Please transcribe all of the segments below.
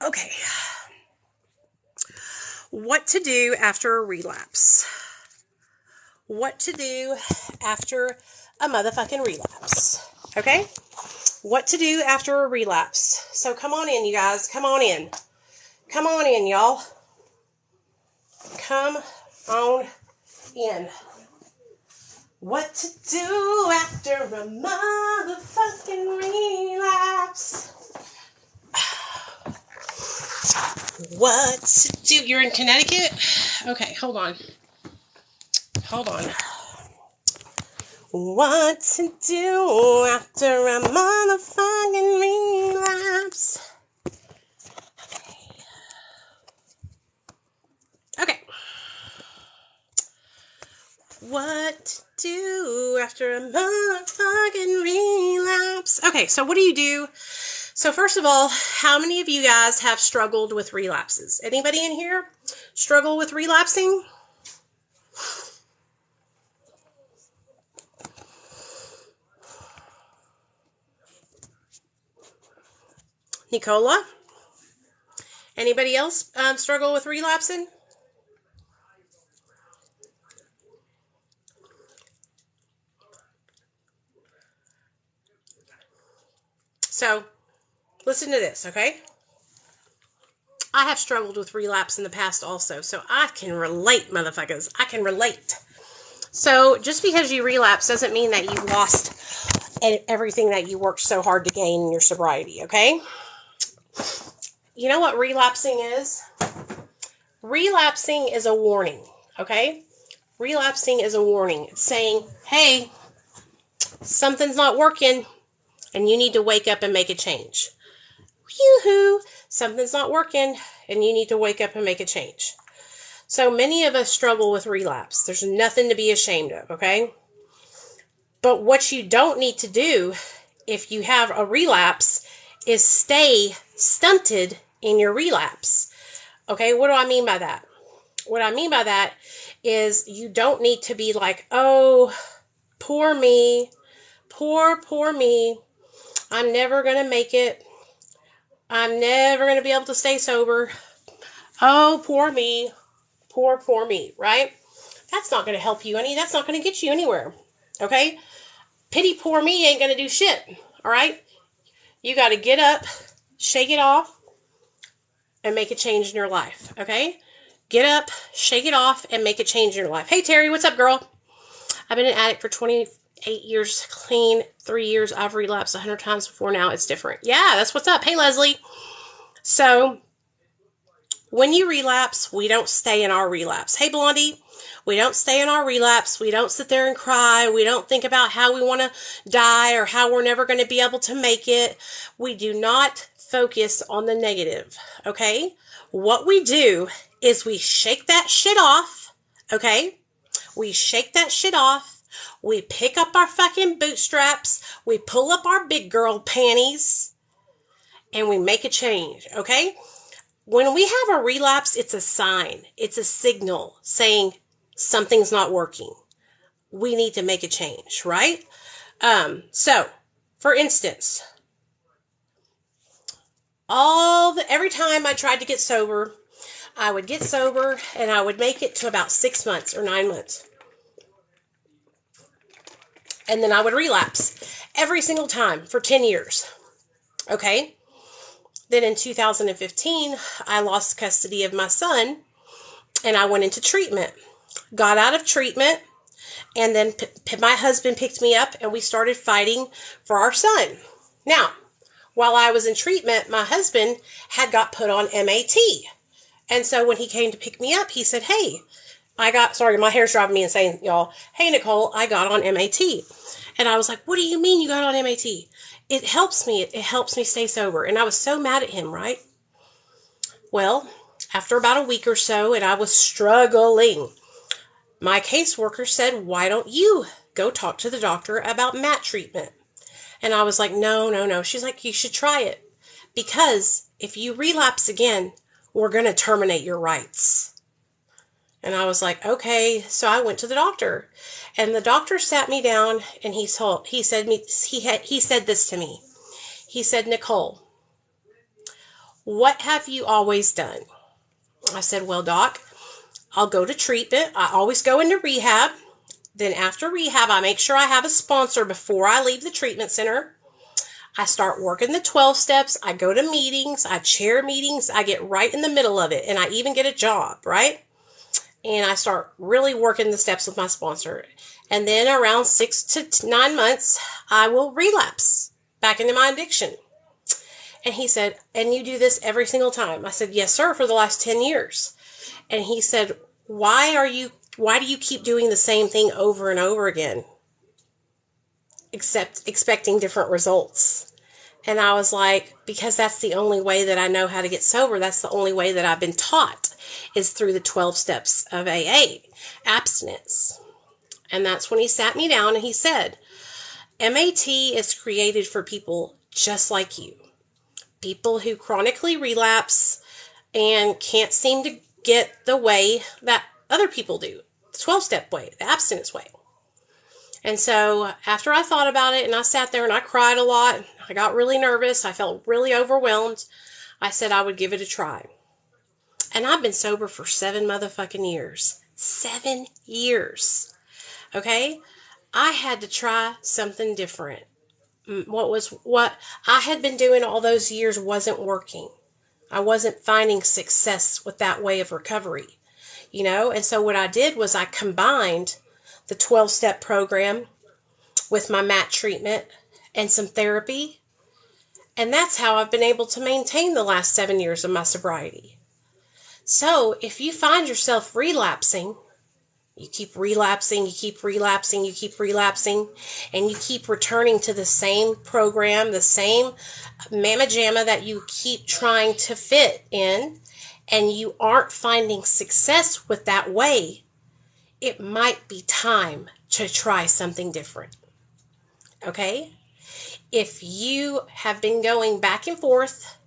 Okay. What to do after a relapse. What to do after a motherfucking relapse. Okay? What to do after a relapse. So come on in, you guys. Come on in. Come on in, y'all. Come on in. What to do after a motherfucking relapse. What to do? You're in Connecticut? Okay, hold on. Hold on. What to do after a motherfucking relapse. Okay. What to do after a motherfucking relapse. Okay, so what do you do? So first of all, how many of you guys have struggled with relapses? Anybody in here struggle with relapsing? Nicola? Anybody else struggle with relapsing? So, listen to this, okay? I have struggled with relapse in the past also, so I can relate, motherfuckers. I can relate. So, just because you relapse doesn't mean that you've lost everything that you worked so hard to gain in your sobriety, okay? You know what relapsing is? Relapsing is a warning, okay? Relapsing is a warning. It's saying, hey, something's not working, and you need to wake up and make a change. Yoo-hoo! Something's not working, and you need to wake up and make a change. So many of us struggle with relapse. There's nothing to be ashamed of, okay? But what you don't need to do if you have a relapse is stay stunted in your relapse. Okay, what do I mean by that? What I mean by that is you don't need to be like, oh, poor me, poor me. I'm never going to make it. I'm never going to be able to stay sober. Oh, poor me, poor me, right? That's not going to help you any. That's not going to get you anywhere, okay? Pity poor me ain't going to do shit, all right? You got to get up, shake it off, and make a change in your life, okay? Get up, shake it off, and make a change in your life. Hey, Terry, what's up, girl? I've been an addict for 28 years clean, 3 years. I've relapsed 100 times before now. It's different. Yeah, that's what's up. Hey, Leslie. So, when you relapse, we don't stay in our relapse. Hey, Blondie. We don't stay in our relapse. We don't sit there and cry. We don't think about how we want to die or how we're never going to be able to make it. We do not focus on the negative, okay? What we do is we shake that shit off, okay? We shake that shit off. We pick up our fucking bootstraps. We pull up our big girl panties. And we make a change, okay? When we have a relapse, it's a sign. It's a signal saying something's not working. We need to make a change, right? So, for instance, every time I tried to get sober, I would get sober and I would make it to about 6 months or 9 months. And then I would relapse every single time for 10 years. Okay? Then in 2015, I lost custody of my son and I went into treatment. Got out of treatment, and then my husband picked me up and we started fighting for our son. Now, while I was in treatment, my husband had got put on MAT. And so when he came to pick me up, he said, hey, sorry, my hair's driving me insane, y'all. Hey, Nicole, I got on MAT. And I was like, what do you mean you got on MAT? It helps me. It helps me stay sober. And I was so mad at him, right? Well, after about a week or so, and I was struggling, my caseworker said, why don't you go talk to the doctor about MAT treatment? And I was like, no. She's like, you should try it. Because if you relapse again, we're going to terminate your rights. And I was like, okay. So I went to the doctor. And the doctor sat me down and he said this to me. He said, Nicole, what have you always done? I said, well, doc, I'll go to treatment. I always go into rehab. Then after rehab, I make sure I have a sponsor before I leave the treatment center. I start working the 12 steps. I go to meetings. I chair meetings. I get right in the middle of it. And I even get a job, right? And I start really working the steps with my sponsor. And then around 6 to 9 months, I will relapse back into my addiction. And he said, and you do this every single time? I said, yes, sir, for the last 10 years. And he said, why do you keep doing the same thing over and over again, except expecting different results? And I was like, because that's the only way that I know how to get sober. That's the only way that I've been taught, is through the 12 steps of AA, abstinence. And that's when he sat me down and he said, MAT is created for people just like you. People who chronically relapse and can't seem to get the way that other people do. The 12-step way, the abstinence way. And so after I thought about it and I sat there and I cried a lot, I got really nervous, I felt really overwhelmed, I said I would give it a try. And I've been sober for 7 motherfucking years. 7 years. Okay? I had to try something different. What I had been doing all those years wasn't working. I wasn't finding success with that way of recovery, and so what I did was I combined the 12-step program with my MAT treatment and some therapy, and that's how I've been able to maintain the last 7 years of my sobriety. So if you find yourself relapsing, you keep relapsing, you keep relapsing, you keep relapsing, and you keep returning to the same program, the same mamma jamma that you keep trying to fit in, and you aren't finding success with that way, it might be time to try something different. Okay? If you have been going back and forth,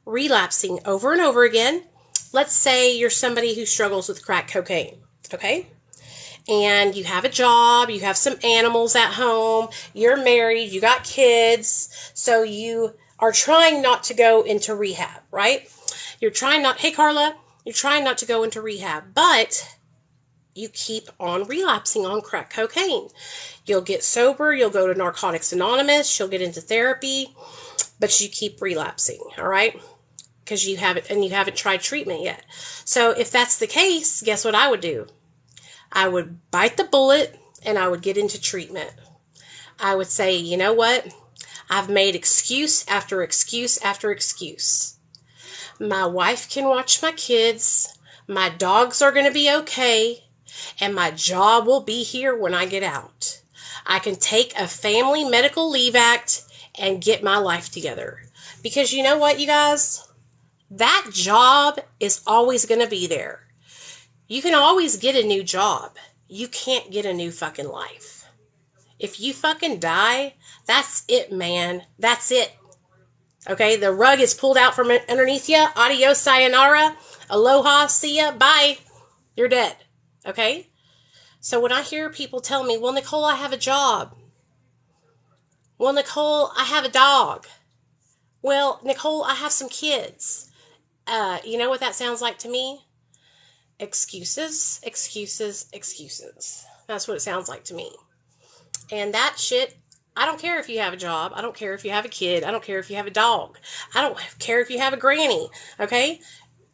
relapsing over and over again, let's say you're somebody who struggles with crack cocaine, okay? And you have a job, you have some animals at home, you're married, you got kids, so you are trying not to go into rehab, right? You're trying not to go into rehab, but you keep on relapsing on crack cocaine. You'll get sober, you'll go to Narcotics Anonymous, you'll get into therapy, but you keep relapsing, all right? Because you haven't tried treatment yet. So if that's the case, guess what I would do? I would bite the bullet and I would get into treatment. I would say, you know what? I've made excuse after excuse after excuse. My wife can watch my kids. My dogs are going to be okay. And my job will be here when I get out. I can take a family medical leave act and get my life together. Because you know what, you guys? That job is always going to be there. You can always get a new job. You can't get a new fucking life. If you fucking die, that's it, man. That's it. Okay, the rug is pulled out from underneath you. Adios, sayonara. Aloha, see ya, bye. You're dead. Okay? So when I hear people tell me, well, Nicole, I have a job. Well, Nicole, I have a dog. Well, Nicole, I have some kids. You know what that sounds like to me? Excuses, excuses, excuses. That's what it sounds like to me. And that shit, I don't care if you have a job. I don't care if you have a kid. I don't care if you have a dog. I don't care if you have a granny. Okay?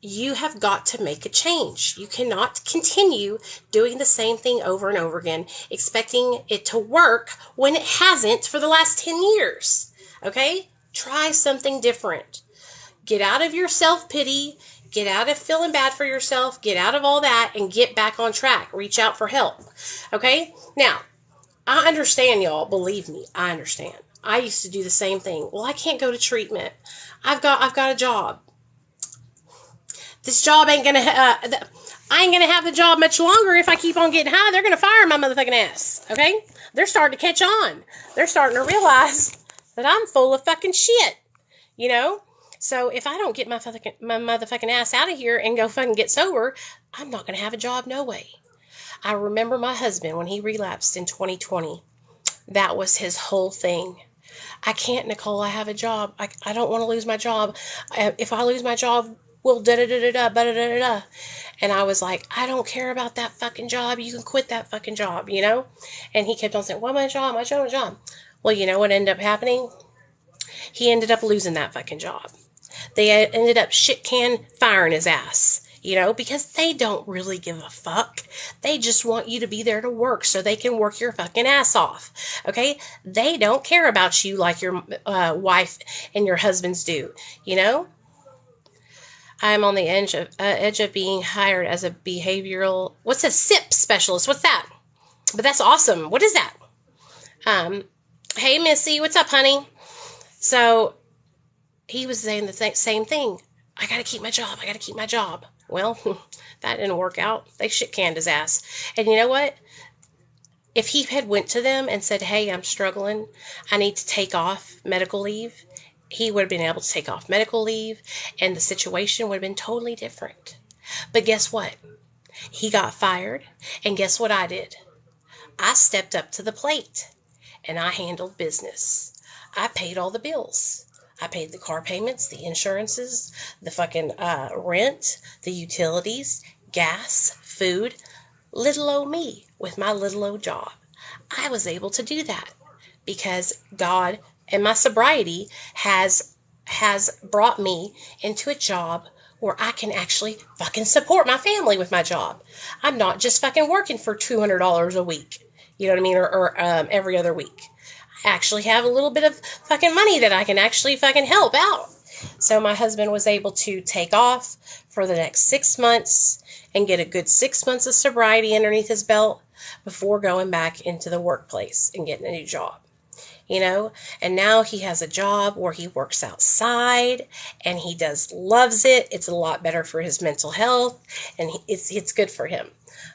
You have got to make a change. You cannot continue doing the same thing over and over again, expecting it to work when it hasn't for the last 10 years. Okay? Try something different. Get out of your self-pity. Get out of feeling bad for yourself. Get out of all that and get back on track. Reach out for help. Okay? Now, I understand, y'all. Believe me, I understand. I used to do the same thing. Well, I can't go to treatment. I've got a job. This job ain't gonna. I ain't gonna have the job much longer if I keep on getting high. They're gonna fire my motherfucking ass. Okay? They're starting to catch on. They're starting to realize that I'm full of fucking shit. You know? So if I don't get my motherfucking ass out of here and go fucking get sober, I'm not going to have a job no way. I remember my husband when he relapsed in 2020. That was his whole thing. I can't, Nicole. I have a job. I don't want to lose my job. If I lose my job, well, da-da-da-da-da, da-da-da-da-da. And I was like, I don't care about that fucking job. You can quit that fucking job, you know? And he kept on saying, well, my job, my job, my job. Well, you know what ended up happening? He ended up losing that fucking job. They ended up shit can firing his ass, you know, because they don't really give a fuck. They just want you to be there to work so they can work your fucking ass off. Okay? They don't care about you like your wife and your husbands do, you know? I'm on the edge of being hired as a behavioral, what's a SIP specialist? What's that? But that's awesome. What is that? Hey, Missy, what's up, honey? So he was saying the same thing. I got to keep my job. I got to keep my job. Well, that didn't work out. They shit canned his ass. And you know what? If he had went to them and said, hey, I'm struggling, I need to take off medical leave, he would have been able to take off medical leave and the situation would have been totally different. But guess what? He got fired. And guess what I did? I stepped up to the plate and I handled business. I paid all the bills. I paid the car payments, the insurances, the fucking rent, the utilities, gas, food. Little old me with my little old job. I was able to do that because God and my sobriety has brought me into a job where I can actually fucking support my family with my job. I'm not just fucking working for $200 a week. You know what I mean? Or every other week. I actually have a little bit of fucking money that I can actually fucking help out. So my husband was able to take off for the next 6 months and get a good 6 months of sobriety underneath his belt before going back into the workplace and getting a new job. You know, and now he has a job where he works outside and he loves it. It's a lot better for his mental health and it's good for him.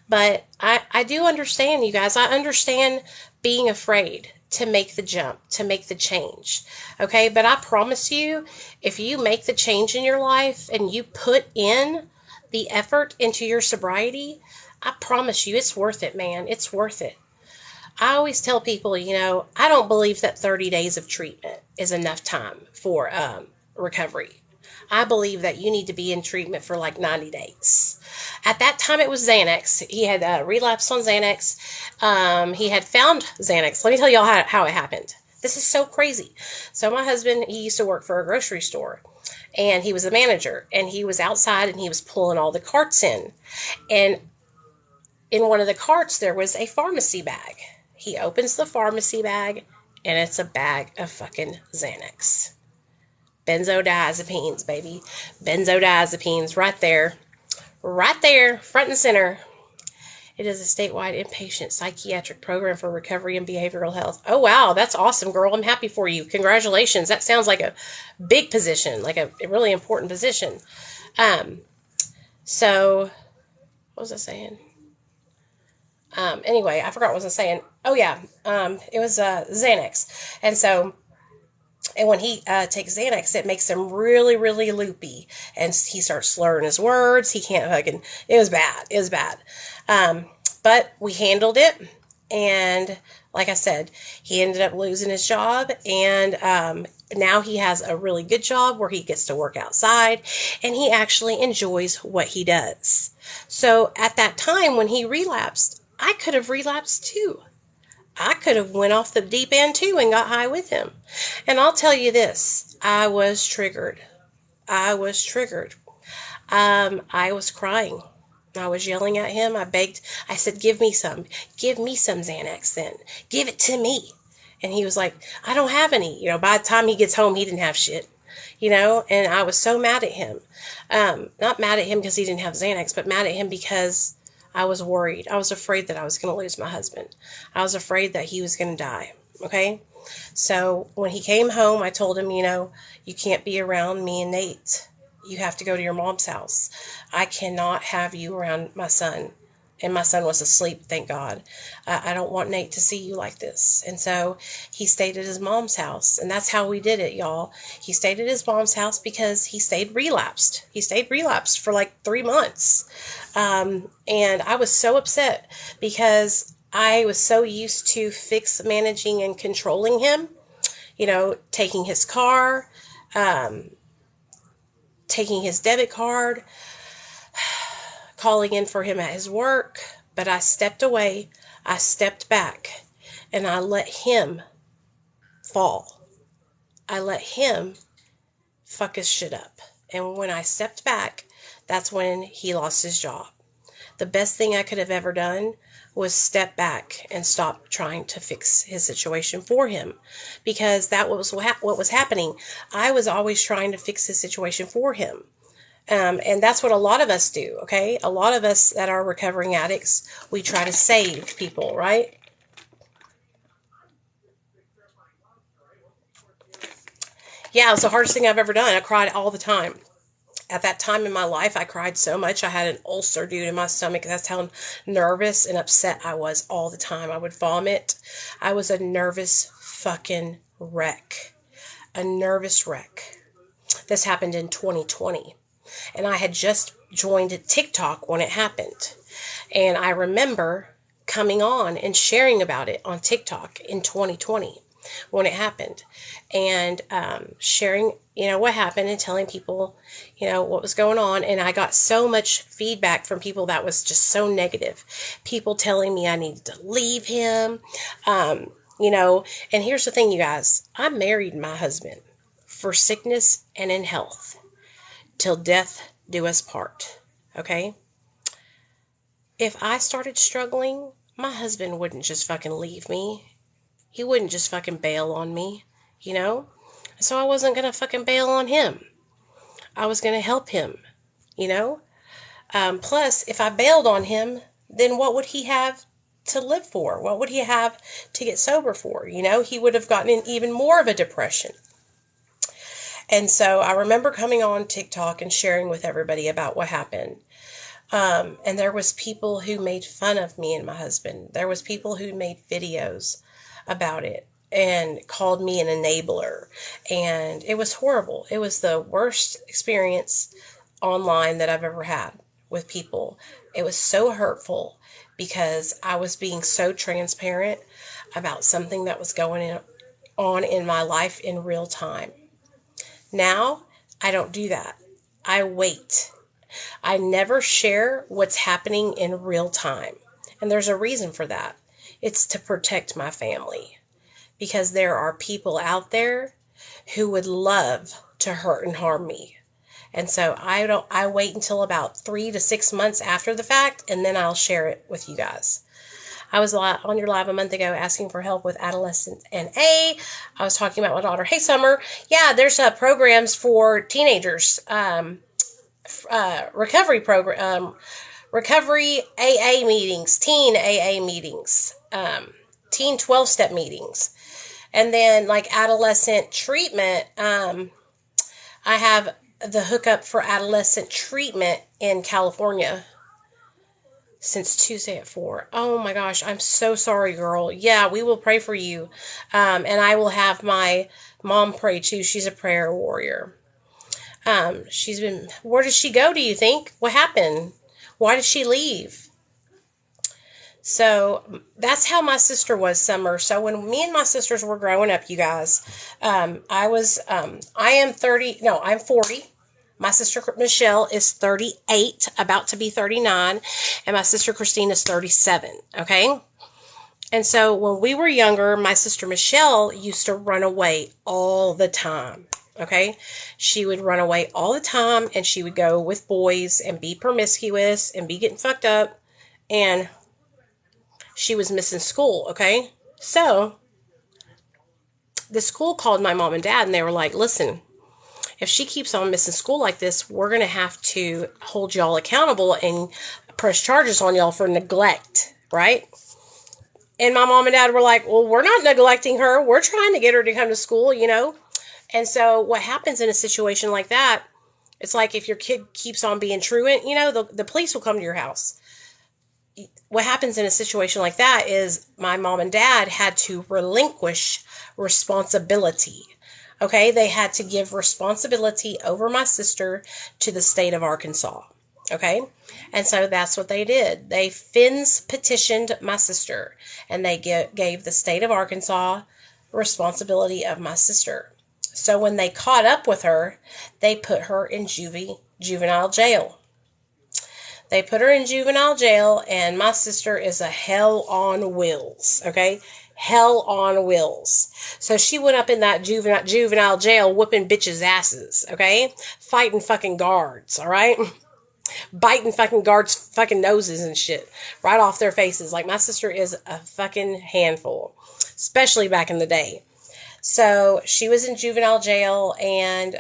But I do understand, you guys. I understand being afraid to make the jump, to make the change. Okay, but I promise you, if you make the change in your life and you put in the effort into your sobriety, I promise you it's worth it, man. It's worth it. I always tell people, you know, I don't believe that 30 days of treatment is enough time for recovery. I believe that you need to be in treatment for like 90 days. At that time, it was Xanax. He had relapsed on Xanax. He had found Xanax. Let me tell y'all how it happened. This is so crazy. So my husband, he used to work for a grocery store. And he was a manager. And he was outside and he was pulling all the carts in. And in one of the carts, there was a pharmacy bag. He opens the pharmacy bag, and it's a bag of fucking Xanax. Benzodiazepines, baby. Benzodiazepines, right there. Right there, front and center. It is a statewide inpatient psychiatric program for recovery and behavioral health. Oh, wow, that's awesome, girl. I'm happy for you. Congratulations. That sounds like a big position, like a really important position. So, what was I saying? Anyway, I forgot what I was saying. Oh, yeah. It was Xanax. And when he takes Xanax, it makes him really, really loopy. And he starts slurring his words. He can't fucking... It was bad. It was bad. But we handled it. And like I said, he ended up losing his job. And now he has a really good job where he gets to work outside. And he actually enjoys what he does. So at that time when he relapsed, I could have relapsed too. I could have went off the deep end too and got high with him. And I'll tell you this, I was triggered. I was crying. I was yelling at him. I begged. I said, give me some Xanax then. Give it to me. And he was like, I don't have any. You know, by the time he gets home, he didn't have shit. You know, and I was so mad at him. Not mad at him because he didn't have Xanax, but mad at him because I was worried. I was afraid that I was going to lose my husband. I was afraid that he was going to die. Okay? So when he came home, I told him, you know, you can't be around me and Nate. You have to go to your mom's house. I cannot have you around my son. And my son was asleep, thank God. I don't want Nate to see you like this. And so he stayed at his mom's house. And that's how we did it, y'all. He stayed at his mom's house because he stayed relapsed. He stayed relapsed for like 3 months. And I was so upset because I was so used to managing and controlling him. taking his car, taking his debit card, calling in for him at his work. But I stepped away, I stepped back, and I let him fall. I let him fuck his shit up. And when I stepped back, that's when he lost his job. The best thing I could have ever done was step back and stop trying to fix his situation for him, because that was what was happening. I was always trying to fix his situation for him. And that's what a lot of us do, okay? A lot of us that are recovering addicts, we try to save people, right? Yeah, it was the hardest thing I've ever done. I cried all the time. At that time in my life, I cried so much. I had an ulcer, dude, in my stomach. That's how nervous and upset I was all the time. I would vomit. I was a nervous fucking wreck. A nervous wreck. This happened in 2020. And I had just joined TikTok when it happened. And I remember coming on and sharing about it on TikTok in 2020 when it happened. And sharing, what happened and telling people, what was going on. And I got so much feedback from people that was just so negative. People telling me I needed to leave him. And here's the thing, you guys. I married my husband for sickness and in health. Till death do us part. Okay? If I started struggling, my husband wouldn't just fucking leave me. He wouldn't just fucking bail on me, So I wasn't going to fucking bail on him. I was going to help him, Plus, if I bailed on him, then what would he have to live for? What would he have to get sober for? He would have gotten in even more of a depression. And so I remember coming on TikTok and sharing with everybody about what happened. And there was people who made fun of me and my husband. There was people who made videos about it and called me an enabler. And it was horrible. It was the worst experience online that I've ever had with people. It was so hurtful because I was being so transparent about something that was going on in my life in real time. Now, I don't do that. I wait. I never share what's happening in real time. And there's a reason for that. It's to protect my family. Because there are people out there who would love to hurt and harm me. And so I wait until about 3 to 6 months after the fact, and then I'll share it with you guys. I was on your live a month ago asking for help with adolescent NA. I was talking about my daughter. Hey, Summer. Yeah, there's programs for teenagers. Recovery program. Recovery AA meetings. Teen AA meetings. Teen 12-step meetings. And then like adolescent treatment. I have the hookup for adolescent treatment in California. Since Tuesday at 4. Oh my gosh, I'm so sorry, girl. Yeah, we will pray for you. And I will have my mom pray too. She's a prayer warrior. Where did she go, do you think? What happened? Why did she leave? So that's how my sister was, Summer. So when me and my sisters were growing up, you guys, I'm 40. My sister Michelle is 38, about to be 39, and my sister Christine is 37, okay? And so when we were younger, my sister Michelle used to run away all the time, okay? She would run away all the time, and she would go with boys and be promiscuous and be getting fucked up, and she was missing school, okay? So the school called my mom and dad, and they were like, listen, if she keeps on missing school like this, we're going to have to hold y'all accountable and press charges on y'all for neglect, right? And my mom and dad were like, well, we're not neglecting her. We're trying to get her to come to school, And so what happens in a situation like that, it's like if your kid keeps on being truant, the police will come to your house. What happens in a situation like that is my mom and dad had to relinquish responsibility. Okay, they had to give responsibility over my sister to the state of Arkansas. Okay, and so that's what they did. They petitioned my sister, and they gave the state of Arkansas responsibility of my sister. So when they caught up with her, they put her in juvenile jail. They put her in juvenile jail, and my sister is a hell on wheels, okay? Hell on wheels. So she went up in that juvenile jail whooping bitches' asses, okay? Fighting fucking guards, all right? Biting fucking guards' fucking noses and shit right off their faces. Like, my sister is a fucking handful, especially back in the day. So she was in juvenile jail, and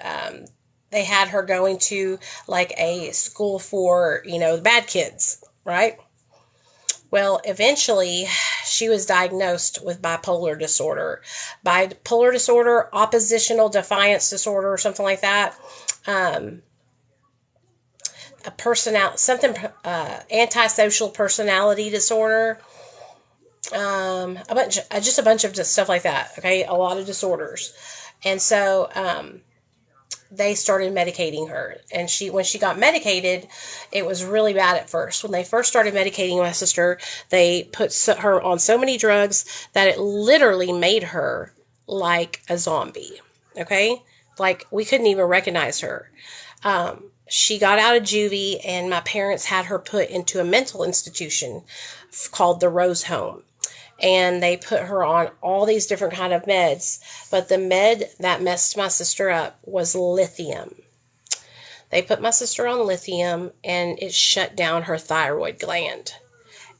they had her going to like a school for, the bad kids, right? Well, eventually she was diagnosed with bipolar disorder. Bipolar disorder, oppositional defiance disorder, or something like that. Antisocial personality disorder. Just a bunch of stuff like that. Okay. A lot of disorders. And so, they started medicating her, and when she got medicated, it was really bad at first. When they first started medicating my sister, they put her on so many drugs that it literally made her like a zombie. Okay. Like, we couldn't even recognize her. She got out of juvie, and my parents had her put into a mental institution called the Rose Home. And they put her on all these different kind of meds. But the med that messed my sister up was lithium. They put my sister on lithium, and it shut down her thyroid gland.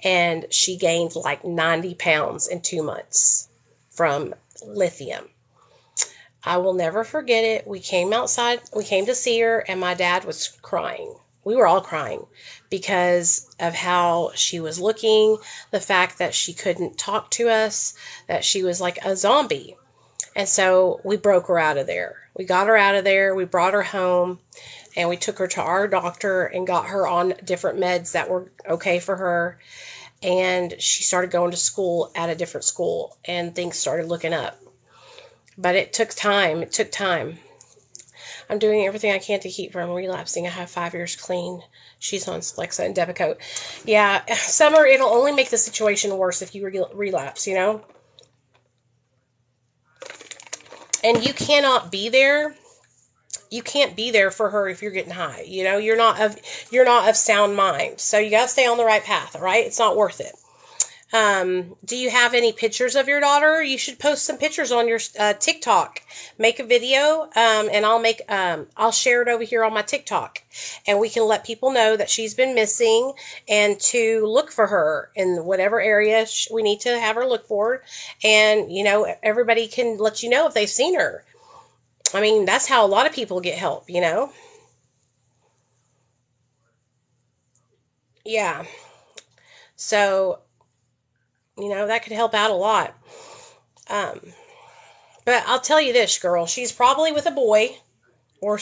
And she gained like 90 pounds in 2 months from lithium. I will never forget it. We came outside, we came to see her, and my dad was crying. We were all crying because of how she was looking, the fact that she couldn't talk to us, that she was like a zombie. And so we broke her out of there. We got her out of there. We brought her home, and we took her to our doctor and got her on different meds that were okay for her. And she started going to school at a different school, and things started looking up. But it took time. It took time. I'm doing everything I can to keep from relapsing. I have 5 years clean. She's on Celexa and Depakote. Yeah, Summer, it'll only make the situation worse if you relapse, And you cannot be there. You can't be there for her if you're getting high. You're not of sound mind. So you gotta stay on the right path, all right? It's not worth it. Do you have any pictures of your daughter? You should post some pictures on your TikTok. Make a video, and I'll share it over here on my TikTok, and we can let people know that she's been missing, and to look for her in whatever area we need to have her look for. And everybody can let you know if they've seen her. I mean, that's how a lot of people get help. Yeah. So, that could help out a lot. But I'll tell you this, girl, she's probably with a boy or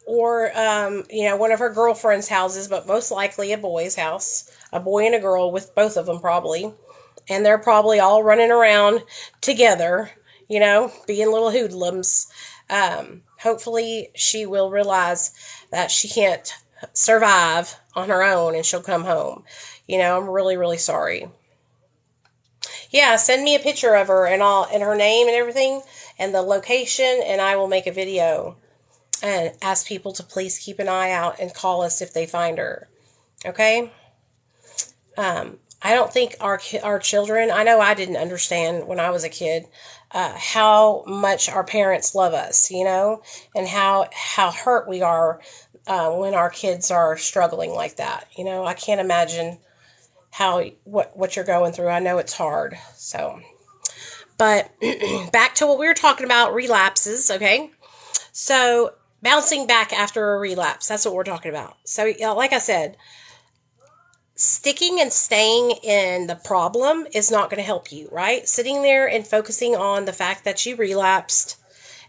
one of her girlfriend's houses, but most likely a boy's house, a boy and a girl, with both of them probably. And they're probably all running around together, being little hoodlums. Hopefully she will realize that she can't survive on her own, and she'll come home. I'm really, really sorry. Yeah, send me a picture of her and her name and everything and the location, and I will make a video and ask people to please keep an eye out and call us if they find her. Okay? I don't think our children, I know I didn't understand when I was a kid, how much our parents love us, and how hurt we are when our kids are struggling like that. I can't imagine what you're going through. I know it's hard. So, but back to what we were talking about, relapses. Okay. So bouncing back after a relapse, that's what we're talking about. So like I said, sticking and staying in the problem is not going to help you, right? Sitting there and focusing on the fact that you relapsed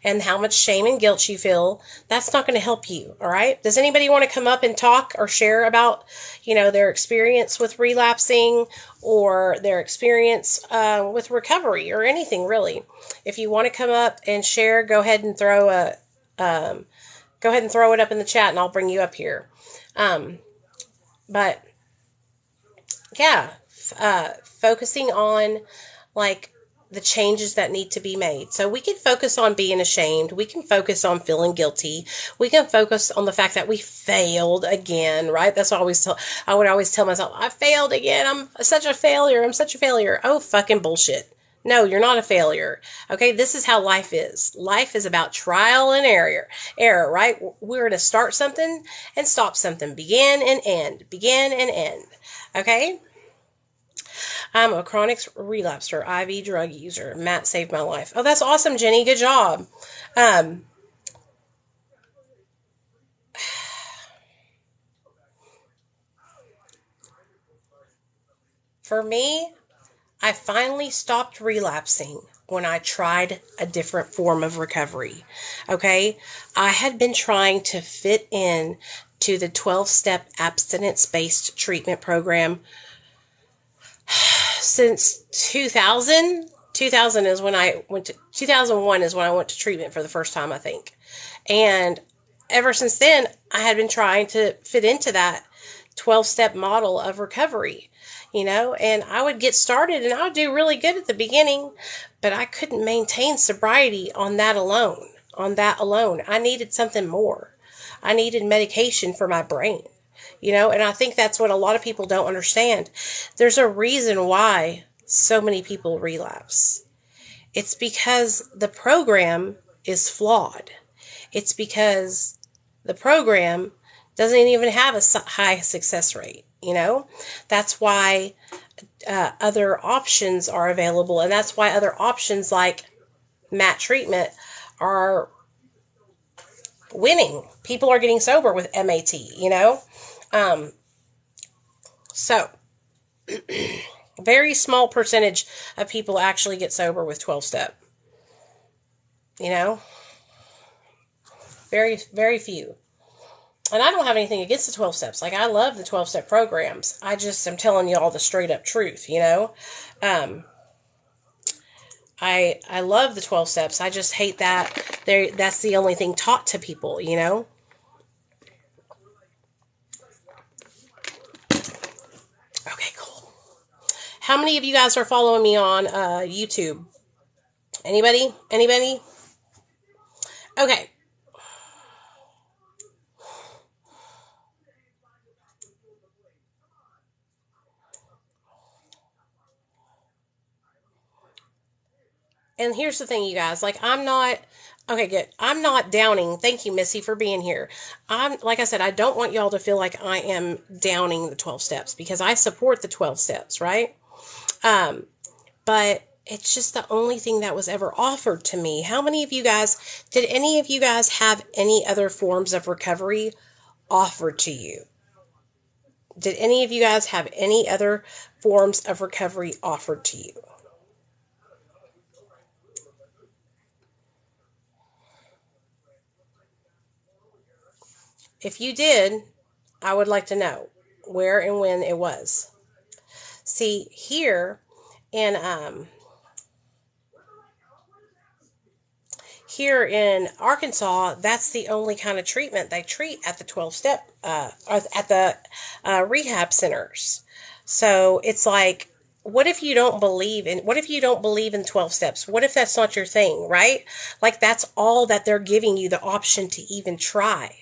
and how much shame and guilt you feel, that's not going to help you, all right? Does anybody want to come up and talk or share about, their experience with relapsing or their experience with recovery or anything, really? If you want to come up and share, go ahead and throw it up in the chat, and I'll bring you up here. But yeah, focusing on, like, the changes that need to be made. So we can focus on being ashamed. We can focus on feeling guilty. We can focus on the fact that we failed again, right? That's what I would always tell myself, I failed again. I'm such a failure. I'm such a failure. Oh, fucking bullshit. No, you're not a failure. Okay, this is how life is. Life is about trial and error, right? We're going to start something and stop something. Begin and end. Begin and end. Okay? I'm a chronic relapser, IV drug user. Matt saved my life. Oh, that's awesome, Jenny. Good job. For me, I finally stopped relapsing when I tried a different form of recovery. Okay? I had been trying to fit in to the 12-step abstinence-based treatment program since 2000. 2000 is when I went to 2001 is when I went to treatment for the first time, I think. And ever since then, I had been trying to fit into that 12-step model of recovery, and I would get started and I would do really good at the beginning, but I couldn't maintain sobriety on that alone. I needed something more. I needed medication for my brain. And I think that's what a lot of people don't understand. There's a reason why so many people relapse. It's because the program is flawed. It's because the program doesn't even have a high success rate. That's why other options are available. And that's why other options like MAT treatment are winning. People are getting sober with MAT, So, very small percentage of people actually get sober with 12-step. Very, very few. And I don't have anything against the 12 steps. Like, I love the 12-step programs. I just am telling you all the straight up truth, I love the 12 steps. I just hate that that's the only thing taught to people, Okay, cool. How many of you guys are following me on YouTube? Anybody? Okay. And here's the thing, you guys. Like, okay, good. I'm not downing. Thank you, Missy, for being here. Like I said, I don't want y'all to feel like I am downing the 12 steps because I support the 12 steps, right? But it's just the only thing that was ever offered to me. Did any of you guys have any other forms of recovery offered to you? Did any of you guys have any other forms of recovery offered to you? If you did, I would like to know where and when it was. See, here in Arkansas, that's the only kind of treatment they treat at the 12-step, at the rehab centers. So it's like, what if you don't believe in 12 steps? What if that's not your thing, right? Like, that's all that they're giving you the option to even try.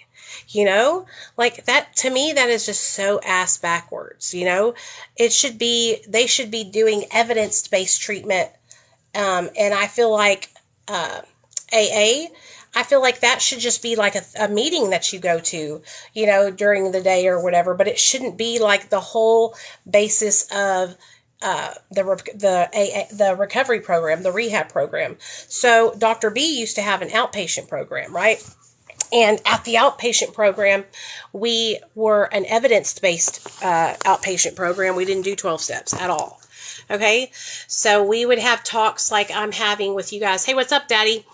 Like that, to me, that is just so ass backwards. They should be doing evidence-based treatment. And I feel like, AA, I feel like that should just be like a meeting that you go to, during the day or whatever, but it shouldn't be like the whole basis of the recovery program, the rehab program. So Dr. B used to have an outpatient program, right? And at the outpatient program, we were an evidence-based outpatient program. We didn't do 12 steps at all. Okay? So we would have talks like I'm having with you guys. Hey, what's up, Daddy?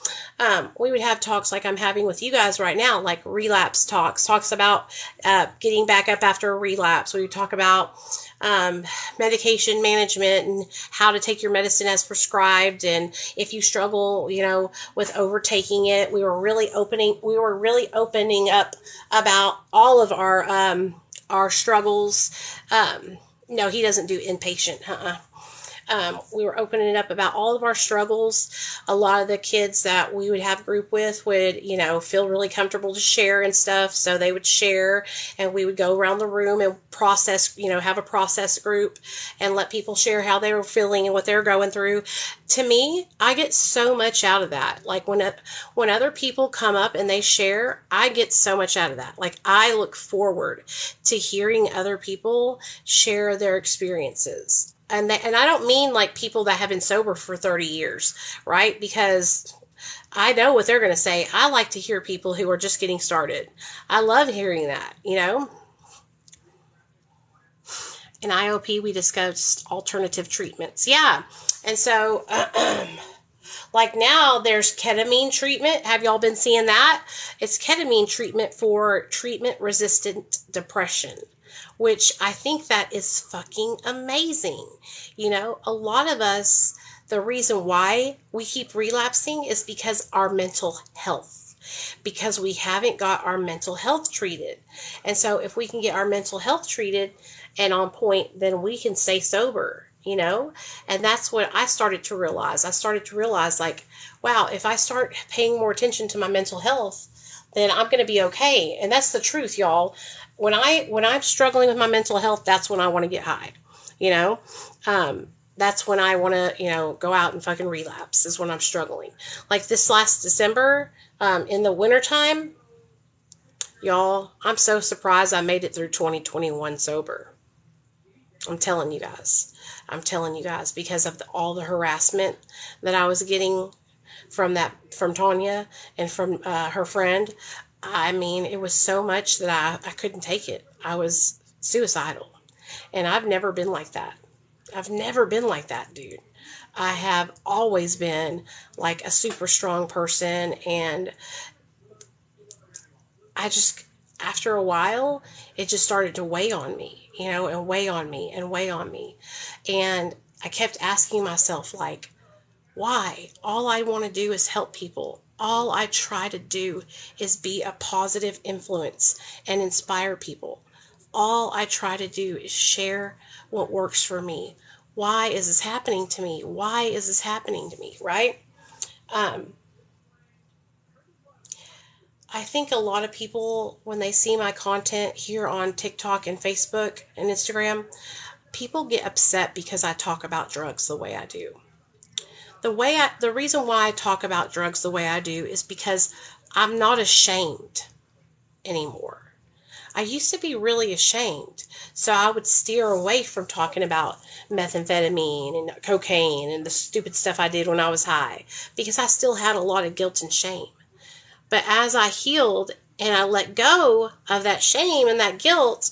We would have talks like I'm having with you guys right now, like relapse talks about getting back up after a relapse. We would talk about medication management and how to take your medicine as prescribed. And if you struggle, with overtaking it, we were really opening up about all of our struggles. No, he doesn't do inpatient. We were opening up about all of our struggles. A lot of the kids that we would have group with would, feel really comfortable to share and stuff. So they would share, and we would go around the room and process, have a process group and let people share how they were feeling and what they were going through. To me, I get so much out of that. Like when other people come up and they share, I get so much out of that. Like I look forward to hearing other people share their experiences. And I don't mean like people that have been sober for 30 years, right? Because I know what they're going to say. I like to hear people who are just getting started. I love hearing that, In IOP, we discussed alternative treatments. Yeah. And so, like now there's ketamine treatment. Have y'all been seeing that? It's ketamine treatment for treatment-resistant depression, which I think that is fucking amazing. A lot of us, the reason why we keep relapsing is because our mental health, because we haven't got our mental health treated. And so if we can get our mental health treated and on point, then we can stay sober, And that's what I started to realize. I started to realize, like, wow, if I start paying more attention to my mental health, then I'm going to be okay. And that's the truth, y'all. When I'm struggling with my mental health, that's when I want to get high, that's when I want to, go out and fucking relapse, is when I'm struggling. Like this last December, in the wintertime, y'all, I'm so surprised I made it through 2021 sober. I'm telling you guys, because of all the harassment that I was getting from Tanya and from her friend. I mean, it was so much that I couldn't take it. I was suicidal. And I've never been like that. Dude. I have always been like a super strong person, and I just, after a while, it just started to weigh on me, and weigh on me and weigh on me. And I kept asking myself, like, why? All I want to do is help people. All I try to do is be a positive influence and inspire people. All I try to do is share what works for me. Why is this happening to me? Why is this happening to me, right? I think a lot of people, when they see my content here on TikTok and Facebook and Instagram, people get upset because I talk about drugs the way I do. The reason why I talk about drugs the way I do is because I'm not ashamed anymore. I used to be really ashamed, so I would steer away from talking about methamphetamine and cocaine and the stupid stuff I did when I was high, because I still had a lot of guilt and shame. But as I healed and I let go of that shame and that guilt,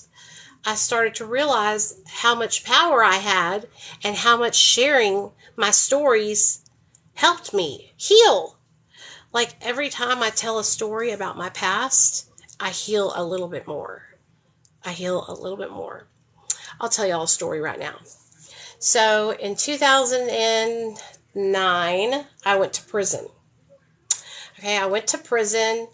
I started to realize how much power I had and how much sharing my stories helped me heal. Like every time I tell a story about my past, I heal a little bit more. I'll tell y'all a story right now. So in 2009, I went to prison. Okay, I went to prison,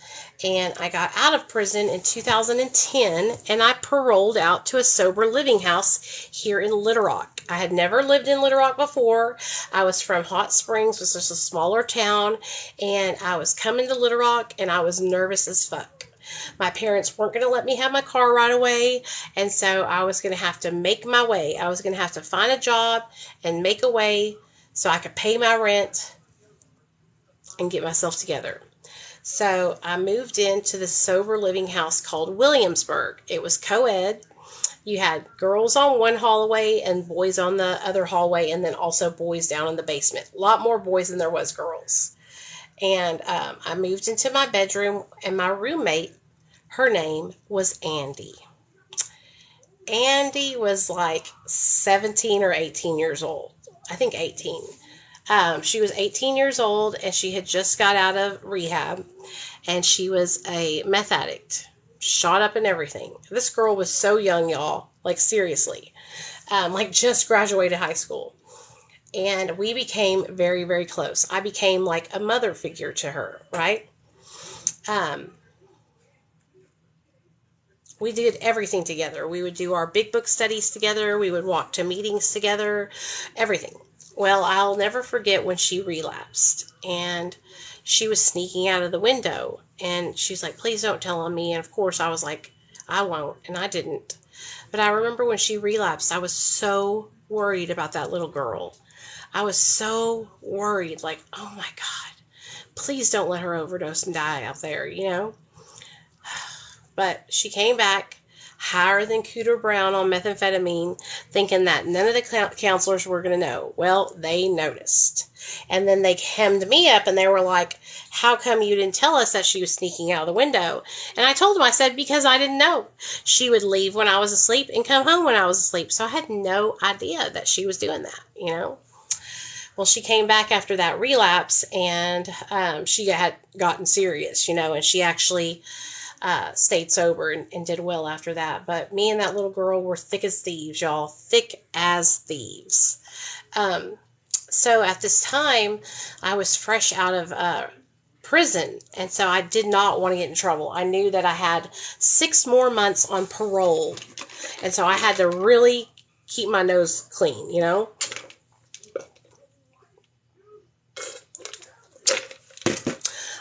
and I got out of prison in 2010, and I paroled out to a sober living house here in Little Rock. I had never lived in Little Rock before. I was from Hot Springs, which is a smaller town, and I was coming to Little Rock, and I was nervous as fuck. My parents weren't going to let me have my car right away, and so I was going to have to make my way. I was going to have to find a job and make a way so I could pay my rent and get myself together. So I moved into the sober living house called Williamsburg. It was co-ed. You had girls on one hallway and boys on the other hallway, and then also boys down in the basement. A lot more boys than there was girls. And I moved into my bedroom, and my roommate, her name was Andy. Andy was like 17 or 18 years old. I think 18. She was 18 years old, and she had just got out of rehab, and she was a meth addict, shot up and everything. This girl was so young, y'all, like seriously, like just graduated high school. And we became very, very close. I became like a mother figure to her, right? We did everything together. We would do our big book studies together. We would walk to meetings together, everything. Well, I'll never forget when she relapsed, and she was sneaking out of the window, and she's like, please don't tell on me. And of course I was like, I won't, and I didn't. But I remember when she relapsed, I was so worried about that little girl. I was so worried, like, oh my God, please don't let her overdose and die out there, you know? But she came back higher than Cooter Brown on methamphetamine, thinking that none of the counselors were going to know. Well, they noticed. And then they hemmed me up and they were like, how come you didn't tell us that she was sneaking out of the window? And I told them, I said, because I didn't know. She would leave when I was asleep and come home when I was asleep. So I had no idea that she was doing that, you know? Well, she came back after that relapse, and she had gotten serious, you know, and she actually stayed sober and did well after that. But me and that little girl were thick as thieves, y'all. Thick as thieves. So at this time, I was fresh out of prison, and so I did not want to get in trouble. I knew that I had 6 more months on parole, and so I had to really keep my nose clean, you know.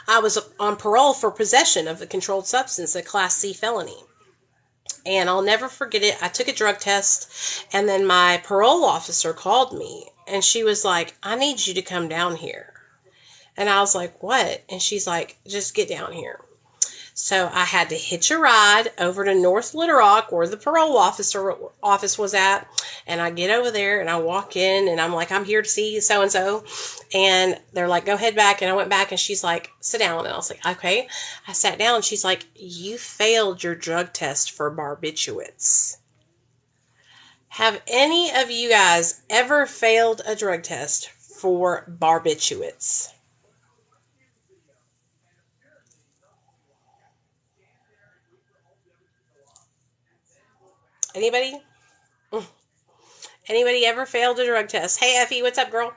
I was on parole for possession of a controlled substance, a Class C felony. And I'll never forget it. I took a drug test, and then my parole officer called me, and she was like, I need you to come down here. And I was like, what? And she's like, just get down here. So I had to hitch a ride over to North Little Rock, where the parole office was at. And I get over there and I walk in and I'm like, I'm here to see so-and-so. And they're like, go head back. And I went back and she's like, sit down. And I was like, okay. I sat down and she's like, you failed your drug test for barbiturates. Have any of you guys ever failed a drug test for barbiturates? Anybody? Anybody ever failed a drug test? Hey, Effie, what's up, girl?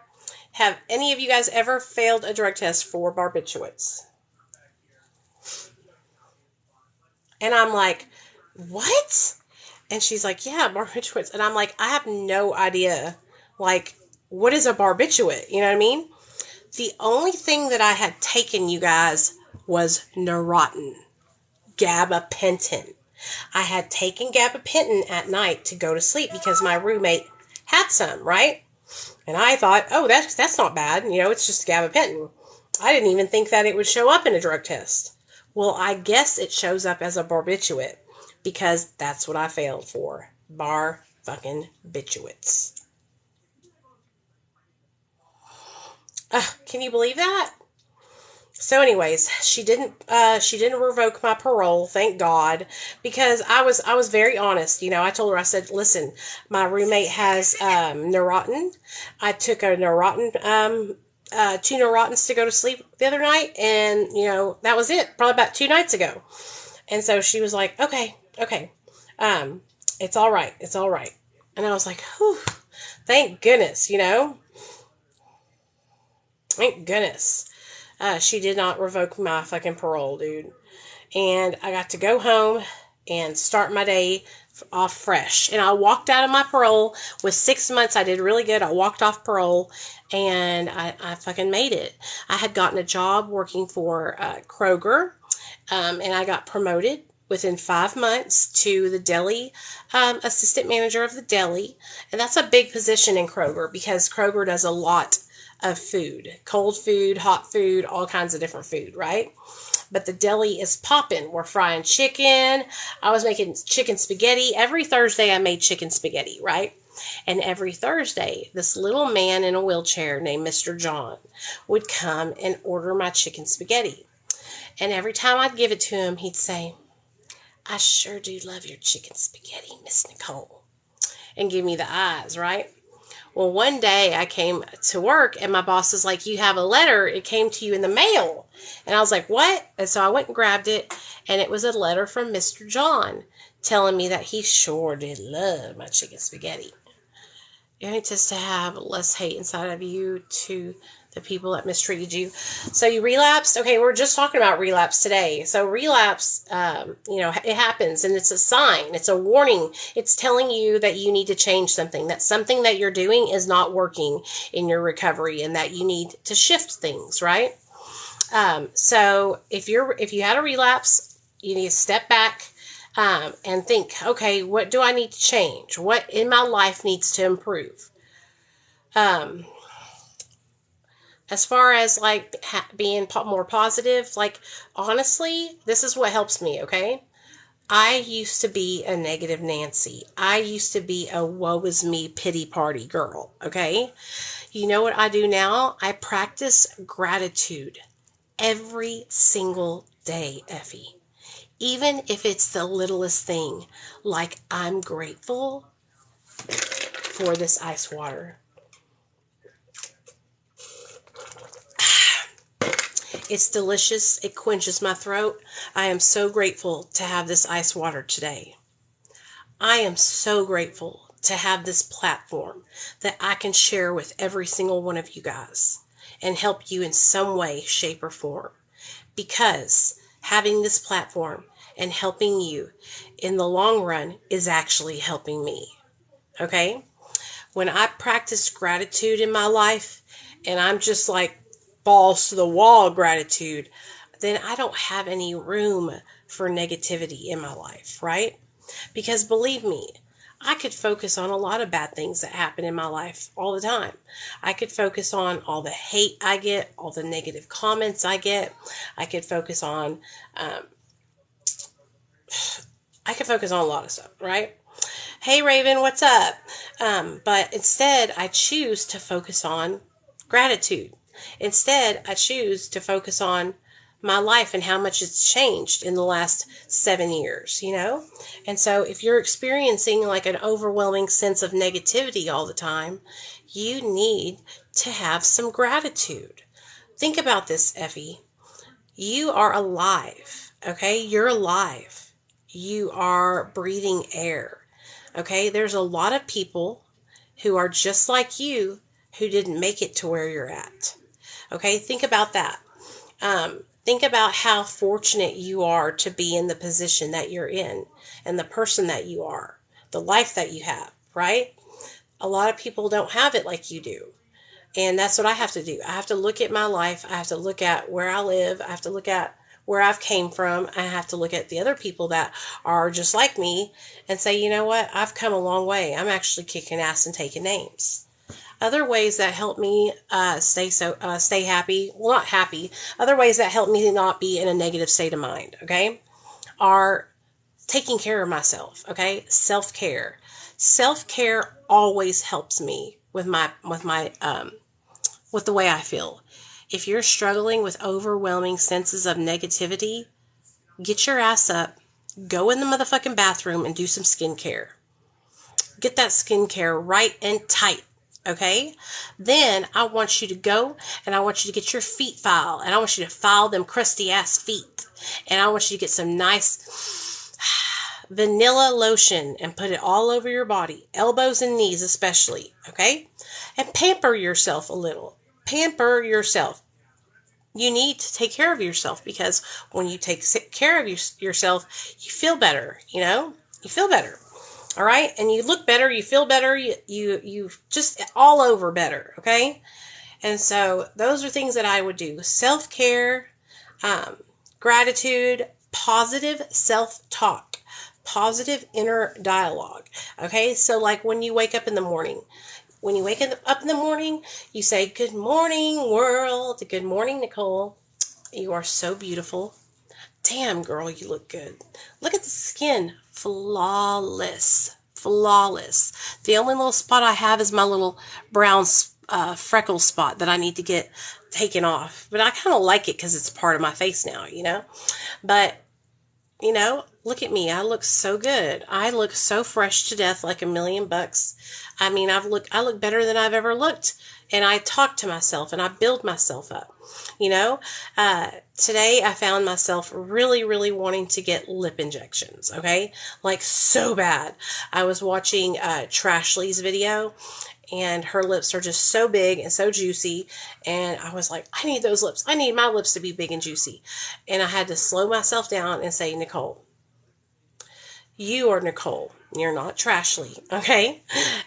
Have any of you guys ever failed a drug test for barbiturates? And I'm like, what? And she's like, yeah, barbiturates. And I'm like, I have no idea. Like, what is a barbiturate? You know what I mean? The only thing that I had taken, you guys, was Neurontin, gabapentin. I had taken gabapentin at night to go to sleep because my roommate had some, right? And I thought, oh, that's not bad. You know, it's just gabapentin. I didn't even think that it would show up in a drug test. Well, I guess it shows up as a barbiturate because that's what I failed for. Barbiturates. Can you believe that? So anyways, she didn't revoke my parole, thank God, because I was very honest. You know, I told her, I said, listen, my roommate has Neurontin. I took a Neurontin 2 Neurotins to go to sleep the other night, and you know, that was it, probably about 2 nights ago. And so she was like, okay, it's all right. And I was like, whew, thank goodness, you know, thank goodness. She did not revoke my fucking parole, dude. And I got to go home and start my day off fresh. And I walked out of my parole with 6 months. I did really good. I walked off parole and I fucking made it. I had gotten a job working for Kroger, and I got promoted within 5 months to the deli assistant manager of the deli. And that's a big position in Kroger because Kroger does a lot of food, cold food, hot food, all kinds of different food, right? But the deli is popping. We're frying chicken. I was making chicken spaghetti. Every Thursday I made chicken spaghetti, right? And every Thursday, this little man in a wheelchair named Mr. John would come and order my chicken spaghetti. And every time I'd give it to him, he'd say, I sure do love your chicken spaghetti, Miss Nicole. And give me the eyes, right? Well, one day I came to work and my boss was like, you have a letter. It came to you in the mail. And I was like, what? And so I went and grabbed it. And it was a letter from Mr. John telling me that he sure did love my chicken spaghetti. You need just to have less hate inside of you to the people that mistreated you. So you relapsed. Okay, we're just talking about relapse today. So relapse, it happens, and it's a sign. It's a warning. It's telling you that you need to change something, that something that you're doing is not working in your recovery, and that you need to shift things, right? So if you had a relapse, you need to step back and think, okay, what do I need to change? What in my life needs to improve? As far as like being more positive, like honestly, this is what helps me, okay? I used to be a negative Nancy. I used to be a woe is me pity party girl, okay? You know what I do now? I practice gratitude every single day, Effie. Even if it's the littlest thing, like I'm grateful for this ice water. It's delicious. It quenches my throat. I am so grateful to have this ice water today. I am so grateful to have this platform that I can share with every single one of you guys and help you in some way, shape, or form. Because having this platform and helping you in the long run is actually helping me. Okay? When I practice gratitude in my life and I'm just like balls to the wall gratitude, then I don't have any room for negativity in my life, right? Because believe me, I could focus on a lot of bad things that happen in my life all the time. I could focus on all the hate I get, all the negative comments I get. I could focus on a lot of stuff, right? Hey Raven, what's up? But instead, I choose to focus on gratitude. Instead, I choose to focus on my life and how much it's changed in the last 7 years, you know? And so if you're experiencing like an overwhelming sense of negativity all the time, you need to have some gratitude. Think about this, Effie. You are alive, okay? You're alive. You are breathing air, okay? There's a lot of people who are just like you who didn't make it to where you're at, okay? Think about that. Think about how fortunate you are to be in the position that you're in and the person that you are, the life that you have, right? A lot of people don't have it like you do. And that's what I have to do. I have to look at my life. I have to look at where I live. I have to look at where I've came from. I have to look at the other people that are just like me and say, you know what? I've come a long way. I'm actually kicking ass and taking names. Other ways that help me stay happy, well, not happy, other ways that help me not be in a negative state of mind, okay, are taking care of myself, okay? Self-care. Self-care always helps me with the way I feel. If you're struggling with overwhelming senses of negativity, get your ass up, go in the motherfucking bathroom and do some skincare. Get that skincare right and tight. Okay? Then I want you to go and I want you to get your feet filed. And I want you to file them crusty ass feet. And I want you to get some nice vanilla lotion and put it all over your body. Elbows and knees especially. Okay? And pamper yourself a little. Pamper yourself. You need to take care of yourself because when you take care of yourself, you feel better, you know? You feel better. All right? And you look better, you feel better, you just all over better, okay? And so those are things that I would do. Self-care, gratitude, positive self-talk, positive inner dialogue, okay? So like when you wake up in the morning, you say, good morning, world. Good morning, Nicole. You are so beautiful. Damn, girl, you look good. Look at the skin. Flawless. Flawless. The only little spot I have is my little brown freckle spot that I need to get taken off. But I kind of like it because it's part of my face now, you know? But, you know, look at me. I look so good. I look so fresh to death, like $1,000,000. I mean, I look better than I've ever looked. And I talk to myself and I build myself up. You know, today I found myself really, really wanting to get lip injections. Okay. Like so bad. I was watching Trashley's video and her lips are just so big and so juicy. And I was like, I need those lips. I need my lips to be big and juicy. And I had to slow myself down and say, Nicole, you are Nicole. You're not Trashly, okay?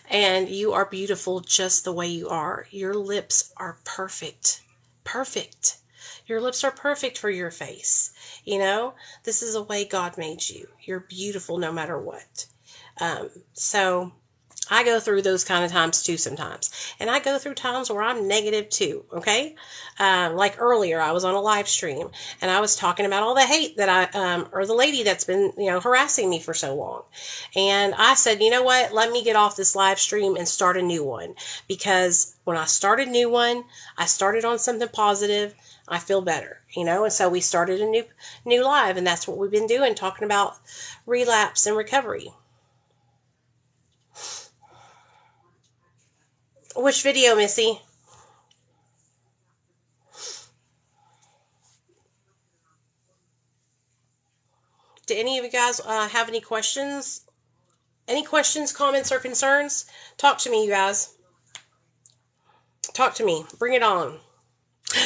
And you are beautiful just the way you are. Your lips are perfect. Perfect. Your lips are perfect for your face. You know, this is the way God made you. You're beautiful no matter what. So I go through those kind of times too sometimes. And I go through times where I'm negative too, okay? Like earlier, I was on a live stream and I was talking about all the hate that or the lady that's been, harassing me for so long. And I said, you know what? Let me get off this live stream and start a new one. Because when I start a new one, I started on something positive. I feel better, and so we started a new live, and that's what we've been doing, talking about relapse and recovery. Which video, Missy? Do any of you guys have any questions? Any questions, comments, or concerns? Talk to me, you guys. Talk to me. Bring it on.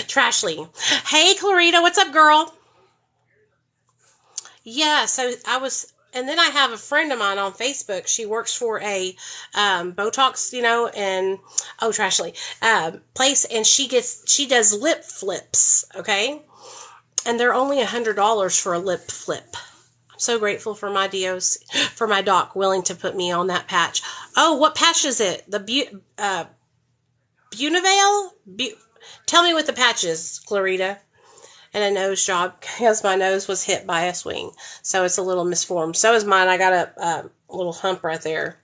Trashly. Hey, Clarita, what's up, girl? Yeah, so and then I have a friend of mine on Facebook. She works for a Botox, and Trashly place, and she does lip flips, okay? And they're only $100 for a lip flip. I'm so grateful for my for my doc willing to put me on that patch. Oh, what patch is it? The Bunavale? Tell me what the patch is, Clarita. And a nose job, because my nose was hit by a swing. So it's a little misformed. So is mine. I got a little hump right there.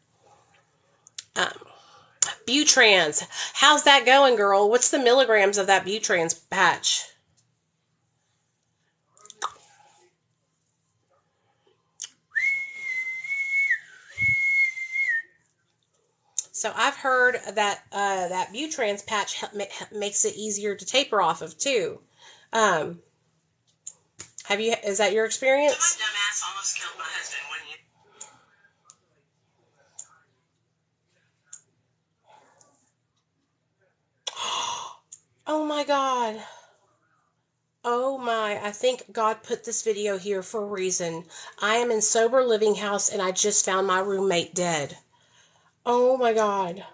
Butrans. How's that going, girl? What's the milligrams of that Butrans patch? So I've heard that that Butrans patch makes it easier to taper off of too. Is that your experience? My dumbass almost killed my husband when you... Oh my God. Oh my, I think God put this video here for a reason. I am in sober living house and I just found my roommate dead. Oh my God.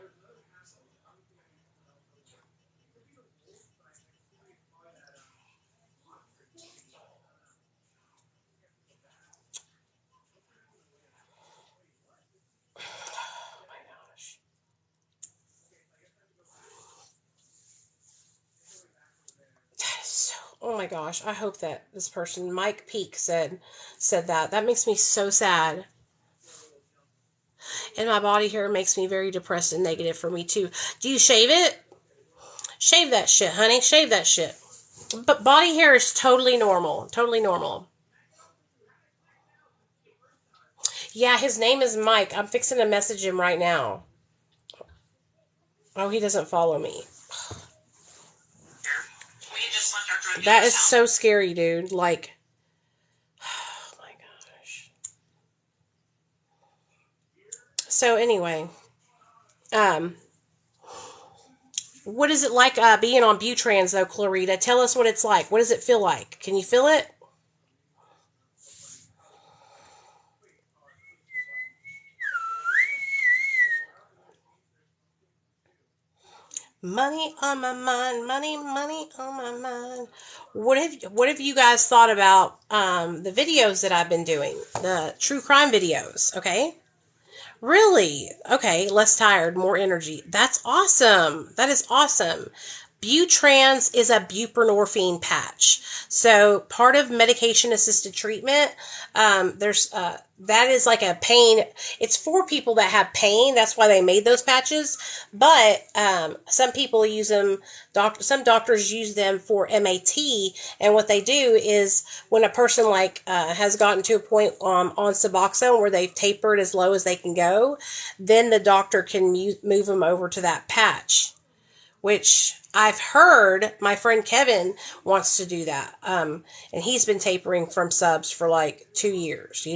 Oh my gosh, I hope that this person, Mike Peak, said that. That makes me so sad. And my body hair makes me very depressed and negative for me too. Do you shave it? Shave that shit, honey. Shave that shit. But body hair is totally normal. Totally normal. Yeah, his name is Mike. I'm fixing to message him right now. Oh, he doesn't follow me. That is so scary, dude. Like, oh my gosh. So anyway, what is it like being on Butrans though, Clarita? Tell us what it's like. What does it feel like? Can you feel it? Money on my mind, money on my mind. What have you guys thought about the videos that I've been doing? The true crime videos, okay? Really? Okay, less tired, more energy. That's awesome. That is awesome. Butrans is a buprenorphine patch. So part of medication-assisted treatment, that is like a pain. It's for people that have pain. That's why they made those patches. But some people use them. Some doctors use them for MAT. And what they do is when a person has gotten to a point on Suboxone where they've tapered as low as they can go, then the doctor can move them over to that patch. Which I've heard my friend Kevin wants to do that. And he's been tapering from subs for like 2 years,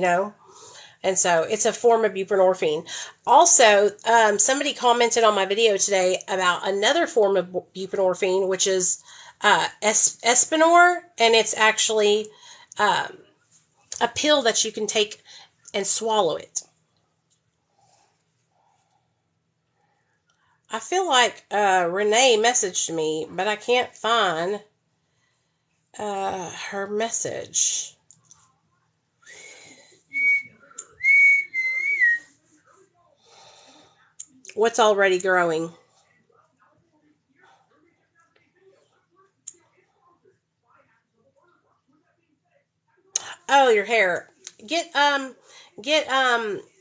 And so it's a form of buprenorphine. Also, somebody commented on my video today about another form of buprenorphine, which is Espinor, and it's actually a pill that you can take and swallow it. I feel like Renee messaged me, but I can't find her message. What's already growing? Oh, your hair. Get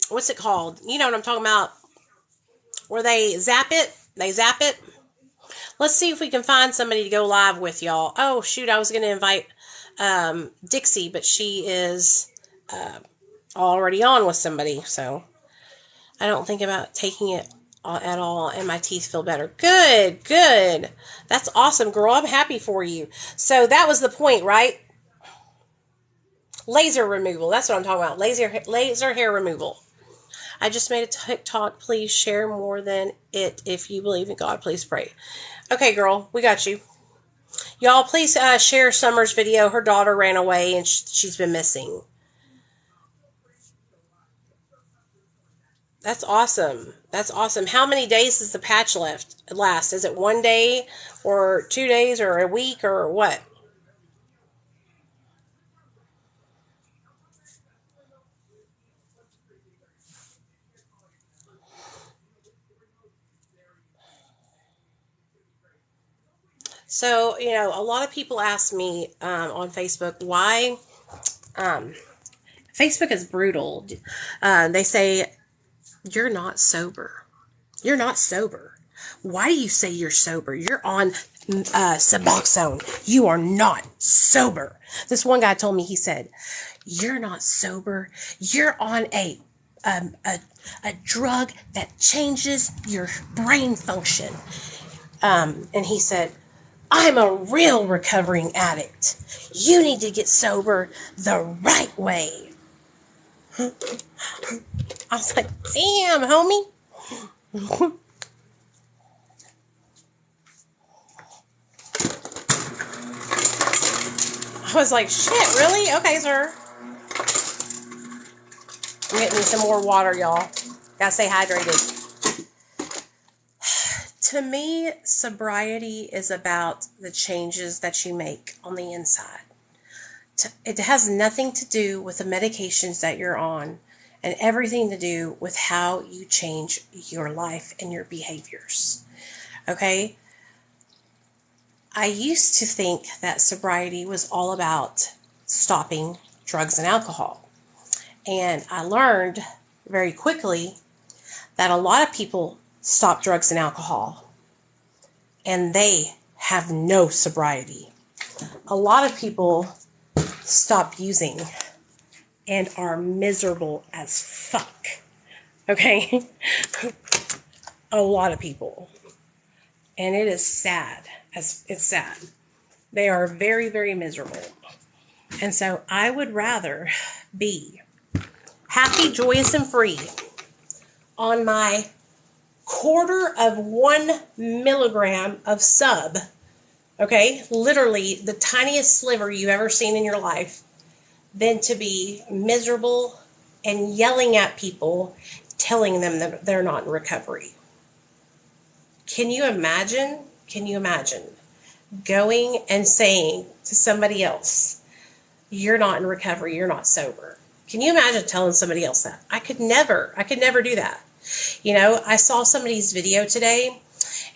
what's it called? You know what I'm talking about? Where they zap it? They zap it. Let's see if we can find somebody to go live with, y'all. Oh, shoot, I was going to invite Dixie, but she is already on with somebody, so I don't think about taking it at all, and my teeth feel better. Good, good. That's awesome, girl. I'm happy for you. So that was the point, right? Laser removal. That's what I'm talking about. Laser hair removal. I just made a TikTok. Please share more than it. If you believe in God, please pray. Okay, girl, we got you. Y'all, please share Summer's video. Her daughter ran away and she's been missing. That's awesome. That's awesome. How many days does the patch last? Is it 1 day or 2 days or a week or what? So, you know, a lot of people ask me on Facebook why Facebook is brutal. They say, you're not sober. You're not sober. Why do you say you're sober? You're on Suboxone. You are not sober. This one guy told me, he said, you're not sober. You're on a drug that changes your brain function. And he said, I'm a real recovering addict. You need to get sober the right way. I was like, damn, homie. I was like, shit, really? Okay, sir. I'm getting me some more water, y'all. Gotta stay hydrated. To me, sobriety is about the changes that you make on the inside. It has nothing to do with the medications that you're on and everything to do with how you change your life and your behaviors. Okay? I used to think that sobriety was all about stopping drugs and alcohol. And I learned very quickly that a lot of people stop drugs and alcohol and they have no sobriety. A lot of people stop using and are miserable as fuck. Okay? A lot of people. And it is sad. It's sad. They are very, very miserable. And so I would rather be happy, joyous, and free on my 1/4 milligram of sub. Okay? Literally the tiniest sliver you've ever seen in your life, than to be miserable and yelling at people, telling them that they're not in recovery. Can you imagine? Can you imagine going and saying to somebody else, you're not in recovery, you're not sober? Can you imagine telling somebody else that? I could never do that. You know, I saw somebody's video today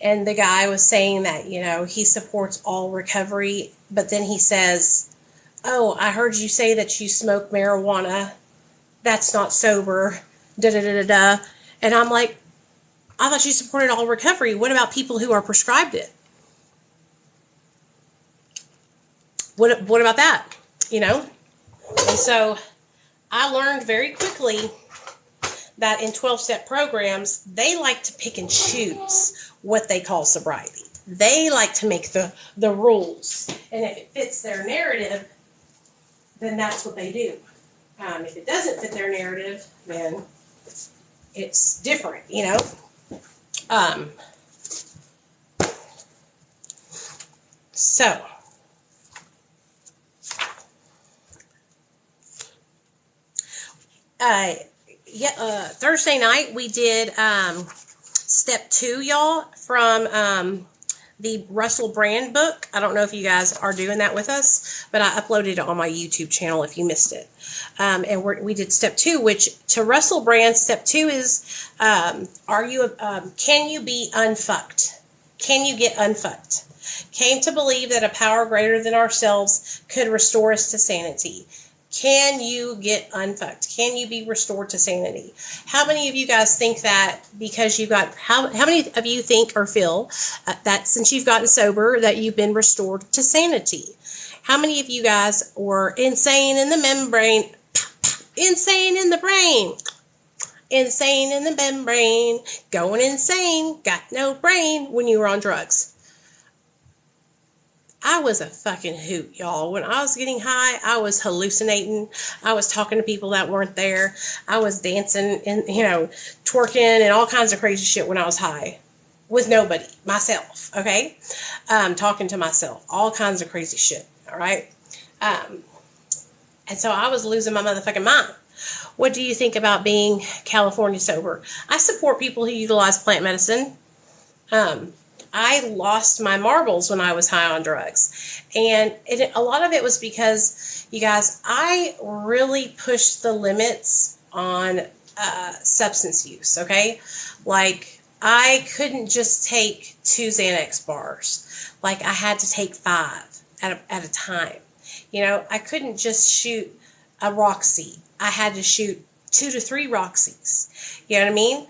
and the guy was saying that, you know, he supports all recovery, but then he says, oh, I heard you say that you smoke marijuana. That's not sober. Da da da da da. And I'm like, I thought you supported all recovery. What about people who are prescribed it? What about that? You know? And so I learned very quickly that in 12-step programs, they like to pick and choose what they call sobriety. They like to make the rules. And if it fits their narrative, then that's what they do. If it doesn't fit their narrative, then it's different, you know. So, Thursday night we did step 2, y'all, from the Russell Brand book. I don't know if you guys are doing that with us, but I uploaded it on my YouTube channel if you missed it. And we did step 2, which to Russell Brand, step 2 is, can you be unfucked? Can you get unfucked? Came to believe that a power greater than ourselves could restore us to sanity. Can you get unfucked? Can you be restored to sanity? How many of you guys think that because you got, how many of you think or feel that since you've gotten sober that you've been restored to sanity? How many of you guys were insane in the membrane, insane in the brain, insane in the membrane, going insane, got no brain when you were on drugs? I was a fucking hoot, y'all. When I was getting high, I was hallucinating. I was talking to people that weren't there. I was dancing and, twerking and all kinds of crazy shit when I was high. With nobody. Myself, okay? Talking to myself. All kinds of crazy shit, all right? And so I was losing my motherfucking mind. What do you think about being California sober? I support people who utilize plant medicine. I lost my marbles when I was high on drugs. And a lot of it was because, you guys, I really pushed the limits on substance use, okay? Like, I couldn't just take 2 Xanax bars. Like, I had to take 5 at a time. I couldn't just shoot a Roxy. I had to shoot 2 to 3 Roxys. You know what I mean?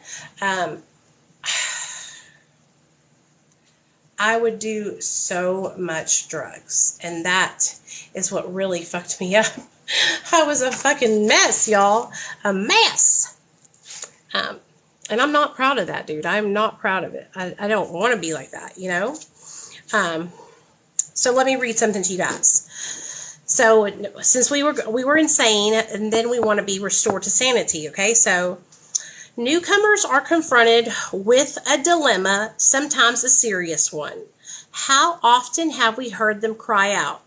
I would do so much drugs, and that is what really fucked me up. I was a fucking mess, y'all. A mess. And I'm not proud of that, dude. I'm not proud of it. I don't want to be like that, So let me read something to you guys. So since we were insane, and then we want to be restored to sanity, okay? So newcomers are confronted with a dilemma, sometimes a serious one. How often have we heard them cry out,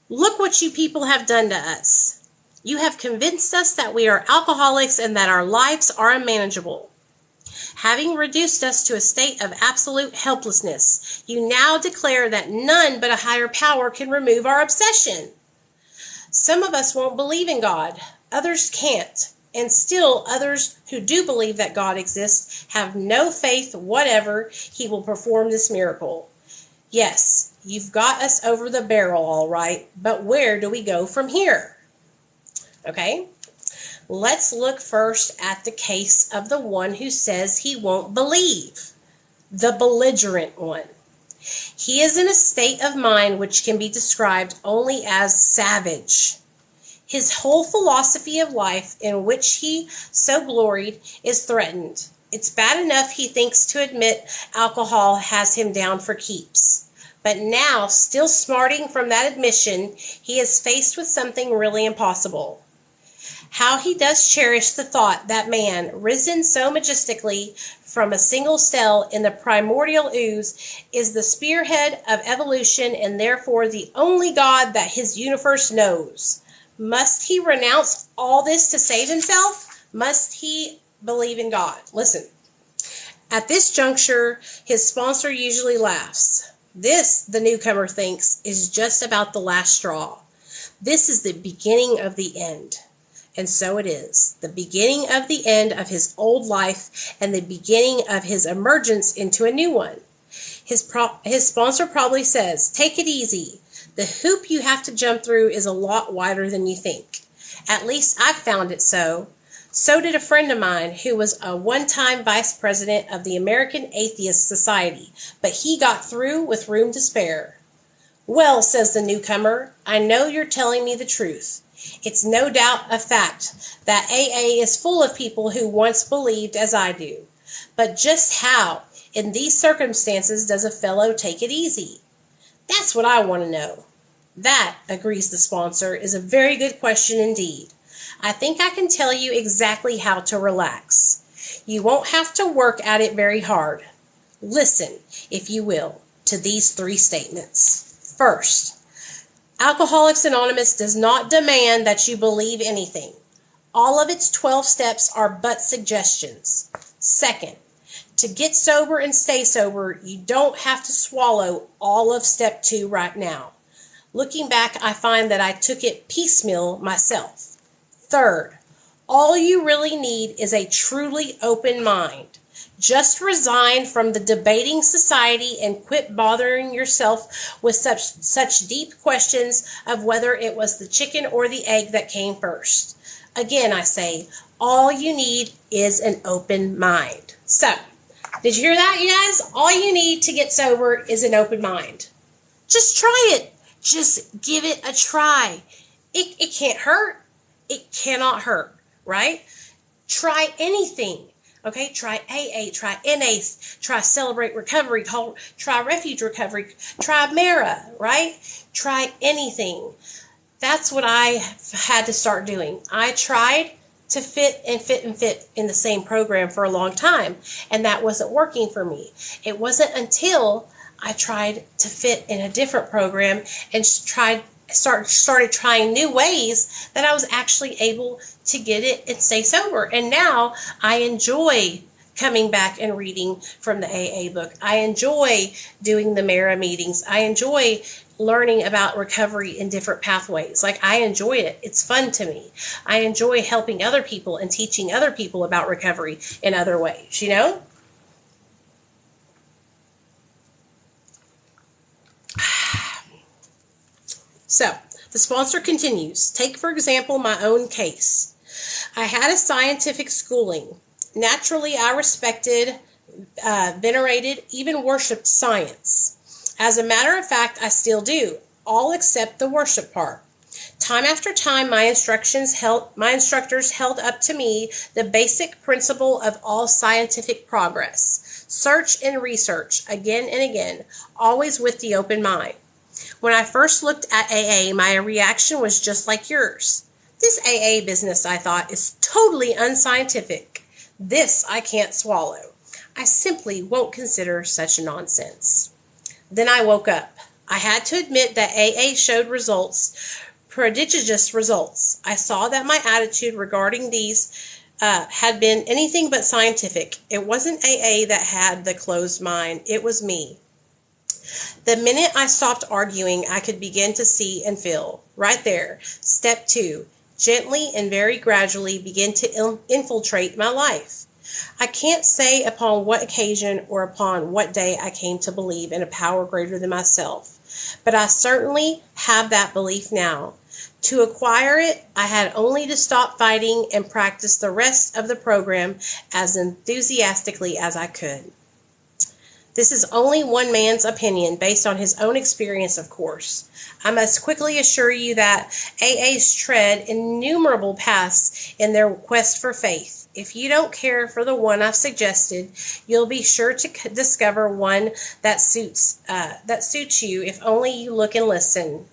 "Look what you people have done to us. You have convinced us that we are alcoholics and that our lives are unmanageable. Having reduced us to a state of absolute helplessness, you now declare that none but a higher power can remove our obsession. Some of us won't believe in God, others can't. And still others who do believe that God exists have no faith whatever he will perform this miracle. Yes, you've got us over the barrel, all right, but where do we go from here?" Okay, let's look first at the case of the one who says he won't believe, the belligerent one. He is in a state of mind which can be described only as savage. His whole philosophy of life, in which he so gloried, is threatened. It's bad enough he thinks to admit alcohol has him down for keeps. But now, still smarting from that admission, he is faced with something really impossible. How he does cherish the thought that man, risen so majestically from a single cell in the primordial ooze, is the spearhead of evolution and therefore the only God that his universe knows. Must he renounce all this to save himself? Must he believe in God? Listen, at this juncture, his sponsor usually laughs. This, the newcomer thinks, is just about the last straw. This is the beginning of the end. And so it is. The beginning of the end of his old life and the beginning of his emergence into a new one. His sponsor probably says, "Take it easy. The hoop you have to jump through is a lot wider than you think. At least I've found it so. So did a friend of mine who was a one-time vice president of the American Atheist Society, but he got through with room to spare." "Well," says the newcomer, "I know you're telling me the truth. It's no doubt a fact that AA is full of people who once believed as I do. But just how, in these circumstances, does a fellow take it easy? That's what I want to know." "That," agrees the sponsor, "is a very good question indeed. I think I can tell you exactly how to relax. You won't have to work at it very hard. Listen, if you will, to these 3 statements. First, Alcoholics Anonymous does not demand that you believe anything. All of its 12 steps are but suggestions. Second, to get sober and stay sober, you don't have to swallow all of step 2 right now. Looking back, I find that I took it piecemeal myself. Third, all you really need is a truly open mind. Just resign from the debating society and quit bothering yourself with such deep questions of whether it was the chicken or the egg that came first. Again, I say, all you need is an open mind. So, did you hear that, you guys? All you need to get sober is an open mind. Just try it. Just give it a try. It can't hurt. It cannot hurt, right? Try anything. Okay, try AA, try NA, try Celebrate Recovery, try Refuge Recovery, try Mara, right? Try anything. That's what I had to start doing. I tried to fit in the same program for a long time, and that wasn't working for me. It wasn't until I tried to fit in a different program and started trying new ways that I was actually able to get it and stay sober. And now I enjoy coming back and reading from the AA book. I enjoy doing the Mara meetings. I enjoy learning about recovery in different pathways. Like, I enjoy it. It's fun to me. I enjoy helping other people and teaching other people about recovery in other ways, you know? So, the sponsor continues. Take, for example, my own case. I had a scientific schooling. Naturally, I respected, venerated, even worshipped science. As a matter of fact, I still do, all except the worship part. Time after time, my instructors held up to me the basic principle of all scientific progress. Search and research, again and again, always with the open mind. When I first looked at AA, my reaction was just like yours. This AA business, I thought, is totally unscientific. This I can't swallow. I simply won't consider such nonsense. Then I woke up. I had to admit that AA showed results, prodigious results. I saw that my attitude regarding these had been anything but scientific. It wasn't AA that had the closed mind. It was me. The minute I stopped arguing, I could begin to see and feel. Right there. Step 2. Gently and very gradually begin to infiltrate my life. I can't say upon what occasion or upon what day I came to believe in a power greater than myself, but I certainly have that belief now. To acquire it, I had only to stop fighting and practice the rest of the program as enthusiastically as I could. This is only one man's opinion based on his own experience, of course. I must quickly assure you that AAs tread innumerable paths in their quest for faith. If you don't care for the one I've suggested, you'll be sure to discover one that suits you if only you look and listen.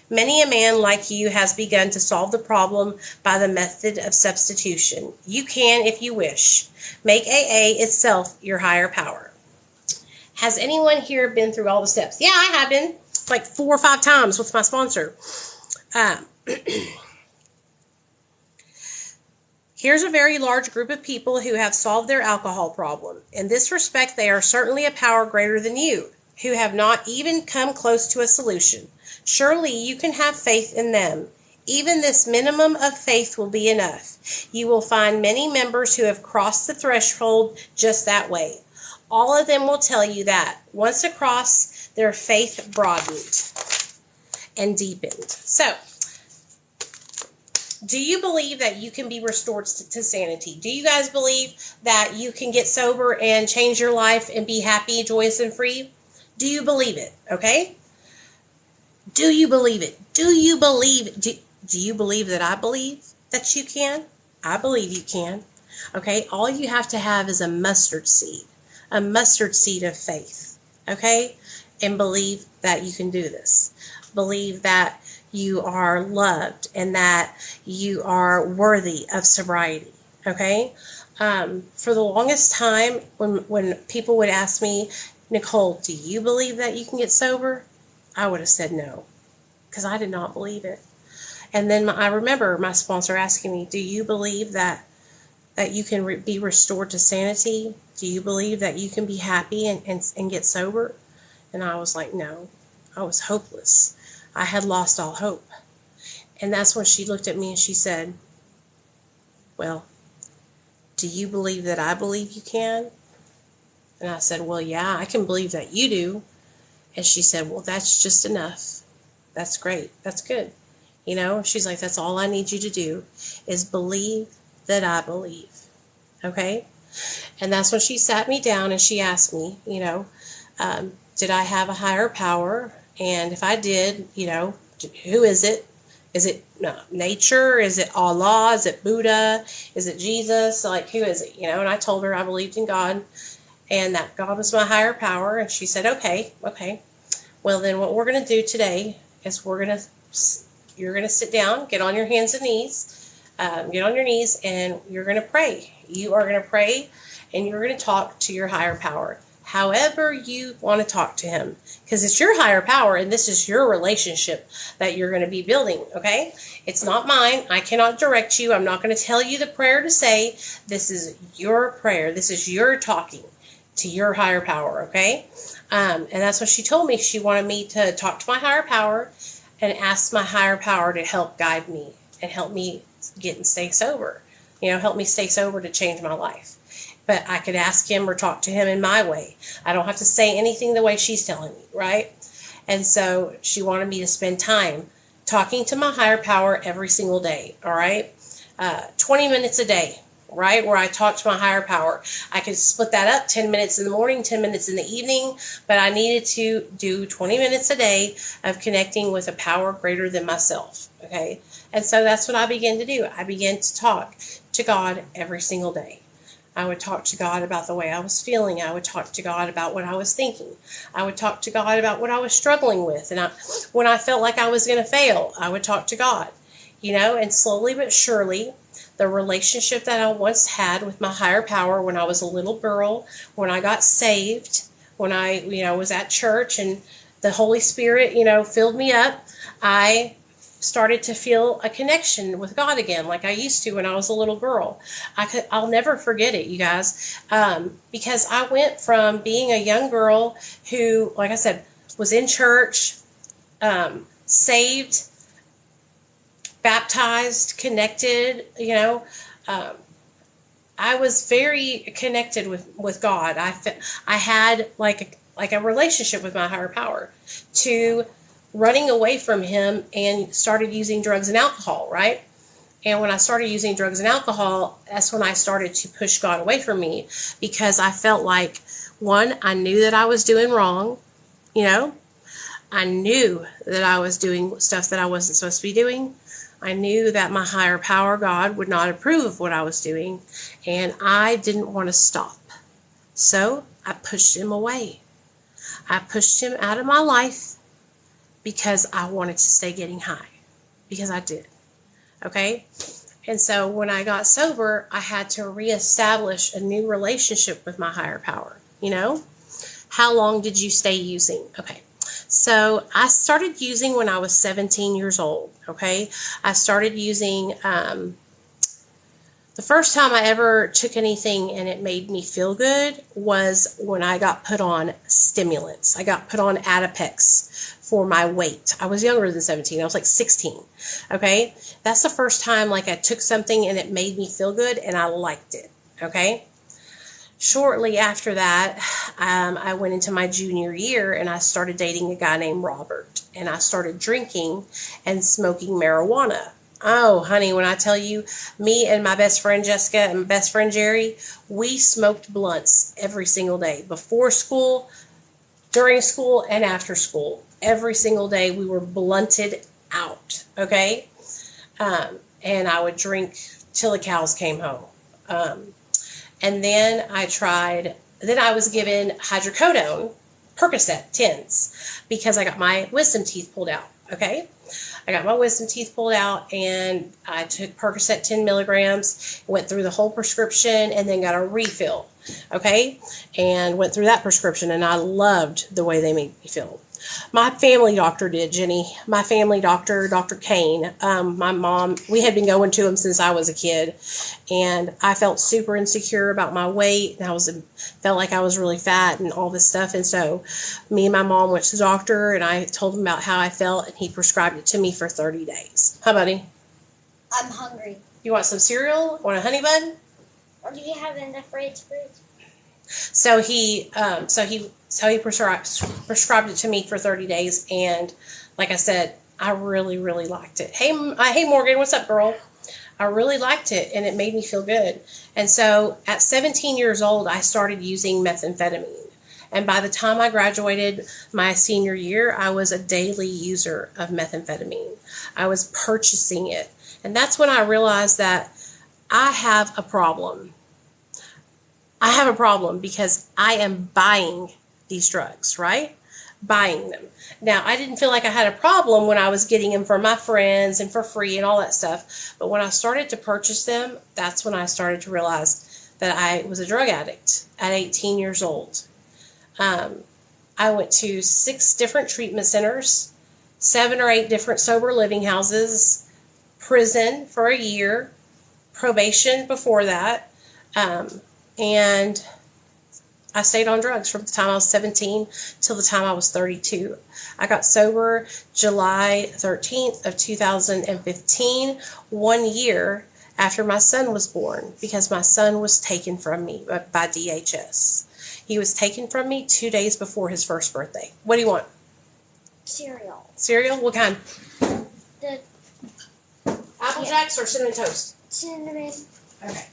Many a man like you has begun to solve the problem by the method of substitution. You can, if you wish, make AA itself your higher power. Has anyone here been through all the steps? Yeah, I have been, like 4 or 5 times with my sponsor. Here's a very large group of people who have solved their alcohol problem. In this respect, they are certainly a power greater than you, who have not even come close to a solution. Surely you can have faith in them. Even this minimum of faith will be enough. You will find many members who have crossed the threshold just that way. All of them will tell you that, once across, their faith broadened and deepened. So, do you believe that you can be restored to sanity? Do you guys believe that you can get sober and change your life and be happy, joyous, and free? Do you believe it? Okay? Do you believe it? Do you believe that I believe that you can? I believe you can. Okay? All you have to have is a mustard seed of faith. Okay? And believe that you can do this. Believe that you are loved and that you are worthy of sobriety. Okay? For the longest time, when people would ask me, Nicole, do you believe that you can get sober? I would have said no, because I did not believe it. And then I remember my sponsor asking me, do you believe that you can be restored to sanity? Do you believe that you can be happy and get sober? And I was like, no. I was hopeless. I had lost all hope. And that's when she looked at me and she said, well, do you believe that I believe you can? And I said, well, yeah, I can believe that you do. And she said, well, that's just enough. That's great. That's good. You know, she's like, that's all I need you to do is believe that I believe. Okay? And that's when she sat me down and she asked me, you know, did I have a higher power? And if I did, you know, who is it? Is it nature? Is it Allah? Is it Buddha? Is it Jesus? Like, who is it? You know, and I told her I believed in God and that God was my higher power. And she said, okay. Well, then what we're going to do today is you're going to sit down, get on your hands and knees, get on your knees, and you're going to pray. You are going to pray, and you're going to talk to your higher power, however you want to talk to him, because it's your higher power, and this is your relationship that you're going to be building, okay? It's not mine. I cannot direct you. I'm not going to tell you the prayer to say. This is your prayer. This is your talking to your higher power, okay? And that's what she told me. She wanted me to talk to my higher power and ask my higher power to help guide me and help me get and stay sober. You know, help me stay sober to change my life. But I could ask him or talk to him in my way. I don't have to say anything the way she's telling me, right? And so she wanted me to spend time talking to my higher power every single day, all right? 20 minutes a day, right, where I talk to my higher power. I could split that up, 10 minutes in the morning, 10 minutes in the evening, but I needed to do 20 minutes a day of connecting with a power greater than myself, okay? And so that's what I began to do. I began to talk to God every single day. I would talk to God about the way I was feeling. I would talk to God about what I was thinking. I would talk to God about what I was struggling with. And when I felt like I was going to fail, I would talk to God, you know, and slowly but surely, the relationship that I once had with my higher power when I was a little girl, when I got saved, when I, you know, was at church and the Holy Spirit, you know, filled me up, I started to feel a connection with God again, like I used to when I was a little girl. I'll never forget it, you guys, because I went from being a young girl who, like I said, was in church, saved, baptized, connected, you know. I was very connected with God. I had like a relationship with my higher power, to running away from him and started using drugs and alcohol, right? And when I started using drugs and alcohol, that's when I started to push God away from me, because I felt like, one, I knew that I was doing wrong, you know. I knew that I was doing stuff that I wasn't supposed to be doing. I knew that my higher power, God, would not approve of what I was doing, and I didn't want to stop. So I pushed him away. I pushed him out of my life because I wanted to stay getting high, because I did, okay? And so when I got sober, I had to reestablish a new relationship with my higher power, you know? How long did you stay using? Okay. So I started using when I was 17 years old, okay? I started using, the first time I ever took anything and it made me feel good was when I got put on stimulants. I got put on Adipex for my weight. I was younger than 17. I was like 16, okay? That's the first time like I took something and it made me feel good and I liked it, okay? Shortly after that, I went into my junior year and I started dating a guy named Robert, and I started drinking and smoking marijuana. Oh, honey, when I tell you, me and my best friend Jessica and my best friend Jerry, we smoked blunts every single day, before school, during school, and after school. Every single day we were blunted out, okay? And I would drink till the cows came home. And then I was given hydrocodone, Percocet 10s, because I got my wisdom teeth pulled out, okay? I got my wisdom teeth pulled out, and I took Percocet 10 milligrams, went through the whole prescription, and then got a refill, okay? And went through that prescription, and I loved the way they made me feel. My family doctor did, Jenny. My family doctor, Dr. Kane. My mom, we had been going to him since I was a kid, and I felt super insecure about my weight, and felt like I was really fat and all this stuff. And so me and my mom went to the doctor, and I told him about how I felt, and he prescribed it to me for 30 days. Hi, buddy. I'm hungry. You want some cereal? Want a honey bun? Or do you have it in the fridge? So he prescribed it to me for 30 days, and like I said, I really, really liked it. Hey, Morgan, what's up, girl? I really liked it, and it made me feel good. And so at 17 years old, I started using methamphetamine. And by the time I graduated my senior year, I was a daily user of methamphetamine. I was purchasing it. And that's when I realized that I have a problem. I have a problem because I am buying these drugs, right? Buying them. Now, I didn't feel like I had a problem when I was getting them from my friends and for free and all that stuff. But when I started to purchase them, that's when I started to realize that I was a drug addict at 18 years old. I went to 6 different treatment centers, 7 or 8 different sober living houses, prison for a year, probation before that, and I stayed on drugs from the time I was 17 till the time I was 32. I got sober July 13th of 2015, 1 year after my son was born, because my son was taken from me by DHS. He was taken from me 2 days before his first birthday. What do you want? Cereal. Cereal? What kind? The Apple Jacks or Cinnamon Toast? cinnamon. Okay.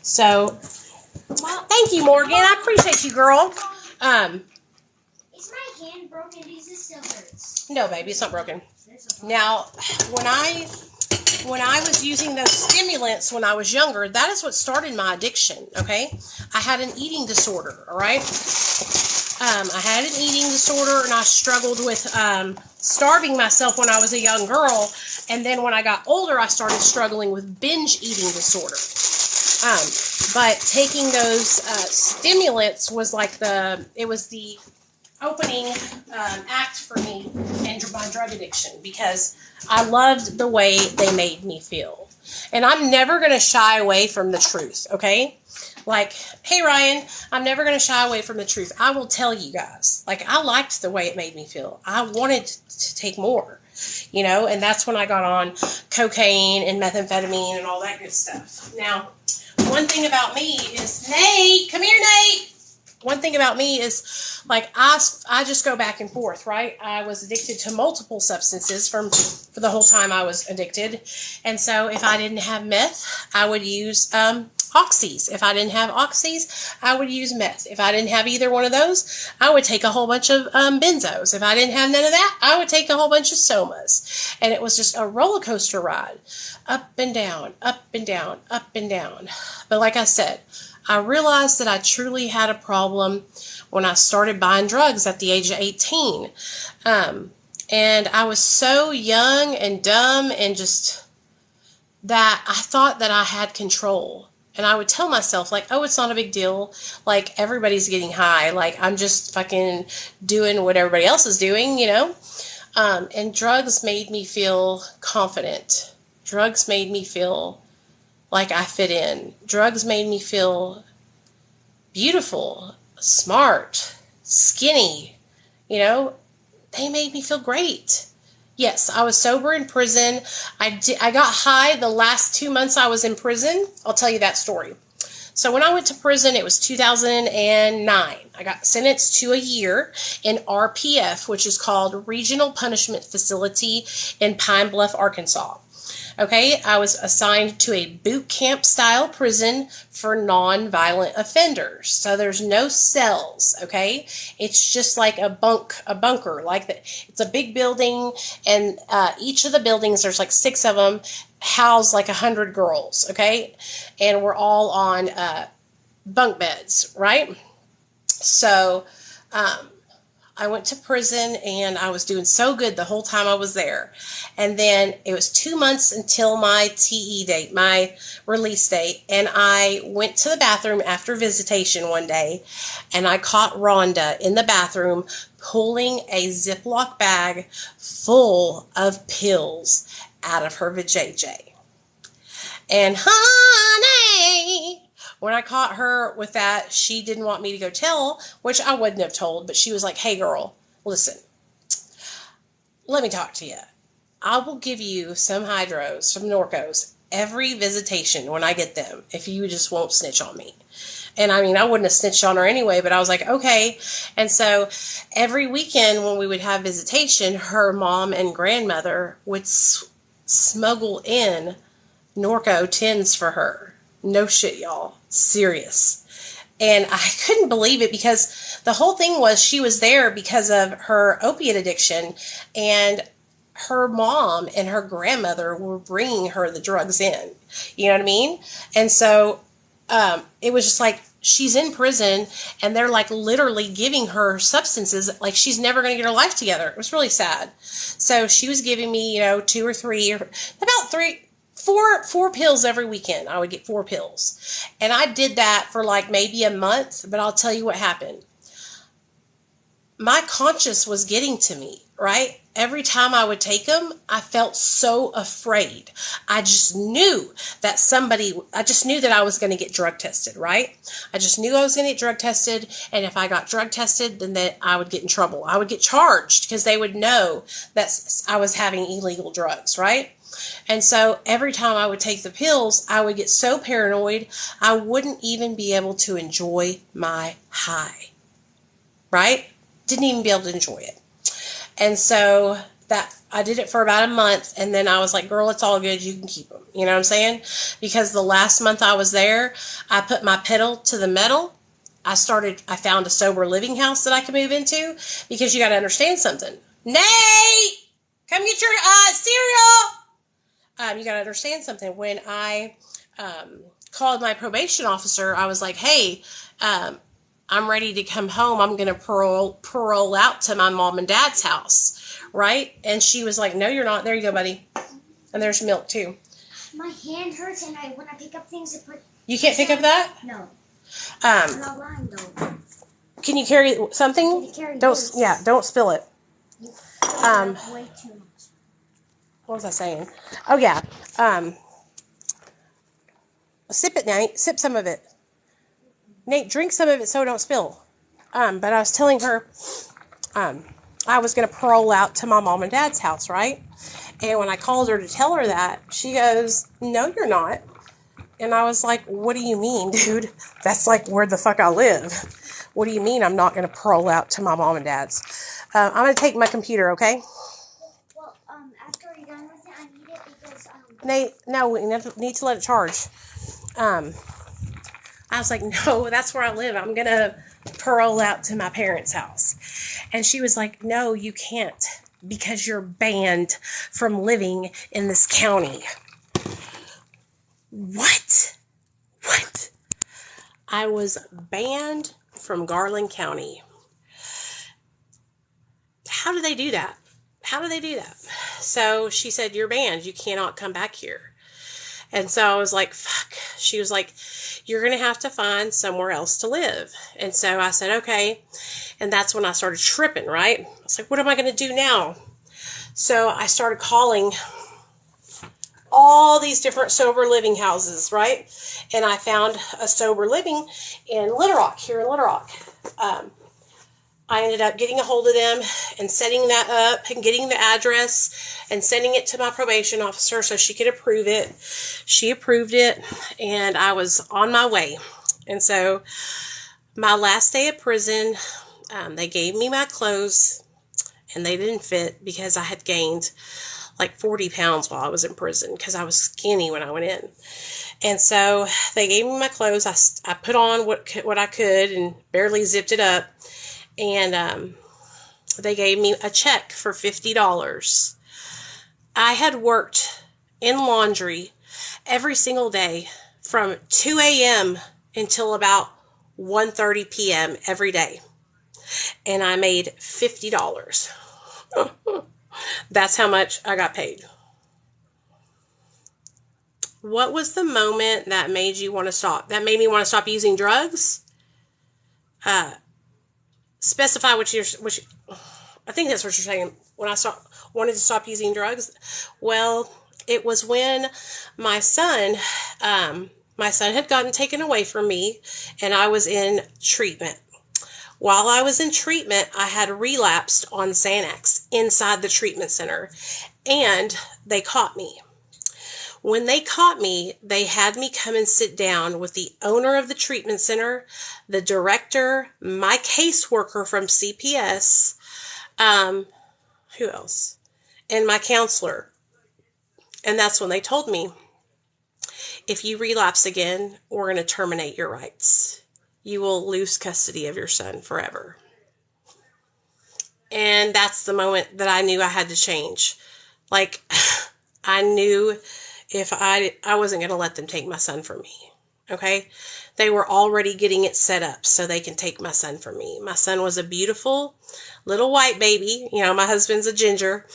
So, thank you, Morgan. I appreciate you, girl. Is my hand broken? Because it still hurts. No, baby, it's not broken. Now, when I was using those stimulants when I was younger, that is what started my addiction, okay? I had an eating disorder, all right? I had an eating disorder, and I struggled with starving myself when I was a young girl. And then when I got older, I started struggling with binge eating disorder. But taking those stimulants was like the opening act for me and my drug addiction, because I loved the way they made me feel. And I'm never going to shy away from the truth, okay? Like, hey, Ryan, I'm never going to shy away from the truth. I will tell you guys, like, I liked the way it made me feel. I wanted to take more, you know, and that's when I got on cocaine and methamphetamine and all that good stuff. Now, one thing about me is, Nate, come here, Nate. One thing about me is, like, I just go back and forth, right? I was addicted to multiple substances for the whole time I was addicted. And so if I didn't have meth, I would use oxys. If I didn't have oxys, I would use meth. If I didn't have either one of those, I would take a whole bunch of benzos. If I didn't have none of that, I would take a whole bunch of somas. And it was just a roller coaster ride. Up and down, up and down, up and down. But like I said, I realized that I truly had a problem when I started buying drugs at the age of 18. And I was so young and dumb and just that I thought that I had control. And I would tell myself, like, oh, it's not a big deal. Like, everybody's getting high. Like, I'm just fucking doing what everybody else is doing, you know? And drugs made me feel confident. Drugs made me feel like I fit in. Drugs made me feel beautiful, smart, skinny, you know? They made me feel great. Yes, I was sober in prison. I got high the last 2 months I was in prison. I'll tell you that story. So when I went to prison, it was 2009. I got sentenced to a year in RPF, which is called Regional Punishment Facility in Pine Bluff, Arkansas. Okay, I was assigned to a boot camp style prison for non-violent offenders. So there's no cells, okay? It's just like a bunker, like that. It's a big building, and each of the buildings, there's like 6 of them, house like 100 girls, okay? And we're all on bunk beds, right? So I went to prison and I was doing so good the whole time I was there. And then it was 2 months until my TE date, my release date. And I went to the bathroom after visitation one day and I caught Rhonda in the bathroom pulling a Ziploc bag full of pills out of her vajayjay. And honey, when I caught her with that, she didn't want me to go tell, which I wouldn't have told, but she was like, hey girl, listen, let me talk to you. I will give you some hydros, some Norcos, every visitation when I get them, if you just won't snitch on me. And I mean, I wouldn't have snitched on her anyway, but I was like, okay. And so every weekend when we would have visitation, her mom and grandmother would smuggle in Norco tins for her. No shit, y'all. Serious. And I couldn't believe it because the whole thing was she was there because of her opiate addiction, and her mom and her grandmother were bringing her the drugs in. You know what I mean? And so it was just like, she's in prison and they're like literally giving her substances like she's never going to get her life together. It was really sad. So she was giving me, 2 or 3 or about 4 pills every weekend. I would get 4 pills. And I did that for like maybe a month, but I'll tell you what happened. My conscience was getting to me, right? Every time I would take them, I felt so afraid. I just knew that I was going to get drug tested, right? I just knew I was going to get drug tested. And if I got drug tested, then that I would get in trouble. I would get charged because they would know that I was having illegal drugs, right? And so every time I would take the pills, I would get so paranoid, I wouldn't even be able to enjoy my high, right? Didn't even be able to enjoy it. And so that I did it for about a month, and then I was like, girl, it's all good. You can keep them. You know what I'm saying? Because the last month I was there, I put my pedal to the metal. I found a sober living house that I could move into, because you got to understand something. Nate, come get your cereal. You got to understand something. When I called my probation officer, I was like, hey, I'm ready to come home. I'm going to parole out to my mom and dad's house, right? And she was like, no, you're not. There you go, buddy. And there's milk, too. My hand hurts, and when I pick up things, You can't pick up that? No. I'm not lying, though. Can you carry something? Can you carry Don't this? Yeah, don't spill it. Way too much. What was I saying? Oh, yeah. Sip it, Nate. Sip some of it. Nate, drink some of it so it don't spill. But I was telling her I was going to parole out to my mom and dad's house, right? And when I called her to tell her that, she goes, no, you're not. And I was like, what do you mean, dude? That's like where the fuck I live. What do you mean I'm not going to parole out to my mom and dad's? I'm going to take my computer, okay? Well, after you're done with it, I need it because... Nate, no, we need to let it charge. I was like, no, that's where I live. I'm going to parole out to my parents' house. And she was like, no, you can't, because you're banned from living in this county. What? I was banned from Garland County. How do they do that? So she said, you're banned. You cannot come back here. And so I was like, fuck. She was like, you're going to have to find somewhere else to live. And so I said, okay. And that's when I started tripping, right? I was like, what am I going to do now? So I started calling all these different sober living houses, right? And I found a sober living in Little Rock, here in Little Rock. I ended up getting a hold of them and setting that up and getting the address and sending it to my probation officer so she could approve it. She approved it, and I was on my way. And so my last day of prison, they gave me my clothes, and they didn't fit because I had gained like 40 pounds while I was in prison because I was skinny when I went in. And so they gave me my clothes. I put on what I could and barely zipped it up. And they gave me a check for $50. I had worked in laundry every single day from 2 a.m. until about 1:30 p.m. every day. and I made $50. That's how much I got paid. What was the moment that made you want to stop? That made me want to stop using drugs? Specify which I think that's what you're saying. When I wanted to stop using drugs? Well, it was when my son had gotten taken away from me, and I was in treatment. While I was in treatment, I had relapsed on Xanax inside the treatment center, and they caught me. When they caught me, they had me come and sit down with the owner of the treatment center, the director, my caseworker from CPS, who else? And my counselor. And that's when they told me, if you relapse again, we're going to terminate your rights. You will lose custody of your son forever. And that's the moment that I knew I had to change. Like, I knew if I wasn't going to let them take my son from me. Okay? They were already getting it set up so they can take my son from me. My son was a beautiful little white baby. You know, my husband's a ginger.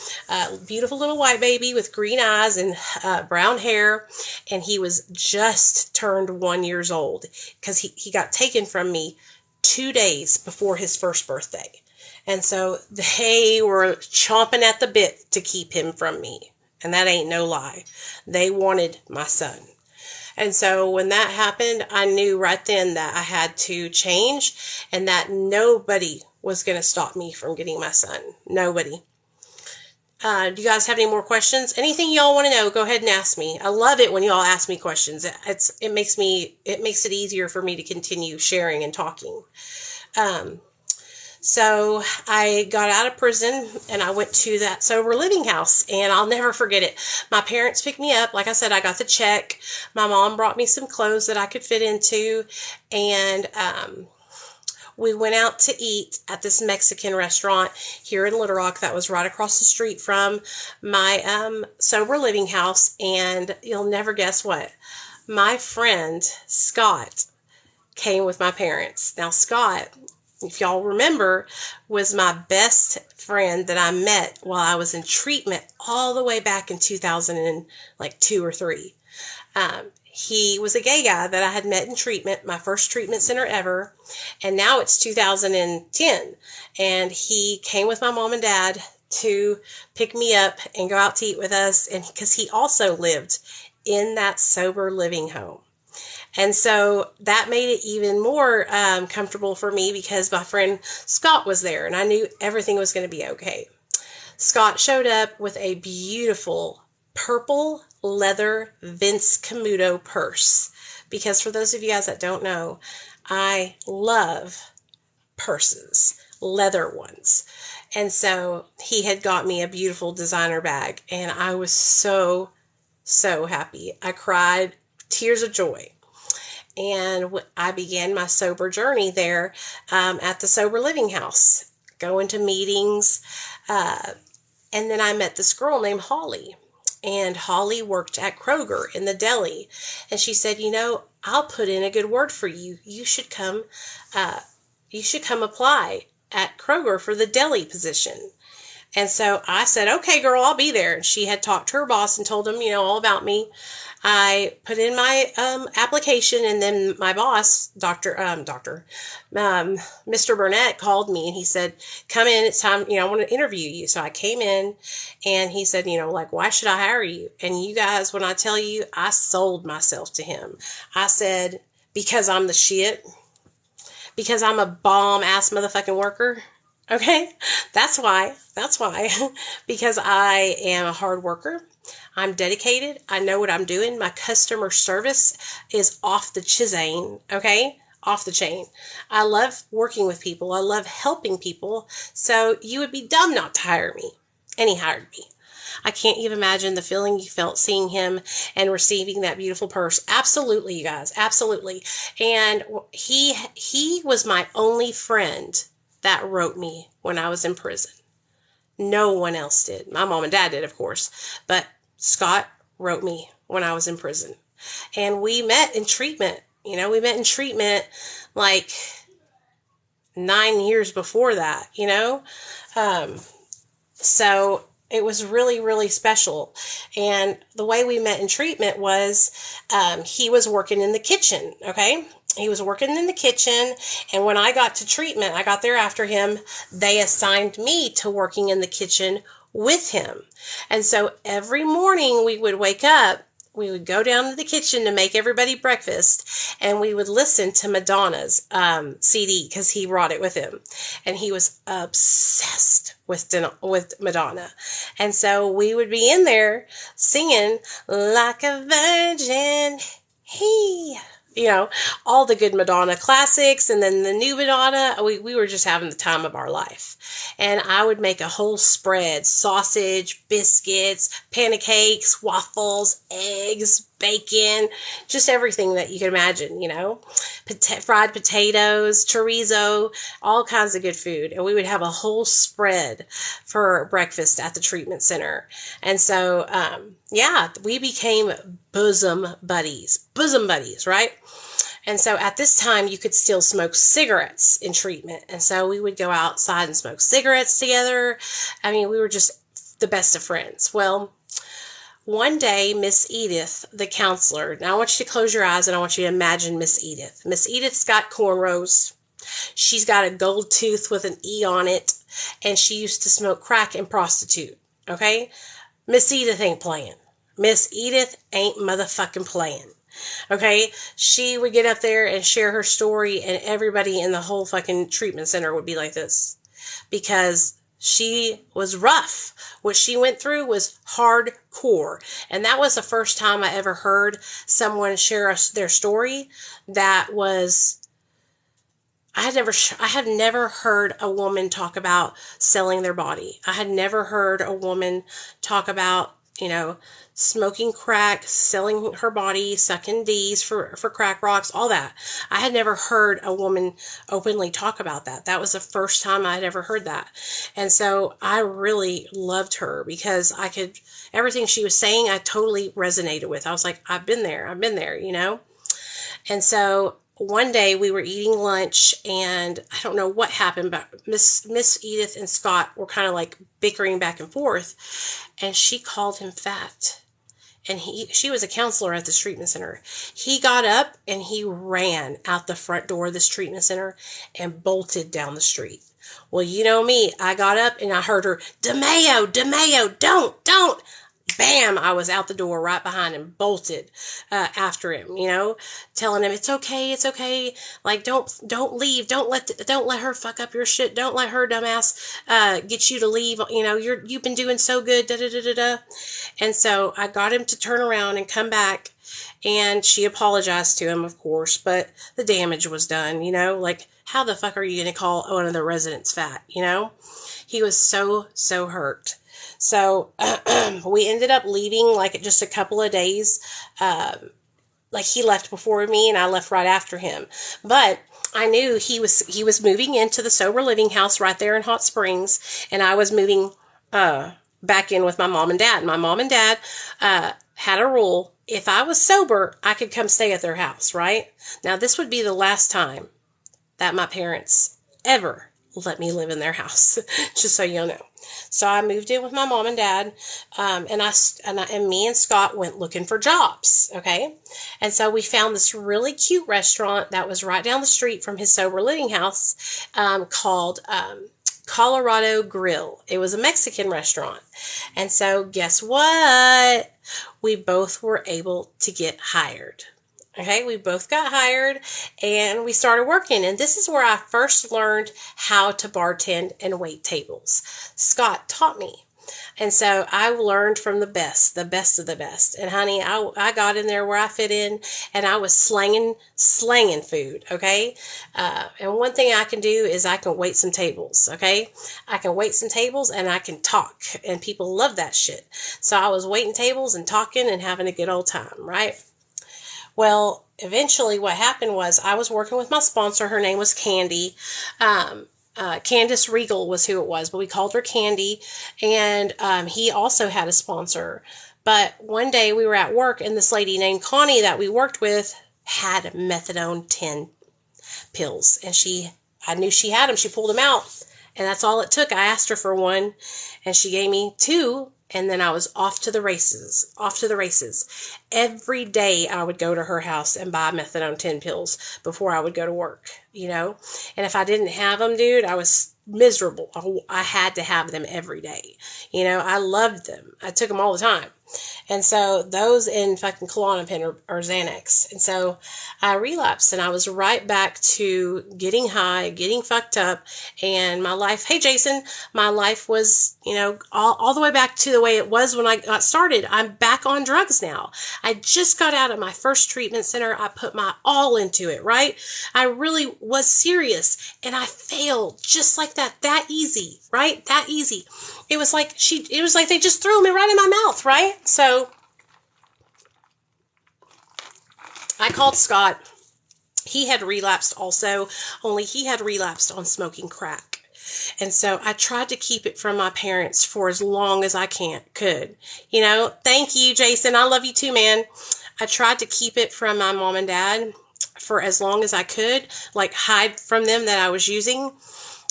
Beautiful little white baby with green eyes and brown hair. And he was just turned 1 year old because he got taken from me 2 days before his first birthday. And so they were chomping at the bit to keep him from me. And that ain't no lie. They wanted my son. And so when that happened, I knew right then that I had to change and that nobody was going to stop me from getting my son. Nobody. Do you guys have any more questions? Anything y'all want to know, go ahead and ask me. I love it when y'all ask me questions. It makes it easier for me to continue sharing and talking. So I got out of prison and I went to that sober living house, and I'll never forget it. My parents picked me up. Like I said, I got the check. My mom brought me some clothes that I could fit into, and we went out to eat at this Mexican restaurant here in Little Rock that was right across the street from my sober living house. And you'll never guess what? My friend Scott came with my parents. Now Scott, if y'all remember, was my best friend that I met while I was in treatment all the way back in 2002 or 3. He was a gay guy that I had met in treatment, my first treatment center ever, and now it's 2010. And he came with my mom and dad to pick me up and go out to eat with us, and because he also lived in that sober living home. And so that made it even more comfortable for me because my friend Scott was there and I knew everything was going to be okay. Scott showed up with a beautiful purple leather Vince Camuto purse. Because for those of you guys that don't know, I love purses, leather ones. And so he had got me a beautiful designer bag and I was so happy. I cried tears of joy. And I began my sober journey there at the sober living house, going to meetings. And then I met this girl named Holly. And Holly worked at Kroger in the deli. And she said, you know, I'll put in a good word for you. You should come apply at Kroger for the deli position. And so I said, okay, girl, I'll be there. And she had talked to her boss and told him, you know, all about me. I put in my application, and then my boss, Mr. Burnett, called me and he said, come in, it's time, you know, I want to interview you. So I came in and he said, you know, like, why should I hire you? And you guys, when I tell you, I sold myself to him. I said, because I'm the shit, because I'm a bomb ass motherfucking worker. Okay. That's why, because I am a hard worker. I'm dedicated. I know what I'm doing. My customer service is off the chain, okay? Off the chain. I love working with people. I love helping people. So you would be dumb not to hire me. And he hired me. I can't even imagine the feeling you felt seeing him and receiving that beautiful purse. Absolutely, you guys. Absolutely. And he was my only friend that wrote me when I was in prison. No one else did. My mom and dad did, of course. But Scott wrote me when I was in prison. And we met in treatment. You know, we met in treatment like 9 years before that, you know? So it was really, really special. And the way we met in treatment was he was working in the kitchen, okay? He was working in the kitchen, and when I got to treatment, I got there after him, they assigned me to working in the kitchen with him. And so every morning we would wake up, we would go down to the kitchen to make everybody breakfast, and we would listen to Madonna's CD because he brought it with him, and he was obsessed with Madonna. And so we would be in there singing like a virgin. He, you know, all the good Madonna classics, and then the new Madonna. We were just having the time of our life. And I would make a whole spread: sausage, biscuits, pancakes, waffles, eggs, bacon, just everything that you can imagine, you know, fried potatoes, chorizo, all kinds of good food. And we would have a whole spread for breakfast at the treatment center. And so, yeah, we became bosom buddies, right? And so at this time, you could still smoke cigarettes in treatment. And so we would go outside and smoke cigarettes together. I mean, we were just the best of friends. Well, one day, Miss Edith, the counselor, now I want you to close your eyes and I want you to imagine Miss Edith. Miss Edith's got cornrows. She's got a gold tooth with an E on it. And she used to smoke crack and prostitute. Okay? Miss Edith ain't playing. Miss Edith ain't motherfucking playing. Okay, she would get up there and share her story, and everybody in the whole fucking treatment center would be like this because she was rough. What she went through was hardcore, and that was the first time I ever heard someone share their story. That was, I had never heard a woman talk about selling their body. I had never heard a woman talk about, you know, smoking crack, selling her body, sucking D's for crack rocks, all that. I had never heard a woman openly talk about that. That was the first time I had ever heard that. And so I really loved her because everything she was saying, I totally resonated with. I was like, I've been there, you know? And so one day we were eating lunch, and I don't know what happened, but Miss Edith and Scott were kind of like bickering back and forth, and she called him fat. And she was a counselor at this treatment center. He got up and he ran out the front door of this treatment center and bolted down the street. Well, you know me, I got up and I heard her, DeMayo, don't. Bam, I was out the door right behind him, bolted after him, you know, telling him it's okay. Like, don't leave. Don't let her fuck up your shit. Don't let her dumbass get you to leave. You know, you've been doing so good. And so I got him to turn around and come back, and she apologized to him, of course, but the damage was done, you know, like, how the fuck are you going to call one of the residents fat, you know? He was so hurt. So we ended up leaving like just a couple of days. Like, he left before me and I left right after him. But I knew he was moving into the sober living house right there in Hot Springs, and I was moving back in with my mom and dad. My mom and dad had a rule: if I was sober, I could come stay at their house, right? Now, this would be the last time that my parents ever let me live in their house, just so you know. So I moved in with my mom and dad, and me and Scott went looking for jobs, okay? And so we found this really cute restaurant that was right down the street from his sober living house, called Colorado Grill. It was a Mexican restaurant. And so guess what? We both were able to get hired. Okay, we both got hired and we started working. And this is where I first learned how to bartend and wait tables. Scott taught me. And so I learned from the best of the best. And honey, I got in there where I fit in, and I was slanging food, okay? And one thing I can do is I can wait some tables, okay? I can wait some tables and I can talk, and people love that shit. So I was waiting tables and talking and having a good old time, right? Well, eventually what happened was I was working with my sponsor. Her name was Candy. Candace Regal was who it was, but we called her Candy. And he also had a sponsor. But one day we were at work, and this lady named Connie that we worked with had methadone 10 pills. And she I knew she had them. She pulled them out, and that's all it took. I asked her for one, and she gave me two, and then I was off to the races. Off to the races. Every day I would go to her house and buy methadone 10 pills before I would go to work, you know? And if I didn't have them, dude, I was miserable. I had to have them every day. You know, I loved them. I took them all the time. And so those in fucking Klonopin or Xanax. And so I relapsed, and I was right back to getting high, getting fucked up, and my life, hey Jason, my life was, you know, all the way back to the way it was when I got started. I'm back on drugs now. I just got out of my first treatment center. I put my all into it, right? I really was serious, and I failed just like that easy, right? That easy. It was like they just threw me right in my mouth, right? So I called Scott. He had relapsed also, only he had relapsed on smoking crack. And so I tried to keep it from my parents for as long as I could. You know, thank you, Jason. I love you too, man. I tried to keep it from my mom and dad for as long as I could, like hide from them that I was using.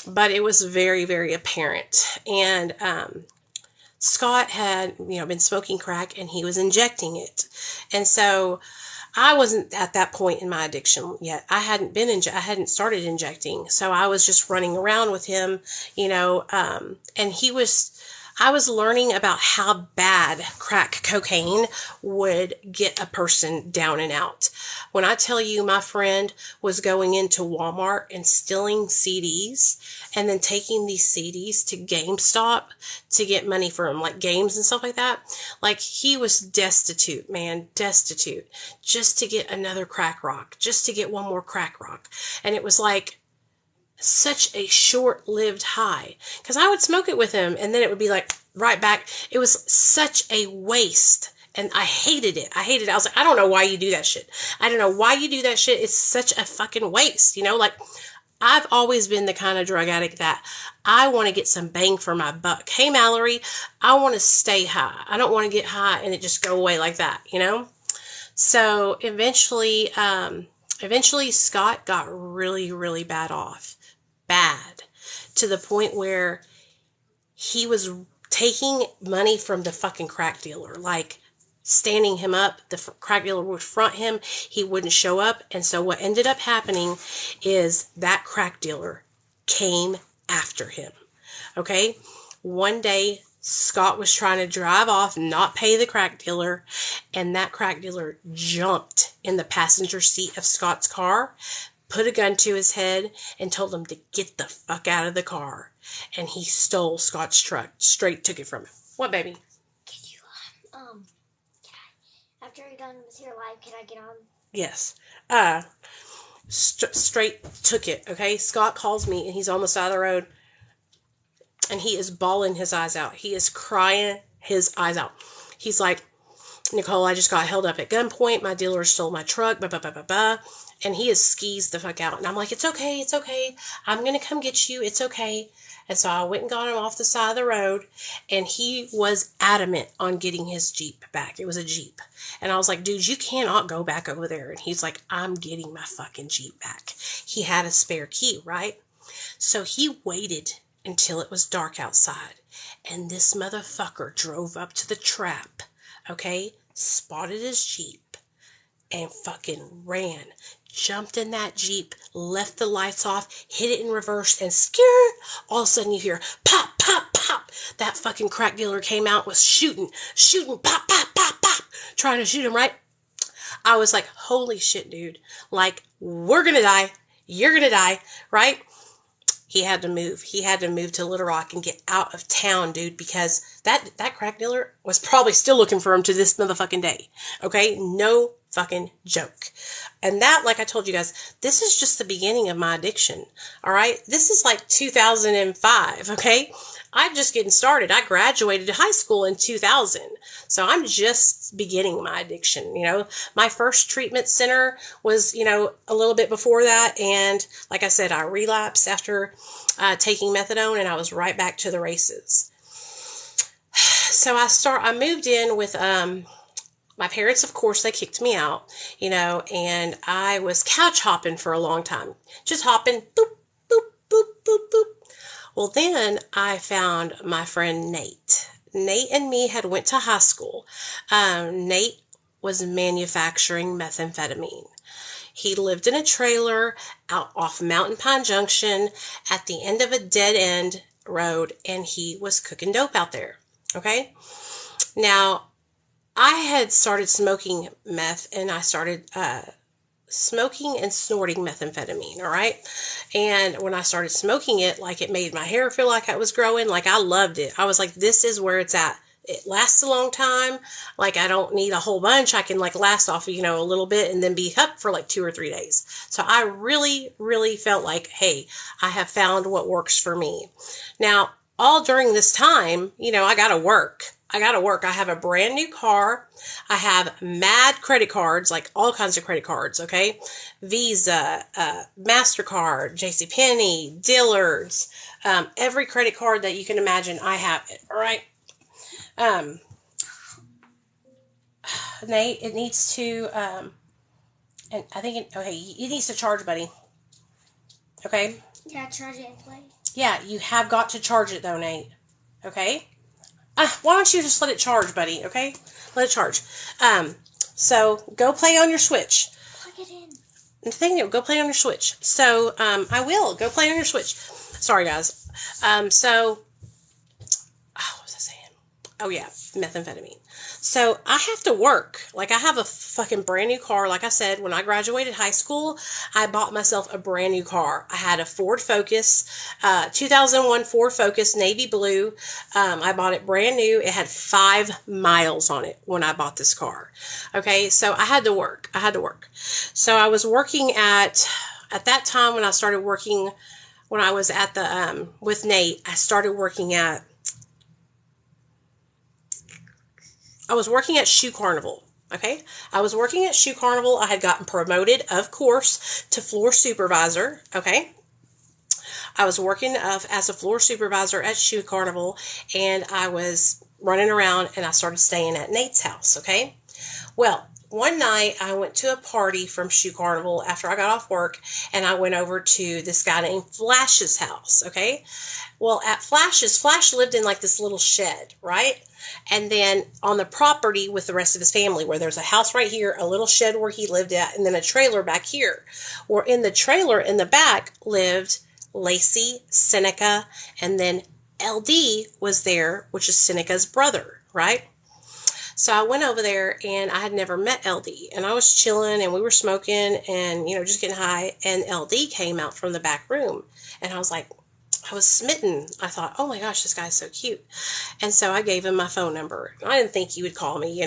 But it was very, very apparent. And Scott had, you know, been smoking crack, and he was injecting it. And so I wasn't at that point in my addiction yet. I hadn't started injecting. So I was just running around with him, you know, and I was learning about how bad crack cocaine would get a person down and out. When I tell you my friend was going into Walmart and stealing CDs and then taking these CDs to GameStop to get money for them, like games and stuff like that. Like, he was destitute, man, destitute, just to get another crack rock, just to get one more crack rock. And it was like such a short-lived high, because I would smoke it with him and then it would be like right back. It was such a waste, and I hated it. I was like, I don't know why you do that shit. I don't know why you do that shit. It's such a fucking waste, you know? Like, I've always been the kind of drug addict that I want to get some bang for my buck. Hey, Mallory, I want to stay high. I don't want to get high and it just go away like that, you know? So eventually Scott got really, really bad, to the point where he was taking money from the fucking crack dealer, like standing him up. The crack dealer would front him. He wouldn't show up. And so what ended up happening is that crack dealer came after him. Okay. One day, Scott was trying to drive off, not pay the crack dealer, and that crack dealer jumped in the passenger seat of Scott's car, put a gun to his head, and told him to get the fuck out of the car. And he stole Scott's truck, straight took it from him. What, baby? Can you, after you're done with your live, can I get on? Yes. Straight took it, okay? Scott calls me, and he's almost out of the road, and he is bawling his eyes out. He is crying his eyes out. He's like, Nicole, I just got held up at gunpoint. My dealer stole my truck, blah, blah, blah, blah, blah. And he is skeezed the fuck out. And I'm like, it's okay. I'm going to come get you. It's okay. And so I went and got him off the side of the road. And he was adamant on getting his Jeep back. It was a Jeep. And I was like, dude, you cannot go back over there. And he's like, I'm getting my fucking Jeep back. He had a spare key, right? So he waited until it was dark outside. And this motherfucker drove up to the trap, okay? Spotted his Jeep and fucking ran. Jumped in that Jeep, left the lights off, hit it in reverse, and scared. All of a sudden you hear pop, pop, pop. That fucking crack dealer came out, was shooting, pop, pop, pop, pop, trying to shoot him, right? I was like, holy shit, dude. Like, we're gonna die. You're gonna die, right? He had to move. He had to move to Little Rock and get out of town, dude, because that crack dealer was probably still looking for him to this motherfucking day. Okay? No fucking joke. And that, like I told you guys, this is just the beginning of my addiction. All right? This is like 2005, okay? I'm just getting started. I graduated high school in 2000. So I'm just beginning my addiction. You know, my first treatment center was, you know, a little bit before that. And like I said, I relapsed after taking methadone, and I was right back to the races. So I moved in with, my parents, of course, they kicked me out, you know, and I was couch hopping for a long time. Just hopping, boop, boop, Well, then I found my friend Nate. Nate and me had went to high school. Nate was manufacturing methamphetamine. He lived in a trailer out off Mountain Pine Junction at the end of a dead end road, and he was cooking dope out there. Okay? Now, I had started smoking meth, and I started smoking and snorting methamphetamine, all right? And when I started smoking it, like, it made my hair feel like it was growing. Like, I loved it. I was like, this is where it's at. It lasts a long time. Like, I don't need a whole bunch. I can, like, last off, a little bit and then be up for like 2 or 3 days. So I really, really felt like, hey, I have found what works for me. Now, all during this time, I got to work. I have a brand new car. I have mad credit cards, like all kinds of credit cards, okay? Visa, MasterCard, JCPenney, Dillard's, every credit card that you can imagine, I have it, all right? Nate, it needs to, and I think, okay, it needs to charge, buddy. Okay? Yeah, charge it and play. Yeah, you have got to charge it though, Nate. Okay? Why don't you just let it charge, buddy, okay? Let it charge. So go play on your Switch. Plug it in. Go play on your Switch. So, I will. Go play on your Switch. Sorry, guys. What was I saying? Oh, yeah, methamphetamine. So, I have to work. Like, I have a fucking brand new car. Like I said, when I graduated high school, I bought myself a brand new car. I had a Ford Focus, 2001 Ford Focus, navy blue. I bought it brand new. It had 5 miles on it when I bought this car. Okay, so I had to work. So, I was working at that time when I started working, when I was at the, with Nate, I started working at, I was working at Shoe Carnival, okay? I was working at Shoe Carnival. I had gotten promoted, of course, to floor supervisor, okay? I was working as a floor supervisor at Shoe Carnival, and I was running around, and I started staying at Nate's house, okay? Well, one night, I went to a party from Shoe Carnival after I got off work, and I went over to this guy named Flash's house, okay? Well, at Flash lived in like this little shed, right? And then on the property with the rest of his family, where there's a house right here, a little shed where he lived at, and then a trailer back here. Where in the trailer in the back lived Lacey, Seneca, and then LD was there, which is Seneca's brother, right? So I went over there, and I had never met LD, and I was chilling, and we were smoking, and, just getting high, and LD came out from the back room, and I was like, I was smitten. I thought, oh my gosh, this guy's so cute. And so I gave him my phone number. I didn't think he would call me,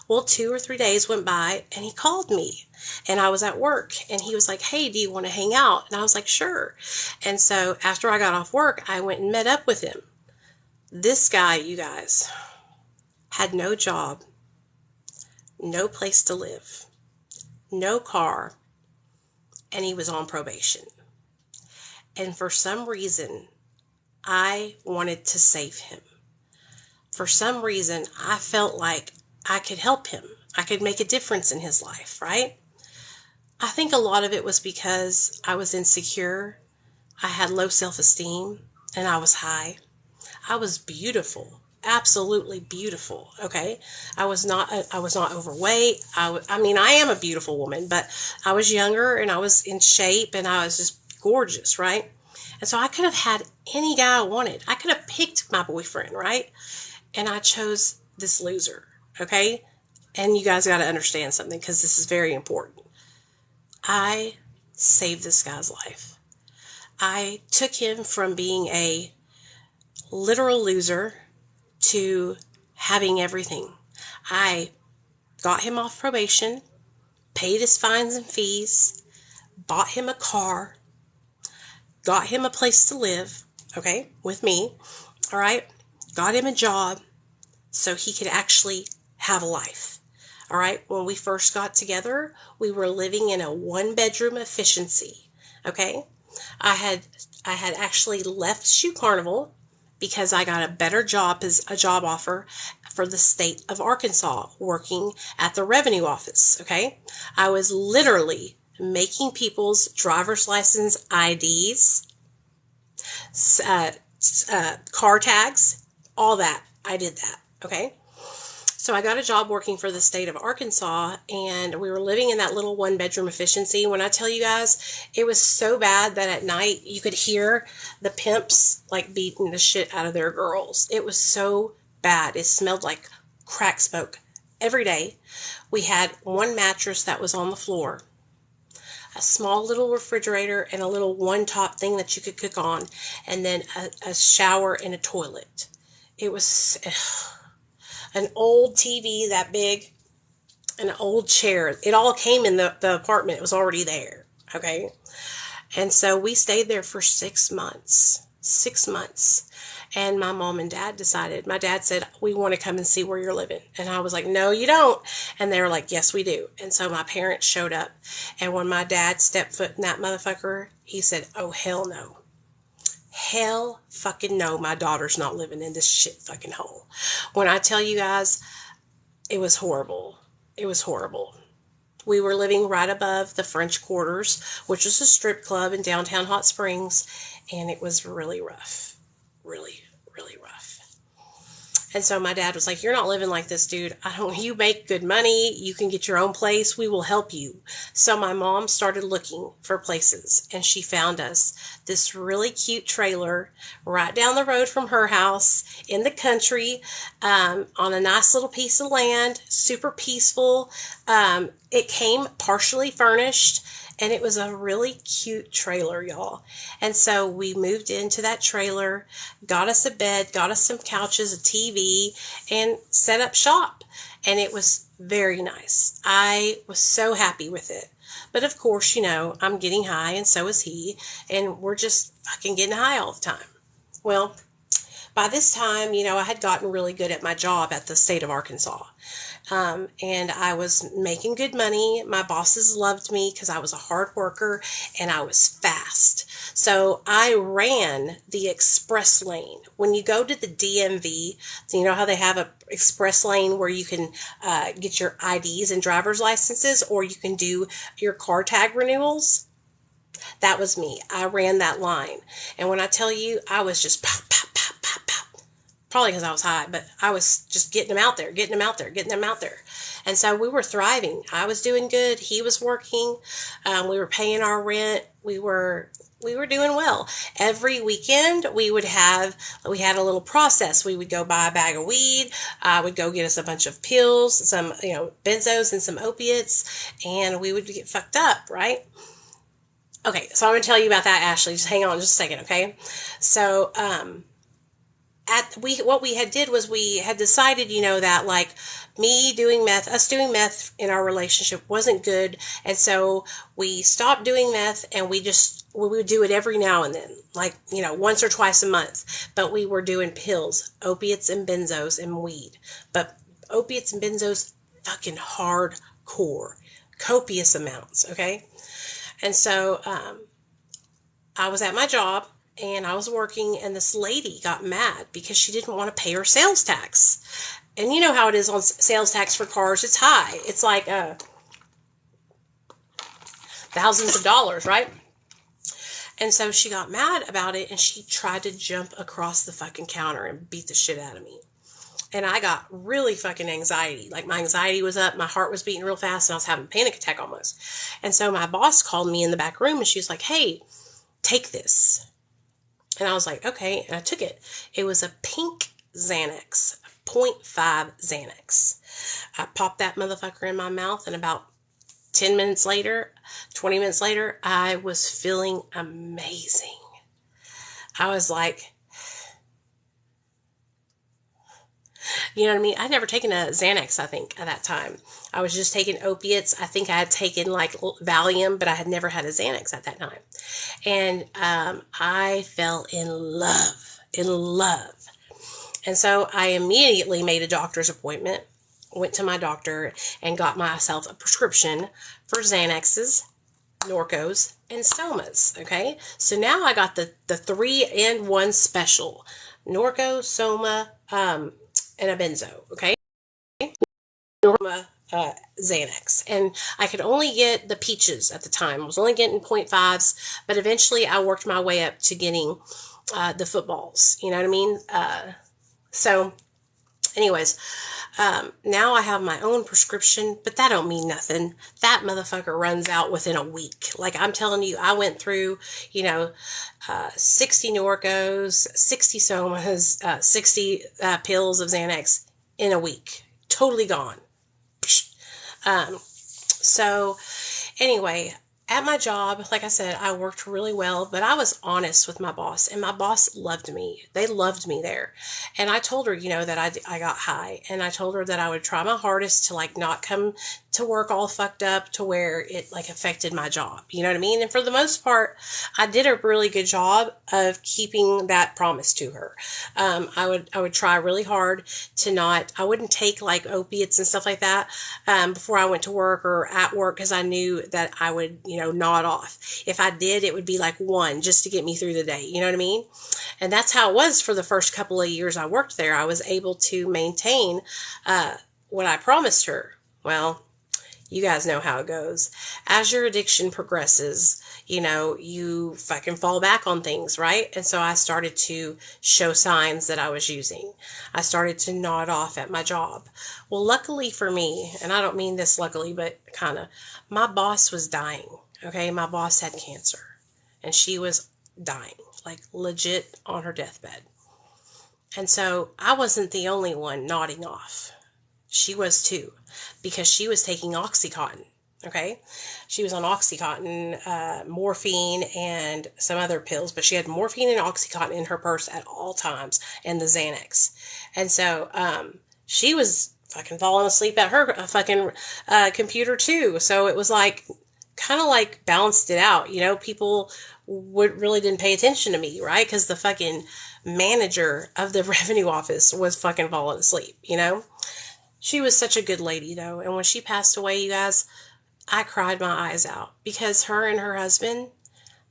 Well, 2 or 3 days went by, and he called me, and I was at work, and he was like, hey, do you want to hang out? And I was like, sure. And so after I got off work, I went and met up with him. This guy, you guys, had no job, no place to live, no car, and he was on probation. And for some reason, I wanted to save him. For some reason, I felt like I could help him. I could make a difference in his life, right? I think a lot of it was because I was insecure. I had low self-esteem, and I was high. I was beautiful. Absolutely beautiful. Okay. I was not overweight. I am a beautiful woman, but I was younger, and I was in shape, and I was just gorgeous, right? And so I could have had any guy I wanted. I could have picked my boyfriend, right? And I chose this loser, okay? And you guys got to understand something, because this is very important. I saved this guy's life. I took him from being a literal loser to having everything. I got him off probation, paid his fines and fees, bought him a car, got him a place to live, okay, with me, all right? Got him a job so he could actually have a life, all right? When we first got together, we were living in a 1-bedroom efficiency, okay? I had actually left Shoe Carnival because I got a better job, a job offer for the state of Arkansas, working at the revenue office, okay? I was literally making people's driver's license IDs, car tags, all that. I did that. Okay. So I got a job working for the state of Arkansas, and we were living in that little one-bedroom efficiency. When I tell you guys, it was so bad that at night you could hear the pimps like beating the shit out of their girls. It was so bad. It smelled like crack smoke every day. We had one mattress that was on the floor, a small little refrigerator, and a little one-top thing that you could cook on, and then a shower and a toilet. It was an old TV that big, an old chair. It all came in the apartment. It was already there. Okay. And so we stayed there for 6 months. 6 months. And my mom and dad decided, my dad said, we want to come and see where you're living. And I was like, no, you don't. And they were like, yes, we do. And so my parents showed up. And when my dad stepped foot in that motherfucker, he said, oh, hell no. Hell fucking no, my daughter's not living in this shit fucking hole. When I tell you guys, it was horrible. It was horrible. We were living right above the French Quarters, which is a strip club in downtown Hot Springs, and it was really rough. Really, really rough. And so my dad was like, you're not living like this, dude. You make good money. You can get your own place. We will help you. So my mom started looking for places, and she found us this really cute trailer right down the road from her house in the country, on a nice little piece of land, super peaceful. It came partially furnished, and it was a really cute trailer, y'all. And so we moved into that trailer, got us a bed, got us some couches, a TV, and set up shop. And it was very nice. I was so happy with it. But of course, I'm getting high, and so is he. And we're just fucking getting high all the time. Well, by this time, I had gotten really good at my job at the state of Arkansas. And I was making good money. My bosses loved me because I was a hard worker and I was fast. So I ran the express lane. When you go to the DMV, so you know how they have a express lane where you can get your IDs and driver's licenses, or you can do your car tag renewals? That was me. I ran that line. And when I tell you, I was just pop, pop, pop, pop, pop. Probably because I was high, but I was just getting them out there. And so we were thriving. I was doing good. He was working. We were paying our rent. We were doing well. Every weekend we had a little process. We would go buy a bag of weed. I would go get us a bunch of pills, some, benzos and some opiates, and we would get fucked up, right? Okay, so I'm going to tell you about that, Ashley. Just hang on just a second, okay? So, what we had did was we had decided, that like us doing meth in our relationship wasn't good. And so we stopped doing meth, and we would do it every now and then, like, once or twice a month. But we were doing pills, opiates and benzos and weed. But opiates and benzos, fucking hardcore, copious amounts. Okay. And so, I was at my job, and I was working, and this lady got mad because she didn't want to pay her sales tax. And you know how it is on sales tax for cars. It's high. It's like thousands of dollars, right? And so she got mad about it, and she tried to jump across the fucking counter and beat the shit out of me. And I got really fucking anxiety. Like, my anxiety was up, my heart was beating real fast, and I was having a panic attack almost. And so my boss called me in the back room, and she was like, hey, take this. And I was like, okay. And I took it. It was a pink Xanax, 0.5 Xanax. I popped that motherfucker in my mouth, and about 20 minutes later, I was feeling amazing. I was like, you know what I mean? I'd never taken a Xanax, I think, at that time. I was just taking opiates. I think I had taken like Valium, but I had never had a Xanax at that time. And I fell in love. And so I immediately made a doctor's appointment, went to my doctor, and got myself a prescription for Xanaxes, Norcos, and Somas. Okay? So now I got the 3-in-1 special. Norco, Soma, and a benzo. Okay? Xanax. And I could only get the peaches at the time. I was only getting 0.5s, but eventually I worked my way up to getting the footballs. You know what I mean? So anyways, now I have my own prescription, but that don't mean nothing. That motherfucker runs out within a week. Like I'm telling you, I went through, 60 Norcos, 60 Somas, 60 pills of Xanax in a week. Totally gone. So anyway, at my job, like I said, I worked really well, but I was honest with my boss, and my boss loved me. They loved me there. And I told her, that I got high, and I told her that I would try my hardest to like not come to work all fucked up to where it like affected my job. You know what I mean? And for the most part, I did a really good job of keeping that promise to her. I would try really hard to not, I wouldn't take like opiates and stuff like that, before I went to work or at work, because I knew that I would, nod off. If I did, it would be like one just to get me through the day. You know what I mean? And that's how it was for the first couple of years I worked there. I was able to maintain, what I promised her. Well, you guys know how it goes. As your addiction progresses, you fucking fall back on things, right? And so I started to show signs that I was using. I started to nod off at my job. Well, luckily for me, and I don't mean this luckily, but kind of, my boss was dying. Okay, my boss had cancer, and she was dying, like legit on her deathbed. And so I wasn't the only one nodding off. She was too, because she was taking Oxycontin. Okay, she was on Oxycontin, morphine, and some other pills, but she had morphine and Oxycontin in her purse at all times, and the Xanax. And so she was fucking falling asleep at her fucking computer too. So it was like kind of like balanced it out. People really didn't pay attention to me, right? Because the fucking manager of the revenue office was fucking falling asleep. She was such a good lady, though. And when she passed away, you guys, I cried my eyes out, because her and her husband,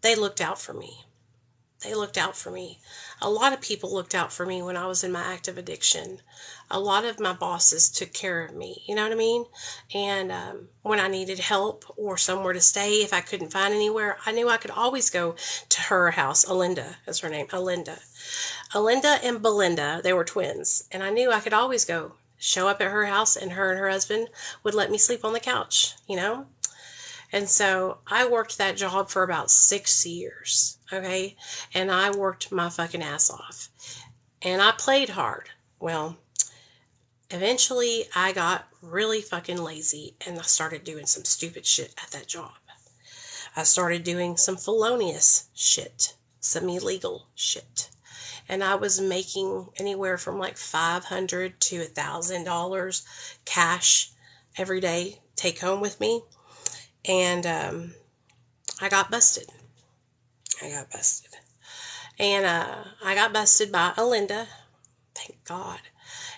they looked out for me. They looked out for me. A lot of people looked out for me when I was in my active addiction. A lot of my bosses took care of me. You know what I mean? And when I needed help or somewhere to stay, if I couldn't find anywhere, I knew I could always go to her house. Alinda is her name. Alinda and Belinda, they were twins. And I knew I could always go show up at her house, and her husband would let me sleep on the couch, And so I worked that job for about 6 years, okay? And I worked my fucking ass off. And I played hard. Well, eventually I got really fucking lazy, and I started doing some stupid shit at that job. I started doing some felonious shit, some illegal shit. And I was making anywhere from like $500 to $1,000 cash every day, take home with me. And I got busted. And I got busted by Alinda. Thank God.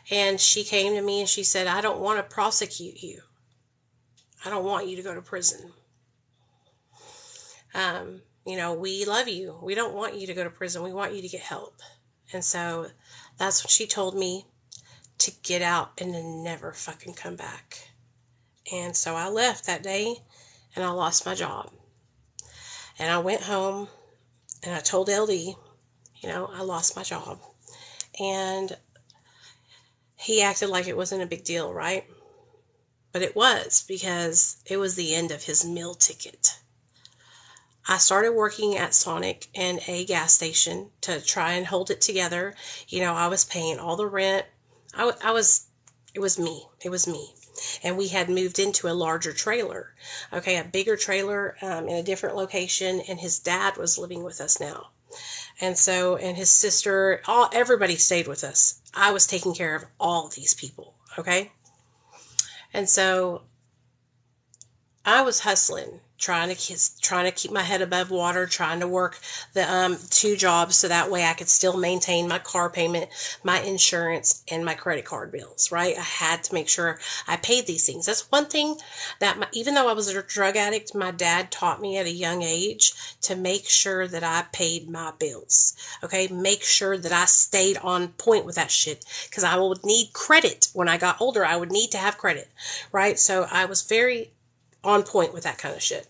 And she came to me and she said, I don't want to prosecute you. I don't want you to go to prison. We love you. We don't want you to go to prison. We want you to get help. And so that's when she told me to get out and to never fucking come back. And so I left that day, and I lost my job. And I went home, and I told LD, I lost my job. And he acted like it wasn't a big deal, right? But it was, because it was the end of his meal ticket. I started working at Sonic and a gas station to try and hold it together. I was paying all the rent. It was me. And we had moved into a larger trailer, okay, a bigger trailer, in a different location. And his dad was living with us now. And so, and his sister, everybody stayed with us. I was taking care of all these people, okay? And so I was hustling, trying to keep my head above water, trying to work the 2 jobs so that way I could still maintain my car payment, my insurance, and my credit card bills, right? I had to make sure I paid these things. That's one thing that even though I was a drug addict, my dad taught me at a young age to make sure that I paid my bills, okay? Make sure that I stayed on point with that shit, because I would need credit. When I got older, I would need to have credit, right? So I was very on point with that kind of shit.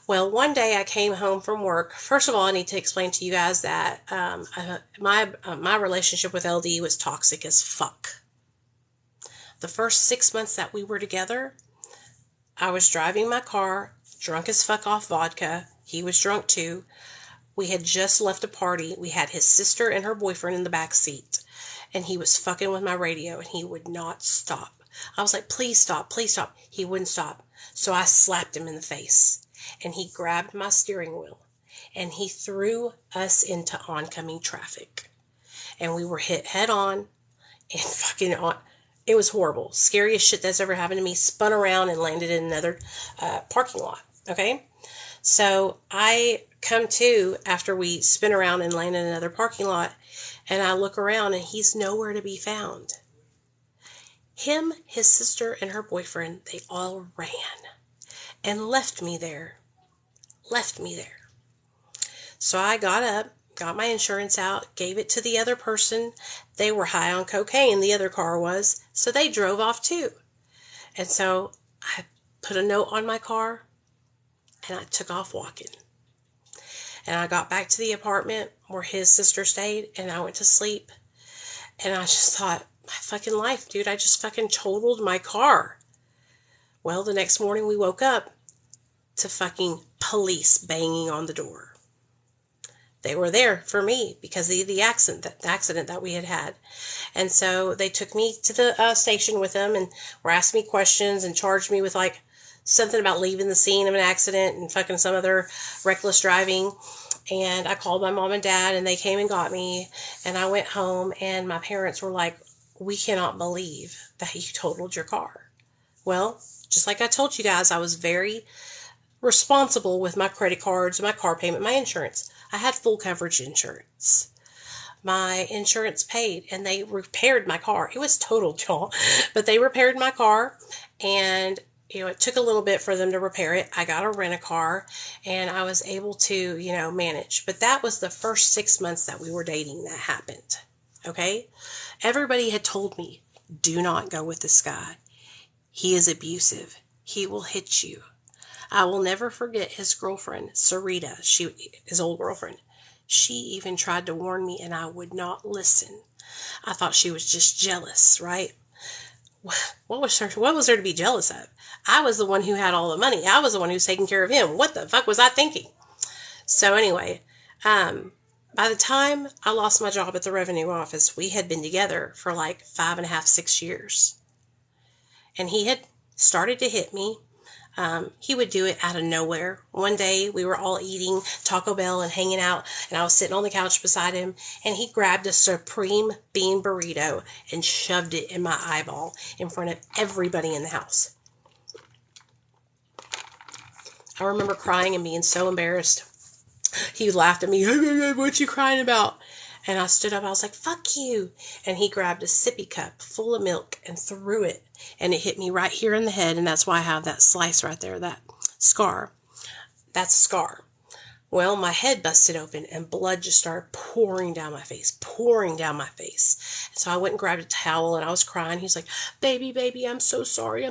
Well, one day I came home from work. First of all, I need to explain to you guys that my relationship with LD was toxic as fuck. The first 6 months that we were together, I was driving my car, drunk as fuck off vodka. He was drunk too. We had just left a party. We had his sister and her boyfriend in the back seat. And he was fucking with my radio and he would not stop. I was like, please stop, please stop. He wouldn't stop. So I slapped him in the face. And he grabbed my steering wheel. And he threw us into oncoming traffic. And we were hit head on and fucking on. It was horrible. Scariest shit that's ever happened to me. Spun around and landed in another parking lot. Okay? So I come to after we spin around and land in another parking lot. And I look around and he's nowhere to be found. Him, his sister, and her boyfriend, they all ran. And left me there. So I got up, got my insurance out, gave it to the other person. They were high on cocaine, the other car was, so they drove off too. And so I put a note on my car, and I took off walking. And I got back to the apartment where his sister stayed, and I went to sleep. And I just thought, my fucking life, dude, I just fucking totaled my car. Well, the next morning we woke up to fucking police banging on the door. They were there for me because of the accident that we had had. And so they took me to the station with them and were asking me questions and charged me with like something about leaving the scene of an accident and fucking some other reckless driving. And I called my mom and dad and they came and got me. And I went home and my parents were like, we cannot believe that you totaled your car. Well, just like I told you guys, I was very responsible with my credit cards, my car payment, my insurance. I had full coverage insurance. My insurance paid and they repaired my car. It was totaled, y'all, but they repaired my car and it took a little bit for them to repair it. I got to rent a car and I was able to, manage. But that was the first 6 months that we were dating that happened. Okay. Everybody had told me, do not go with this guy. He is abusive. He will hit you. I will never forget his girlfriend, Sarita, his old girlfriend. She even tried to warn me and I would not listen. I thought she was just jealous, right? What was there to be jealous of? I was the one who had all the money. I was the one who was taking care of him. What the fuck was I thinking? So anyway, by the time I lost my job at the revenue office, we had been together for like 5.5, 6 years. And he had started to hit me. He would do it out of nowhere. One day we were all eating Taco Bell and hanging out and I was sitting on the couch beside him and he grabbed a Supreme bean burrito and shoved it in my eyeball in front of everybody in the house. I remember crying and being so embarrassed. He laughed at me. What you crying about? And I stood up. I was like, fuck you. And he grabbed a sippy cup full of milk and threw it. And it hit me right here in the head. And that's why I have that slice right there, that scar. That's a scar. Well, my head busted open and blood just started pouring down my face. And so I went and grabbed a towel and I was crying. He's like, baby, I'm so sorry.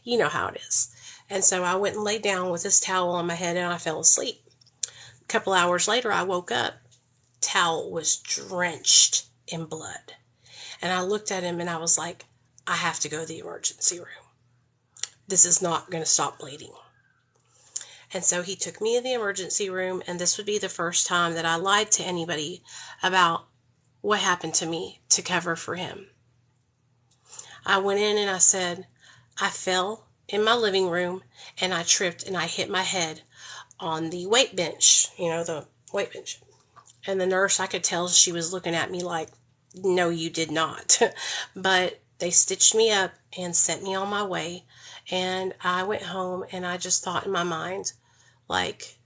You know how it is. And so I went and laid down with this towel on my head and I fell asleep. A couple hours later, I woke up. Towel was drenched in blood. And I looked at him and I was like, I have to go to the emergency room. This is not going to stop bleeding. And so he took me in the emergency room, and this would be the first time that I lied to anybody about what happened to me to cover for him. I went in and I said, I fell in my living room and I tripped and I hit my head on the weight bench, the weight bench. And the nurse, I could tell she was looking at me like, no, you did not. But they stitched me up and sent me on my way. And I went home and I just thought in my mind, like,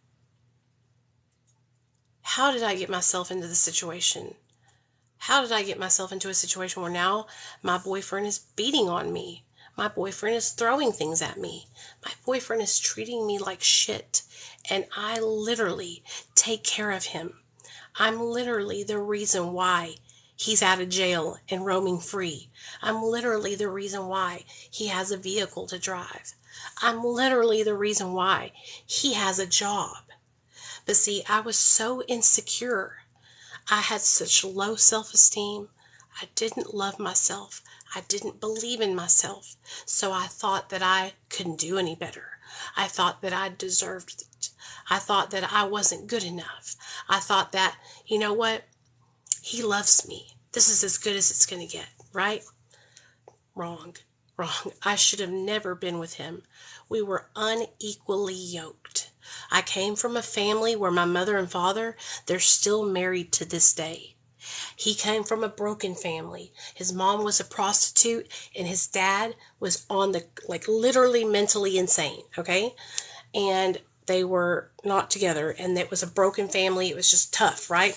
how did I get myself into this situation? How did I get myself into a situation where now my boyfriend is beating on me? My boyfriend is throwing things at me. My boyfriend is treating me like shit. And I literally take care of him. I'm literally the reason why he's out of jail and roaming free. I'm literally the reason why he has a vehicle to drive. I'm literally the reason why he has a job. But see, I was so insecure. I had such low self-esteem. I didn't love myself. I didn't believe in myself. So I thought that I couldn't do any better. I thought that I deserved it. I thought that I wasn't good enough. I thought that, you know what? He loves me. This is as good as it's going to get, right? Wrong. I should have never been with him. We were unequally yoked. I came from a family where my mother and father, they're still married to this day. He came from a broken family. His mom was a prostitute and his dad was literally mentally insane, okay? And they were not together and it was a broken family. It was just tough, right?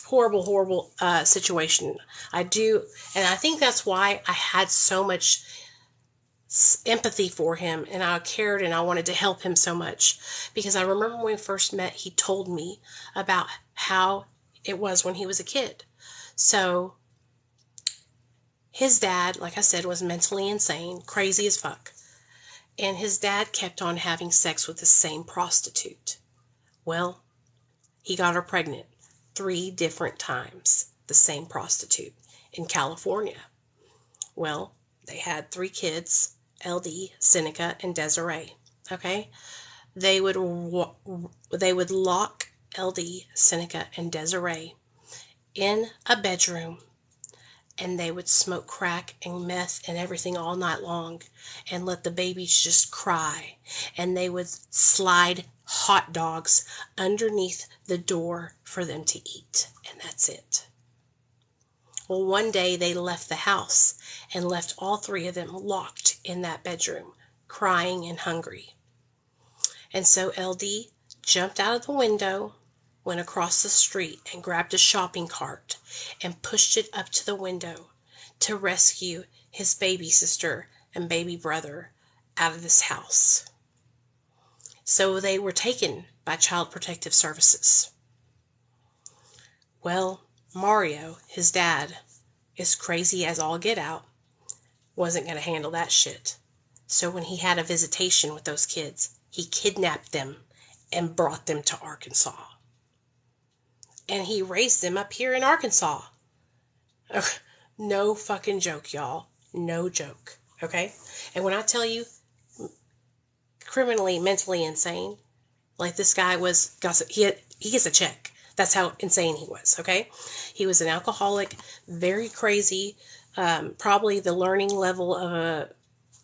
Horrible situation. And I think that's why I had so much empathy for him and I cared and I wanted to help him so much, because I remember when we first met, he told me about how it was when he was a kid. So his dad, like I said, was mentally insane, crazy as fuck. And his dad kept on having sex with the same prostitute. Well, he got her pregnant 3 different times, the same prostitute in California. Well, they had 3 kids, LD, Seneca, and Desiree. Okay? They would lock LD, Seneca, and Desiree in a bedroom, and they would smoke crack and meth and everything all night long and let the babies just cry. And they would slide hot dogs underneath the door for them to eat. And that's it. Well, one day they left the house and left all 3 of them locked in that bedroom, crying and hungry. And so LD jumped out of the window, went across the street and grabbed a shopping cart and pushed it up to the window to rescue his baby sister and baby brother out of this house. So they were taken by Child Protective Services. Well, Mario, his dad, is crazy as all get out, wasn't going to handle that shit. So when he had a visitation with those kids, he kidnapped them and brought them to Arkansas. And he raised them up here in Arkansas. No fucking joke, y'all. No joke. Okay? And when I tell you criminally, mentally insane, like this guy he gets a check. That's how insane he was, okay? He was an alcoholic, very crazy, probably the learning level of a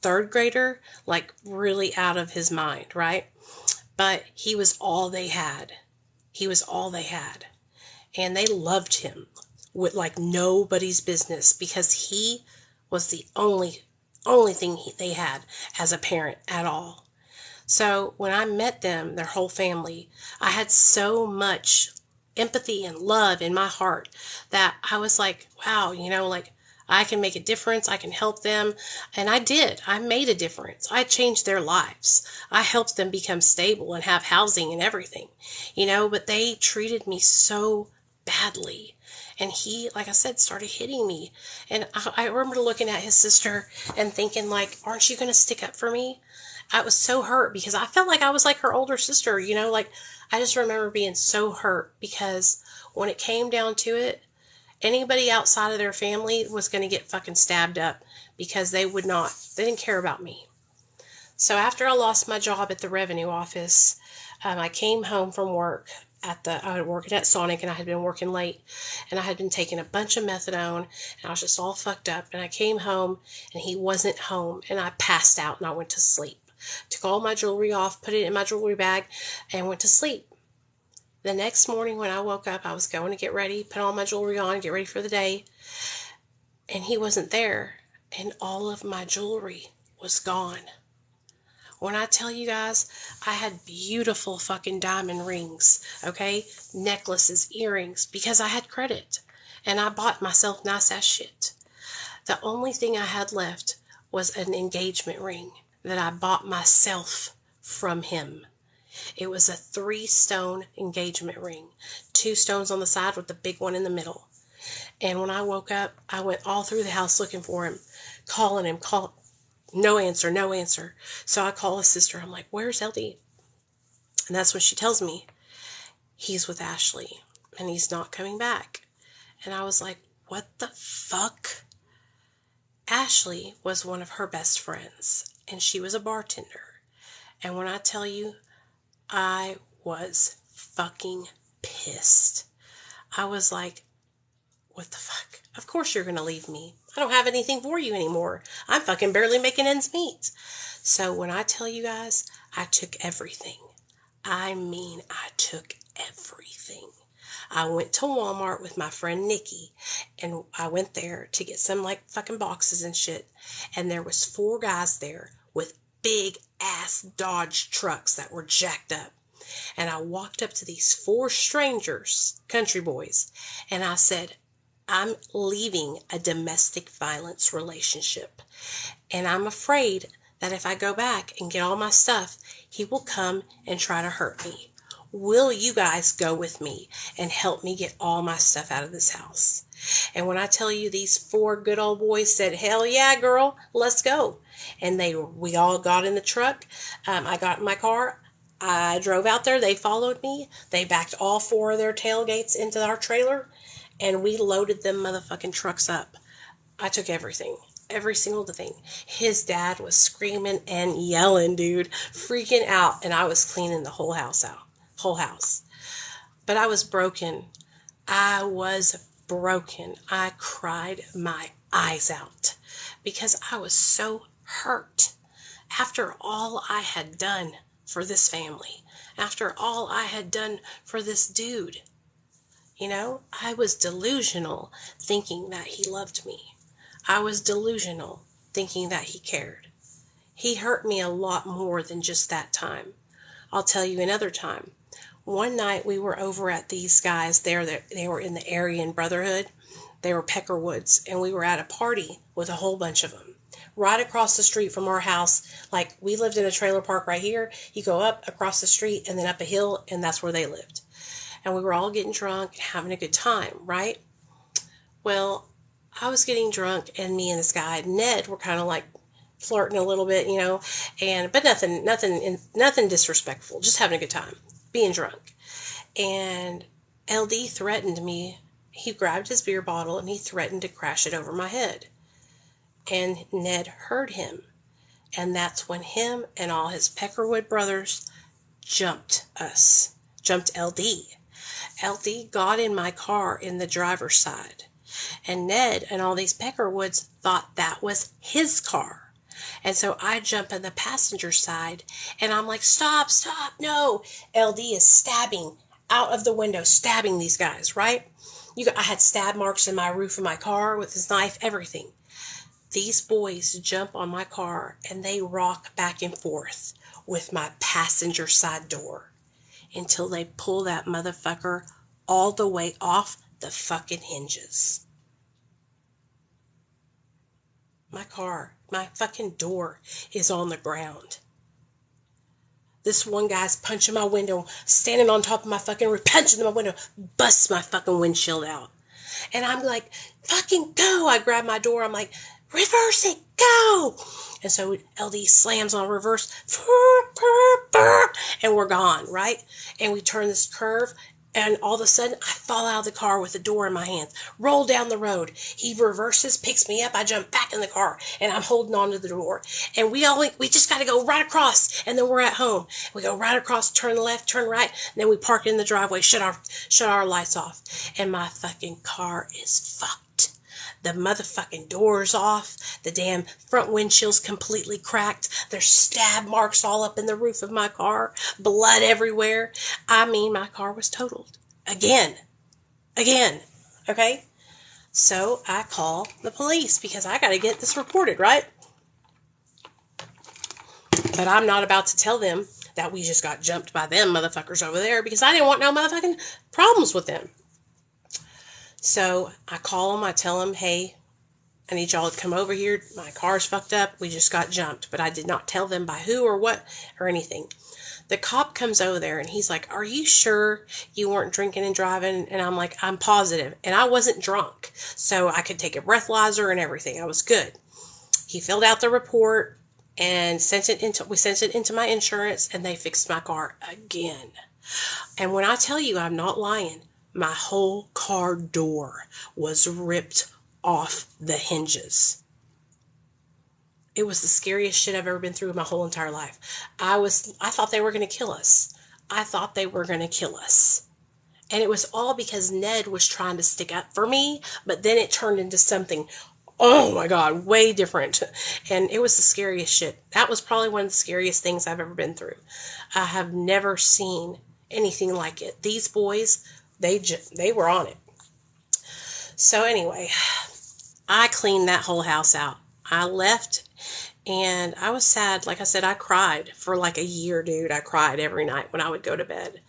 3rd grader, like really out of his mind, right? But he was all they had. He was all they had. And they loved him with like nobody's business, because he was the only thing they had as a parent at all. So when I met them, their whole family, I had so much empathy and love in my heart that I was like, wow, like I can make a difference. I can help them. And I did. I made a difference. I changed their lives. I helped them become stable and have housing and everything, but they treated me so badly. And he, like I said, started hitting me. And I remember looking at his sister and thinking, like, aren't you going to stick up for me? I was so hurt because I felt like I was like her older sister, I just remember being so hurt because when it came down to it, anybody outside of their family was going to get fucking stabbed up because they didn't care about me. So after I lost my job at the revenue office, I came home from work I was working at Sonic and I had been working late and I had been taking a bunch of methadone and I was just all fucked up, and I came home and he wasn't home and I passed out and I went to sleep. Took all my jewelry off, put it in my jewelry bag, and went to sleep. The next morning when I woke up, I was going to get ready, put all my jewelry on, get ready for the day, and he wasn't there, and all of my jewelry was gone. When I tell you guys, I had beautiful fucking diamond rings, okay? Necklaces, earrings, because I had credit, and I bought myself nice ass shit. The only thing I had left was an engagement ring that I bought myself from him. It was a 3-stone engagement ring. 2 stones on the side with the big one in the middle. And when I woke up, I went all through the house looking for him, calling him. No answer, no answer. So I call his sister. I'm like, where's LD? And that's when she tells me he's with Ashley and he's not coming back. And I was like, what the fuck? Ashley was one of her best friends and she was a bartender. And when I tell you, I was fucking pissed. I was like, what the fuck? Of course you're going to leave me. I don't have anything for you anymore. I'm fucking barely making ends meet. So when I tell you guys, I took everything. I mean, I took everything. I went to Walmart with my friend Nikki, and I went there to get some like fucking boxes and shit. And there was 4 guys there with big ass Dodge trucks that were jacked up. And I walked up to these 4 strangers, country boys, and I said, I'm leaving a domestic violence relationship. And I'm afraid that if I go back and get all my stuff, he will come and try to hurt me. Will you guys go with me and help me get all my stuff out of this house? And when I tell you these 4 good old boys said, hell yeah, girl, let's go. And we all got in the truck. I got in my car. I drove out there. They followed me. They backed all 4 of their tailgates into our trailer. And we loaded them motherfucking trucks up. I took everything. Every single thing. His dad was screaming and yelling, dude. Freaking out. And I was cleaning the whole house out. Whole house. But I was broken. I was broken. I cried my eyes out. Because I was so hurt. After all I had done for this family. After all I had done for this dude. You know, I was delusional thinking that he loved me. I was delusional thinking that he cared. He hurt me a lot more than just that time. I'll tell you another time. One night we were over at these guys there. They were in the Aryan Brotherhood. They were Peckerwoods, and we were at a party with a whole bunch of them. Right across the street from our house. Like, we lived in a trailer park right here. You go up across the street and then up a hill, and that's where they lived. And we were all getting drunk and having a good time, right? Well, I was getting drunk, and me and this guy, Ned, were kind of like flirting a little bit, you know, but nothing disrespectful, just having a good time, being drunk. And LD threatened me. He grabbed his beer bottle and he threatened to crash it over my head. And Ned heard him. And that's when him and all his Peckerwood brothers jumped LD. LD got in my car in the driver's side. And Ned and all these Peckerwoods thought that was his car. And so I jump in the passenger side and I'm like, stop, no. LD is stabbing out of the window, stabbing these guys, right? I had stab marks in my roof of my car with his knife, everything. These boys jump on my car and they rock back and forth with my passenger side door until they pull that motherfucker all the way off the fucking hinges. My fucking door is on the ground. This one guy's punching my window, standing on top of my fucking roof, punching my window, busts my fucking windshield out. And I'm like, fucking go. I grab my door. I'm like, reverse it, go. And so LD slams on reverse, and we're gone, right? And we turn this curve, and all of a sudden, I fall out of the car with the door in my hands, roll down the road. He reverses, picks me up. I jump back in the car, and I'm holding on to the door. And we just got to go right across, and then we're at home. We go right across, turn left, turn right, and then we park in the driveway, shut our lights off. And my fucking car is fucked. The motherfucking door's off. The damn front windshield's completely cracked. There's stab marks all up in the roof of my car. Blood everywhere. I mean, my car was totaled. Again. Okay? So I call the police because I gotta get this reported, right? But I'm not about to tell them that we just got jumped by them motherfuckers over there because I didn't want no motherfucking problems with them. So I call them, I tell them, hey, I need y'all to come over here. My car's fucked up. We just got jumped. But I did not tell them by who or what or anything. The cop comes over there and he's like, are you sure you weren't drinking and driving? And I'm like, I'm positive. And I wasn't drunk. So I could take a breathalyzer and everything. I was good. He filled out the report. and we sent it into my insurance, and they fixed my car again. And when I tell you I'm not lying, my whole car door was ripped off the hinges. It was the scariest shit I've ever been through in my whole entire life. I thought they were going to kill us. I thought they were going to kill us. And it was all because Ned was trying to stick up for me, but then it turned into something, oh my God, way different. And it was the scariest shit. That was probably one of the scariest things I've ever been through. I have never seen anything like it. These boys, they were on it. So anyway, I cleaned that whole house out. I left, and I was sad. Like I said, I cried for like a year, dude. I cried every night when I would go to bed.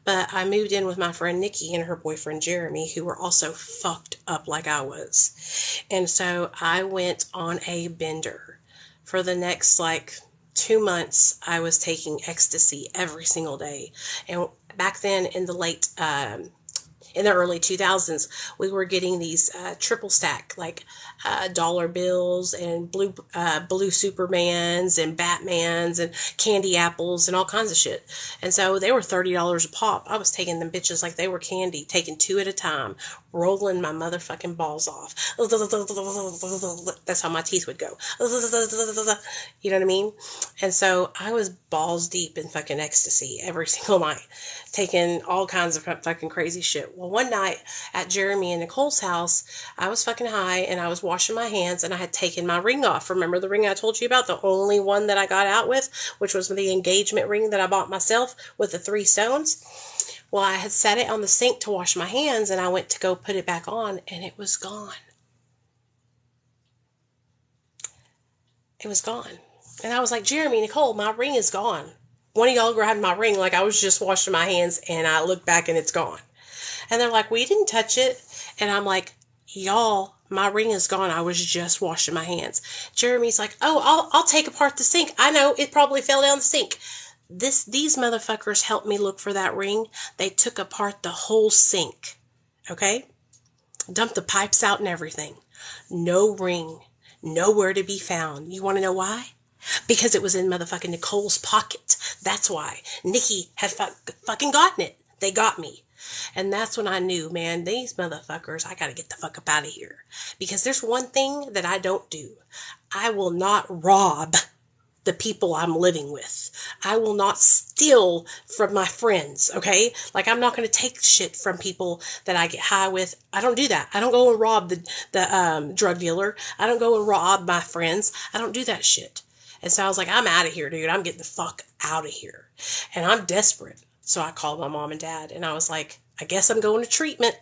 But I moved in with my friend Nikki and her boyfriend Jeremy, who were also fucked up like I was. And so I went on a bender. For the next like 2 months, I was taking ecstasy every single day. And back then in the early 2000s, we were getting these triple stack, like dollar bills and blue Supermans and Batmans and candy apples and all kinds of shit. And so they were $30 a pop. I was taking them bitches like they were candy, taking 2 at a time, rolling my motherfucking balls off. That's how my teeth would go. You know what I mean? And so I was balls deep in fucking ecstasy every single night, taking all kinds of fucking crazy shit. Well, one night at Jeremy and Nicole's house, I was fucking high and I was washing my hands and I had taken my ring off. Remember the ring I told you about? The only one that I got out with, which was the engagement ring that I bought myself with the 3 stones. Well, I had set it on the sink to wash my hands, and I went to go put it back on, and it was gone. It was gone. And I was like, Jeremy, Nicole, my ring is gone. One of y'all grabbed my ring like I was just washing my hands, and I looked back, and it's gone. And they're like, well, you didn't touch it. And I'm like, y'all, my ring is gone. I was just washing my hands. Jeremy's like, oh, I'll take apart the sink. I know, it probably fell down the sink. These motherfuckers helped me look for that ring. They took apart the whole sink. Okay? Dumped the pipes out and everything. No ring. Nowhere to be found. You want to know why? Because it was in motherfucking Nicole's pocket. That's why. Nikki had fucking gotten it. They got me. And that's when I knew, man, these motherfuckers, I gotta get the fuck up out of here. Because there's one thing that I don't do. I will not rob the people I'm living with. I will not steal from my friends, okay? Like, I'm not going to take shit from people that I get high with. I don't do that. I don't go and rob the drug dealer. I don't go and rob my friends. I don't do that shit. And so I was like, I'm out of here, dude. I'm getting the fuck out of here. And I'm desperate. So I called my mom and dad, and I was like, I guess I'm going to treatment.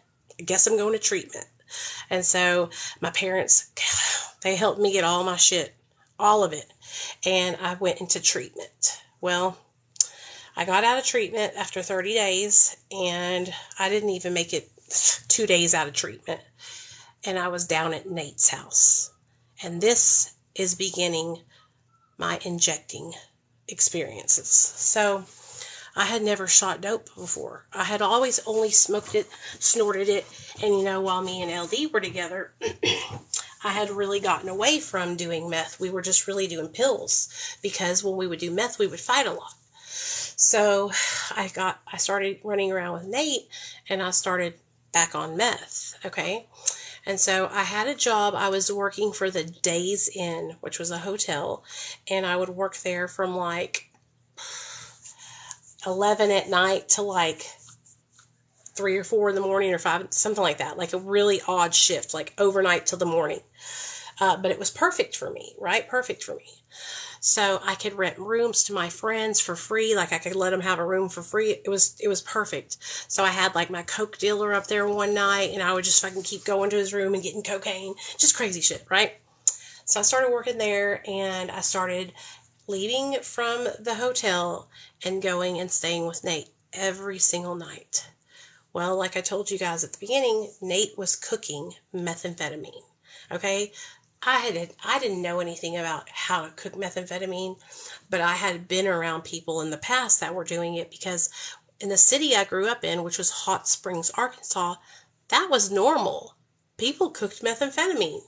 And so my parents, they helped me get all my shit. All of it. And I went into treatment. Well, I got out of treatment after 30 days, and I didn't even make it 2 days out of treatment. And I was down at Nate's house. And this is beginning my injecting experiences. So I had never shot dope before. I had always only smoked it, snorted it, and while me and LD were together, I had really gotten away from doing meth. We were just really doing pills, because when we would do meth, we would fight a lot. So I started running around with Nate, and I started back on meth. Okay. And so I had a job. I was working for the Days Inn, which was a hotel, and I would work there from like 11 at night to like 3 or 4 in the morning, or 5, something like that. Like a really odd shift, like overnight till the morning. But it was perfect for me, right? Perfect for me. So I could rent rooms to my friends for free. Like I could let them have a room for free. It was perfect. So I had like my coke dealer up there one night, and I would just fucking keep going to his room and getting cocaine. Just crazy shit, right? So I started working there, and I started leaving from the hotel and going and staying with Nate every single night. Well, like I told you guys at the beginning, Nate was cooking methamphetamine. Okay? I didn't know anything about how to cook methamphetamine, but I had been around people in the past that were doing it, because in the city I grew up in, which was Hot Springs, Arkansas, that was normal. People cooked methamphetamine.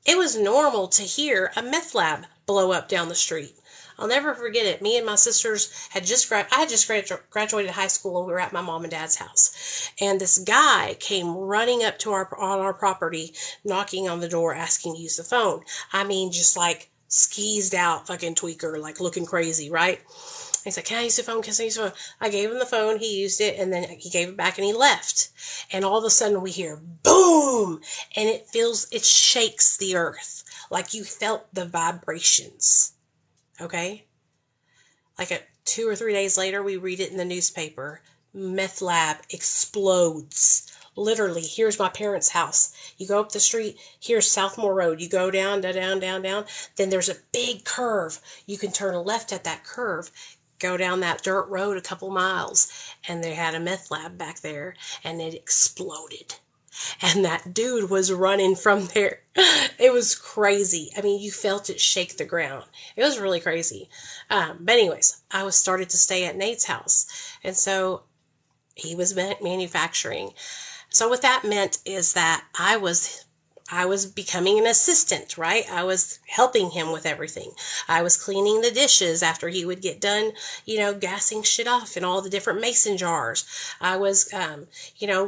it was normal to hear a meth lab blow up down the street. I'll never forget it. Me and my sisters had just graduated high school, and we were at my mom and dad's house. And this guy came running up to on our property, knocking on the door, asking to use the phone. I mean, just like skeezed out fucking tweaker, like looking crazy, right? He's like, can I use the phone? Can I use the phone? I gave him the phone. He used it, and then he gave it back, and he left. And all of a sudden, we hear boom, and it shakes the earth, like you felt the vibrations. Okay? Like 2 or 3 days later, we read it in the newspaper. Meth lab explodes. Literally, here's my parents' house. You go up the street, here's Southmore Road. You go down, down, down, down. Then there's a big curve. You can turn left at that curve, go down that dirt road a couple miles, and they had a meth lab back there, and it exploded. And that dude was running from there. It was crazy. I mean, you felt it shake the ground. It was really crazy. But anyways, I was started to stay at Nate's house. And so he was manufacturing. So what that meant is that I was becoming an assistant, right? I was helping him with everything. I was cleaning the dishes after he would get done, gassing shit off in all the different mason jars. I was,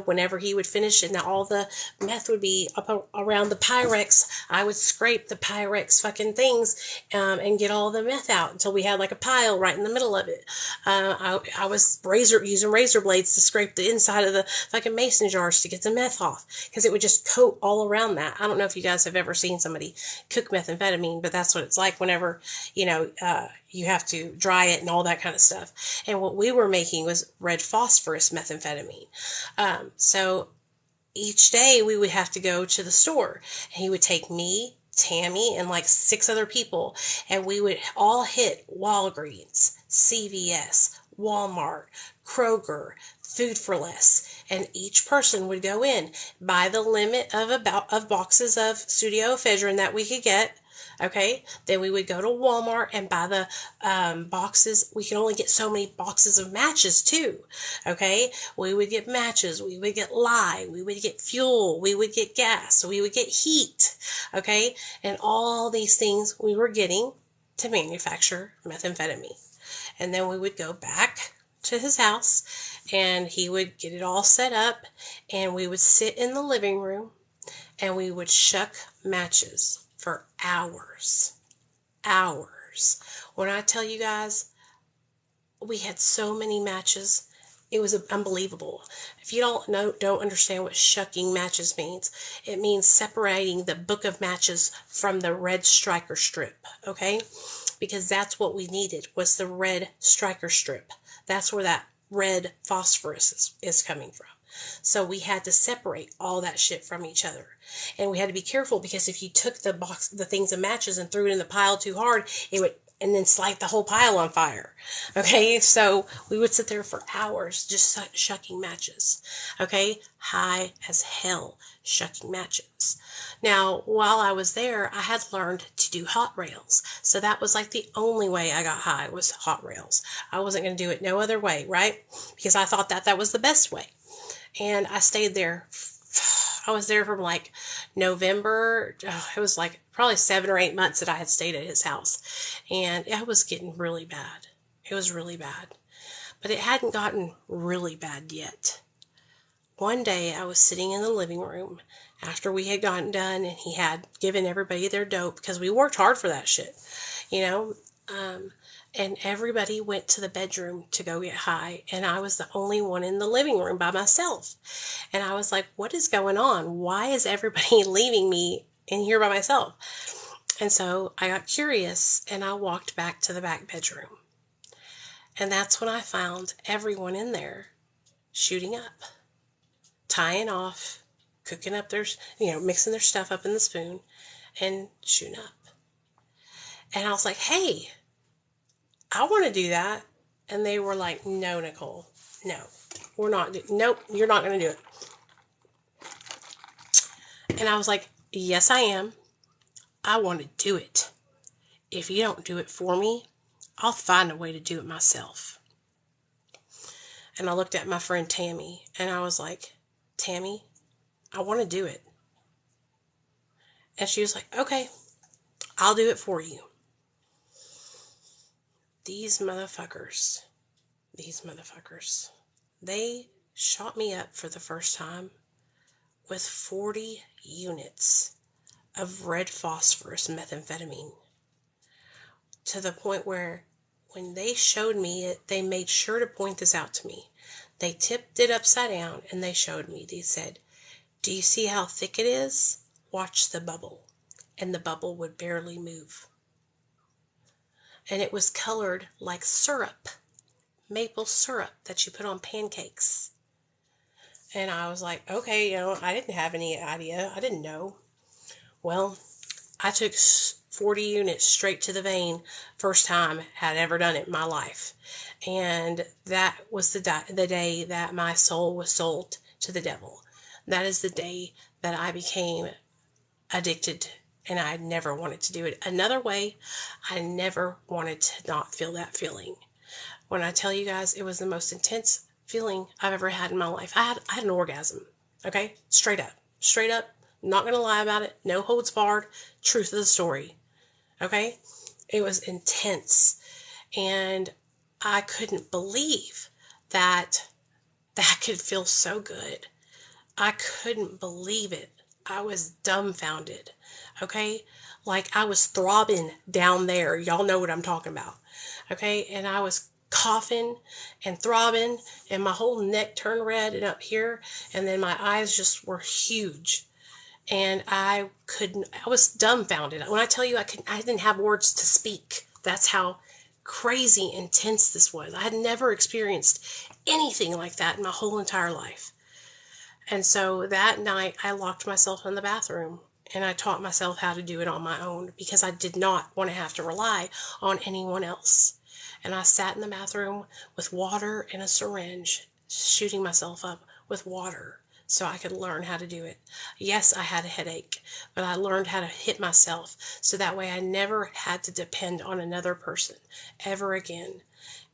whenever he would finish and all the meth would be up around the Pyrex, I would scrape the Pyrex fucking things and get all the meth out until we had like a pile right in the middle of it. I was using razor blades to scrape the inside of the fucking mason jars to get the meth off, because it would just coat all around that. I don't know if you guys have ever seen somebody cook methamphetamine, but that's what it's like whenever, you have to dry it and all that kind of stuff. And what we were making was red phosphorus methamphetamine. So each day we would have to go to the store, and he would take me, Tammy, and like 6 other people, and we would all hit Walgreens, CVS, Walmart, Kroger, Food for Less, and each person would go in, buy the limit of boxes of pseudoephedrine that we could get. Okay, then we would go to Walmart and buy the boxes. We could only get so many boxes of matches too. Okay, we would get matches, we would get lye, we would get fuel, we would get gas, we would get heat. Okay, and all these things we were getting to manufacture methamphetamine. And then we would go back to his house, and he would get it all set up, and we would sit in the living room, and we would shuck matches for hours. When I tell you guys, we had so many matches, it was unbelievable. If you don't understand what shucking matches means, it means separating the book of matches from the red striker strip, okay? Because that's what we needed, was the red striker strip. That's where that red phosphorus is coming from. So we had to separate all that shit from each other. And we had to be careful, because if you took the things of matches and threw it in the pile too hard, it would, and then light the whole pile on fire. Okay, so we would sit there for hours just shucking matches. Okay, high as hell shucking matches. Now, while I was there, I had learned to do hot rails. So that was like the only way I got high, was hot rails. I wasn't going to do it no other way, right? Because I thought that was the best way. And I stayed there. I was there from like November. It was like probably 7 or 8 months that I had stayed at his house. And it was getting really bad. It was really bad. But it hadn't gotten really bad yet. One day I was sitting in the living room after we had gotten done, and he had given everybody their dope, because we worked hard for that shit, and everybody went to the bedroom to go get high, and I was the only one in the living room by myself. And I was like, what is going on? Why is everybody leaving me in here by myself? And so I got curious, and I walked back to the back bedroom. And that's when I found everyone in there shooting up, tying off, cooking up their, mixing their stuff up in the spoon and shooting up. And I was like, hey, I want to do that. And they were like, no, Nicole, no, we're not. Nope, you're not going to do it. And I was like, yes, I am. I want to do it. If you don't do it for me, I'll find a way to do it myself. And I looked at my friend Tammy, and I was like, Tammy, I want to do it. And she was like, okay, I'll do it for you. These motherfuckers, they shot me up for the first time with 40 units of red phosphorus methamphetamine, to the point where when they showed me it, they made sure to point this out to me. They tipped it upside down and they showed me. They said, do you see how thick it is? Watch the bubble. And the bubble would barely move. And it was colored like syrup, maple syrup that you put on pancakes. And I was like, okay, I didn't have any idea. I didn't know. Well, I took 40 units straight to the vein, first time had ever done it in my life. And that was the day that my soul was sold to the devil. That is the day that I became addicted, and I never wanted to do it another way. I never wanted to not feel that feeling. When I tell you guys, it was the most intense feeling I've ever had in my life. I had an orgasm, okay? Straight up, not gonna lie about it, no holds barred, truth of the story, okay? It was intense, and I couldn't believe that could feel so good. I couldn't believe it. I was dumbfounded, okay? Like I was throbbing down there. Y'all know what I'm talking about, okay? And I was coughing and throbbing, and my whole neck turned red and up here, and then my eyes just were huge. And I was dumbfounded. When I tell you I didn't have words to speak. That's how crazy intense this was. I had never experienced anything like that in my whole entire life. And so that night I locked myself in the bathroom and I taught myself how to do it on my own, because I did not want to have to rely on anyone else. And I sat in the bathroom with water and a syringe, shooting myself up with water so I could learn how to do it. Yes, I had a headache, but I learned how to hit myself so that way I never had to depend on another person ever again.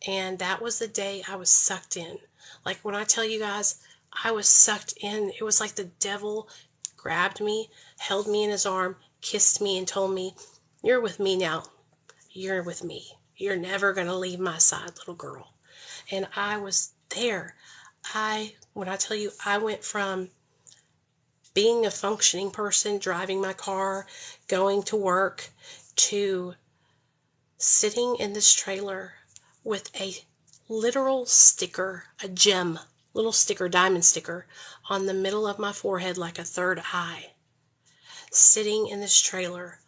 And that was the day I was sucked in. Like when I tell you guys, I was sucked in. It was like the devil grabbed me, held me in his arm, kissed me, and told me, you're with me now. You're with me. You're never going to leave my side, little girl. And I was there. When I tell you, I went from being a functioning person, driving my car, going to work, to sitting in this trailer with a literal sticker, a gem, little sticker, diamond sticker, on the middle of my forehead like a third eye. Sitting in this trailer,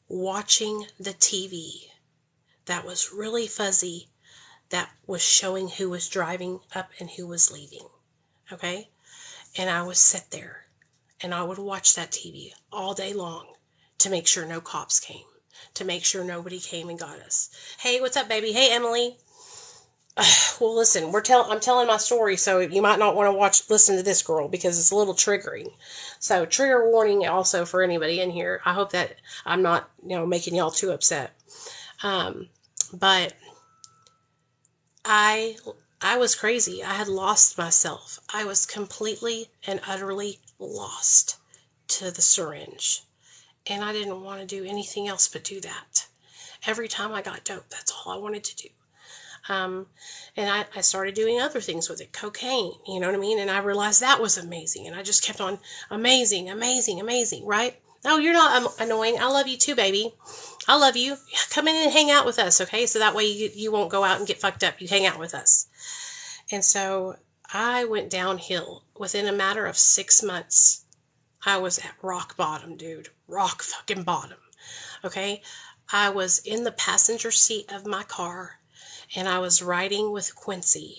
watching the TV that was really fuzzy, that was showing who was driving up and who was leaving, okay? And I would sit there, and I would watch that TV all day long to make sure no cops came, to make sure nobody came and got us. Hey, what's up, baby? Hey, Emily. Well, listen, I'm telling my story, so you might not want to listen to this, girl, because it's a little triggering. So, trigger warning also for anybody in here. I hope that I'm not, making y'all too upset. But I was crazy. I had lost myself. I was completely and utterly lost to the syringe. And I didn't want to do anything else but do that. Every time I got dope, that's all I wanted to do. And I started doing other things with it, cocaine, you know what I mean? And I realized that was amazing. And I just kept on amazing, right? No, you're not annoying. I love you too, baby. I love you. Come in and hang out with us, okay? So that way you won't go out and get fucked up. You hang out with us. And so I went downhill. Within a matter of 6 months, I was at rock bottom, dude. Rock fucking bottom, okay? I was in the passenger seat of my car, and I was riding with Quincy.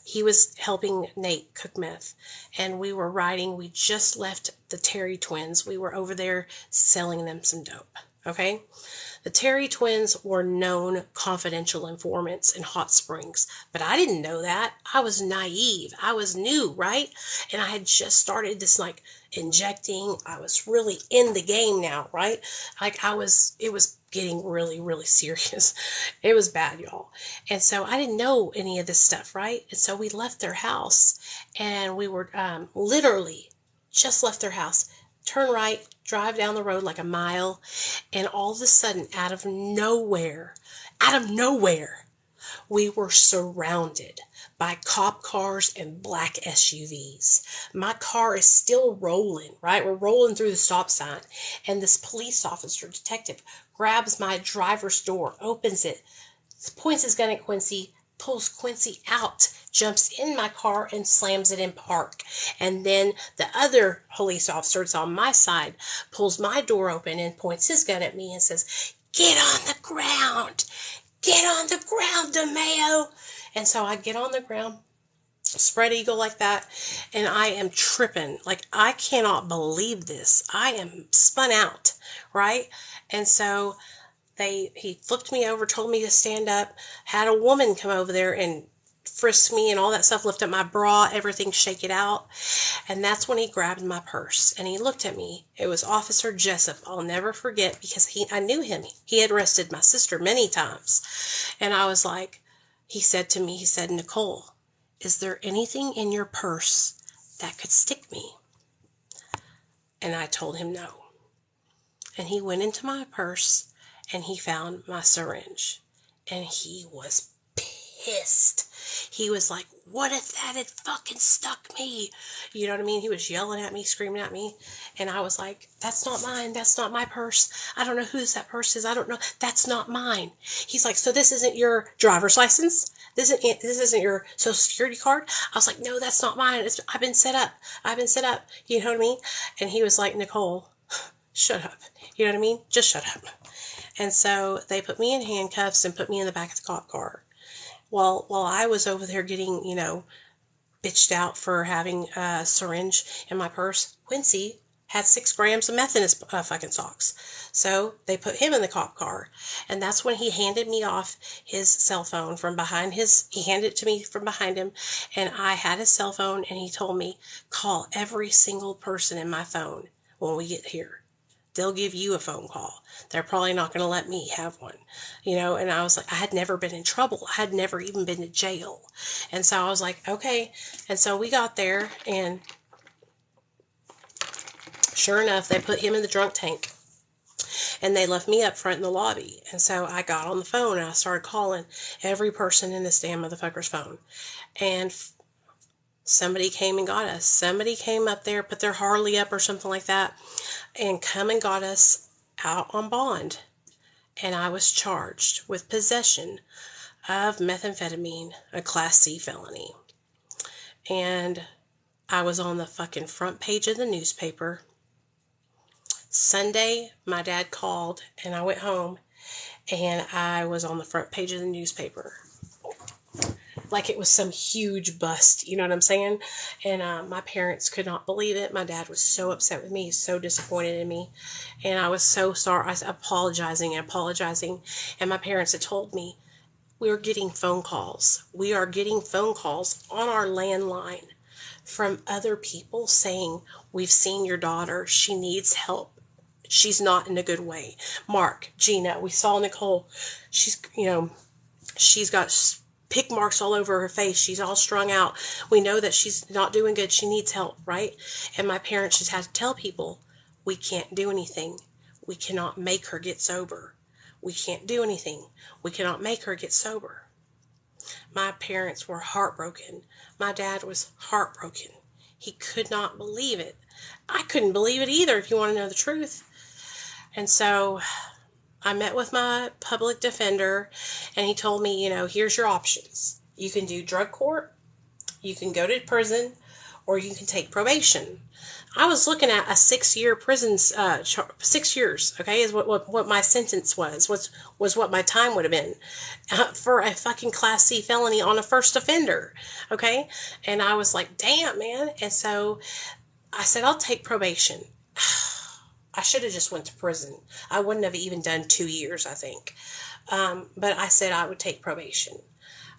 He was helping Nate cook meth, and we were riding. We just left the Terry twins. We were over there selling them some dope, okay? The Terry twins were known confidential informants in Hot Springs, but I didn't know that. I was naive. I was new, right? And I had just started this injecting. I was really in the game now, right? It was getting really, really serious. It was bad, y'all. And so I didn't know any of this stuff, right? And so we left their house, and we were literally just left their house. turn right, drive down the road like a mile, and all of a sudden, out of nowhere, we were surrounded by cop cars and black SUVs. My car is still rolling, right? We're rolling through the stop sign, and this police officer, detective, grabs my driver's door, opens it, points his gun at Quincy, pulls Quincy out, jumps in my car, and slams it in park. And then the other police officer that's on my side pulls my door open and points his gun at me and says, "Get on the ground! Get on the ground, DeMeo!" And so I get on the ground, spread eagle like that, and I am tripping. Like, I cannot believe this. I am spun out, right? And so he flipped me over, told me to stand up, had a woman come over there and frisk me and all that stuff, lift up my bra, everything, shake it out. And that's when he grabbed my purse and he looked at me. It was Officer Jessup. I'll never forget, because I knew him. He had arrested my sister many times. And I was like, he said to me, "Nicole, is there anything in your purse that could stick me?" And I told him no. And he went into my purse and he found my syringe. And he was pissed. He was like, "What if that had fucking stuck me?" You know what I mean? He was yelling at me, screaming at me. And I was like, "That's not mine. That's not my purse. I don't know whose that purse is. I don't know. That's not mine." He's like, "So this isn't your driver's license? This isn't your social security card?" I was like, "No, that's not mine. I've been set up. You know what I mean?" And he was like, "Nicole, shut up. You know what I mean? Just shut up." And so they put me in handcuffs and put me in the back of the cop car. While I was over there getting, bitched out for having a syringe in my purse, Quincy had 6 grams of meth in his fucking socks. So they put him in the cop car. And that's when he handed me off his cell phone from behind he handed it to me from behind him. And I had his cell phone, and he told me, "Call every single person in my phone when we get here. They'll give you a phone call. They're probably not going to let me have one." And I was like, I had never been in trouble. I had never even been to jail. And so I was like, okay. And so we got there, and sure enough, they put him in the drunk tank. And they left me up front in the lobby. And so I got on the phone, and I started calling every person in this damn motherfucker's phone. And somebody came and got us. Somebody came up there, put their Harley up or something like that, and come and got us out on bond. And I was charged with possession of methamphetamine, a Class C felony. And I was on the fucking front page of the newspaper. Sunday, my dad called, and I went home, and I was on the front page of the newspaper. Like it was some huge bust, you know what I'm saying? And my parents could not believe it. My dad was so upset with me, so disappointed in me. And I was so sorry. I was apologizing. And my parents had told me, we are getting phone calls. We are getting phone calls on our landline from other people saying, "We've seen your daughter. She needs help. She's not in a good way. Mark, Gina, we saw Nicole. She's got pick marks all over her face. She's all strung out. We know that she's not doing good. She needs help," right? And my parents just had to tell people, "We can't do anything. We cannot make her get sober. We can't do anything. We cannot make her get sober." My parents were heartbroken. My dad was heartbroken. He could not believe it. I couldn't believe it either, if you want to know the truth. And so I met with my public defender, and he told me, here's your options. You can do drug court, you can go to prison, or you can take probation. I was looking at a 6-year prison, 6 years, okay, is what my sentence was what my time would have been for a fucking Class C felony on a first offender, okay? And I was like, damn, man. And so I said, I'll take probation. I should have just went to prison. I wouldn't have even done 2 years, I think. But I said I would take probation.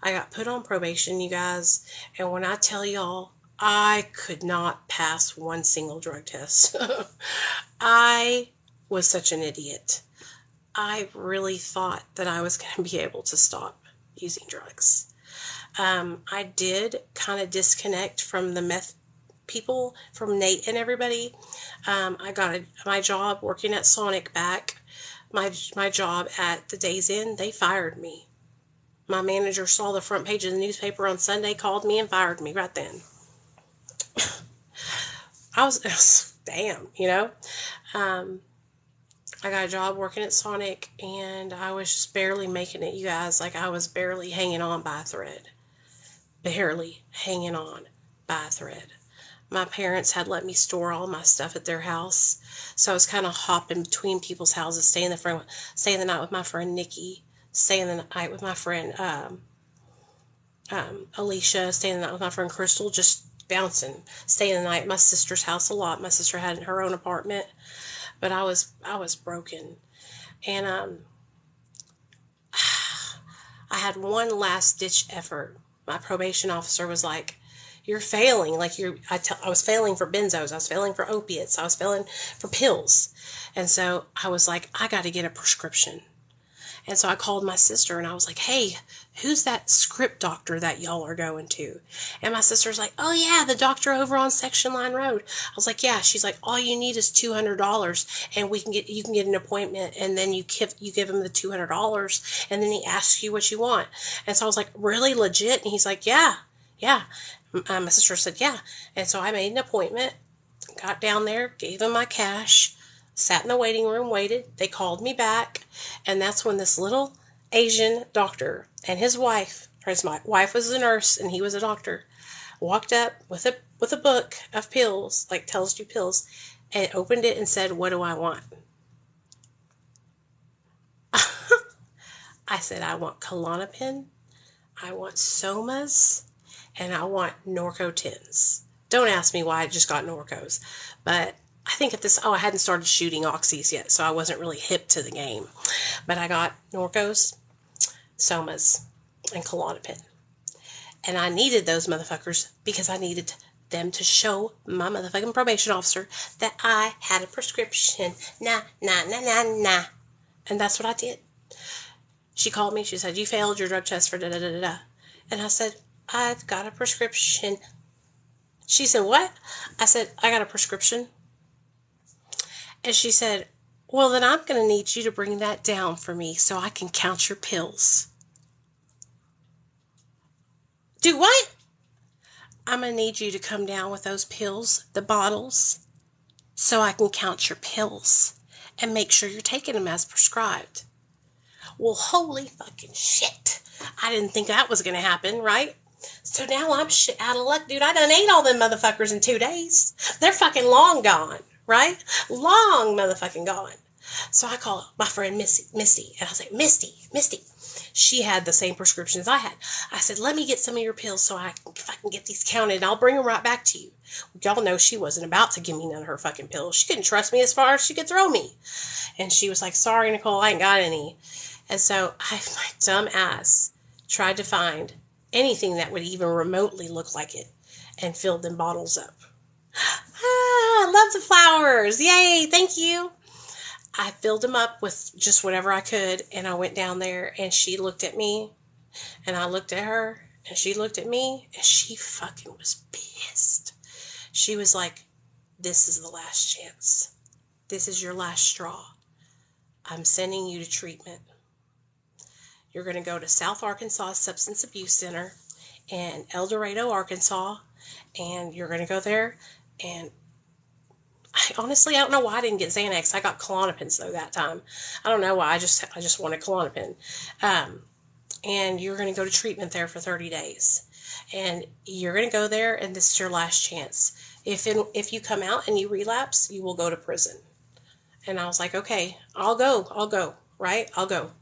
I got put on probation, you guys. And when I tell y'all, I could not pass one single drug test. I was such an idiot. I really thought that I was going to be able to stop using drugs. I did kind of disconnect from the meth people, from Nate and everybody. I got my job working at Sonic back. My job at the Days Inn, they fired me. My manager saw the front page of the newspaper on Sunday, called me, and fired me right then. I was damn, you know. I got a job working at Sonic, and I was just barely making it, you guys. Like, I was barely hanging on by a thread. Barely hanging on by a thread. My parents had let me store all my stuff at their house, so I was kind of hopping between people's houses, staying the night with my friend Nikki, staying the night with my friend Alicia, staying the night with my friend Crystal, just bouncing, staying the night at my sister's house a lot. My sister had her own apartment, but I was broken, and I had one last ditch effort. My probation officer was like, "You're failing. Like I was failing for benzos. I was failing for opiates. I was failing for pills." And so I was like, I got to get a prescription. And so I called my sister and I was like, "Hey, who's that script doctor that y'all are going to?" And my sister's like, "Oh yeah, the doctor over on Section Line Road." I was like, "Yeah." She's like, "All you need is $200 and you can get an appointment, and then you give him the $200 and then he asks you what you want." And so I was like, "Really, legit?" And he's like, "Yeah, yeah." My sister said, "Yeah." And so I made an appointment, got down there, gave him my cash, sat in the waiting room, waited. They called me back, and that's when this little Asian doctor and his wife, my wife was a nurse and he was a doctor, walked up with a book of pills, like tells you pills, and opened it and said, "What do I want?" I said, "I want Klonopin, I want Somas, and I want Norco-10s." Don't ask me why I just got Norcos, but I think I hadn't started shooting Oxys yet, so I wasn't really hip to the game. But I got Norcos, Somas, and Klonopin. And I needed those motherfuckers because I needed them to show my motherfucking probation officer that I had a prescription. Nah. And that's what I did. She called me. She said, "You failed your drug test for da-da-da-da-da." And I said, "I've got a prescription." She said, "What?" I said, "I got a prescription." And she said, "Well, then I'm going to need you to bring that down for me so I can count your pills." "Do what?" "I'm going to need you to come down with those pills, the bottles, so I can count your pills and make sure you're taking them as prescribed." Well, holy fucking shit. I didn't think that was going to happen, right? So now I'm shit out of luck, dude. I done ate all them motherfuckers in 2 days. They're fucking long gone, right? Long motherfucking gone. So I call my friend Misty, and I was like, Misty. She had the same prescription as I had. I said, "Let me get some of your pills so if I can get these counted, and I'll bring them right back to you." Y'all know she wasn't about to give me none of her fucking pills. She couldn't trust me as far as she could throw me. And she was like, "Sorry, Nicole, I ain't got any." And so my dumb ass tried to find anything that would even remotely look like it and filled them bottles up. I love the flowers. Yay, thank you. I filled them up with just whatever I could, and I went down there, and she looked at me, and I looked at her, and she looked at me, and she fucking was pissed. She was like, "This is the last chance. This is your last straw. I'm sending you to treatment. You're going to go to South Arkansas Substance Abuse Center in El Dorado, Arkansas, and you're going to go there." And I don't know why I didn't get Xanax. I got Klonopins though that time. I don't know why. I just wanted Klonopin. And you're going to go to treatment there for 30 days. And you're going to go there, and this is your last chance. If you come out and you relapse, you will go to prison. And I was like, "Okay, I'll go, right? I'll go."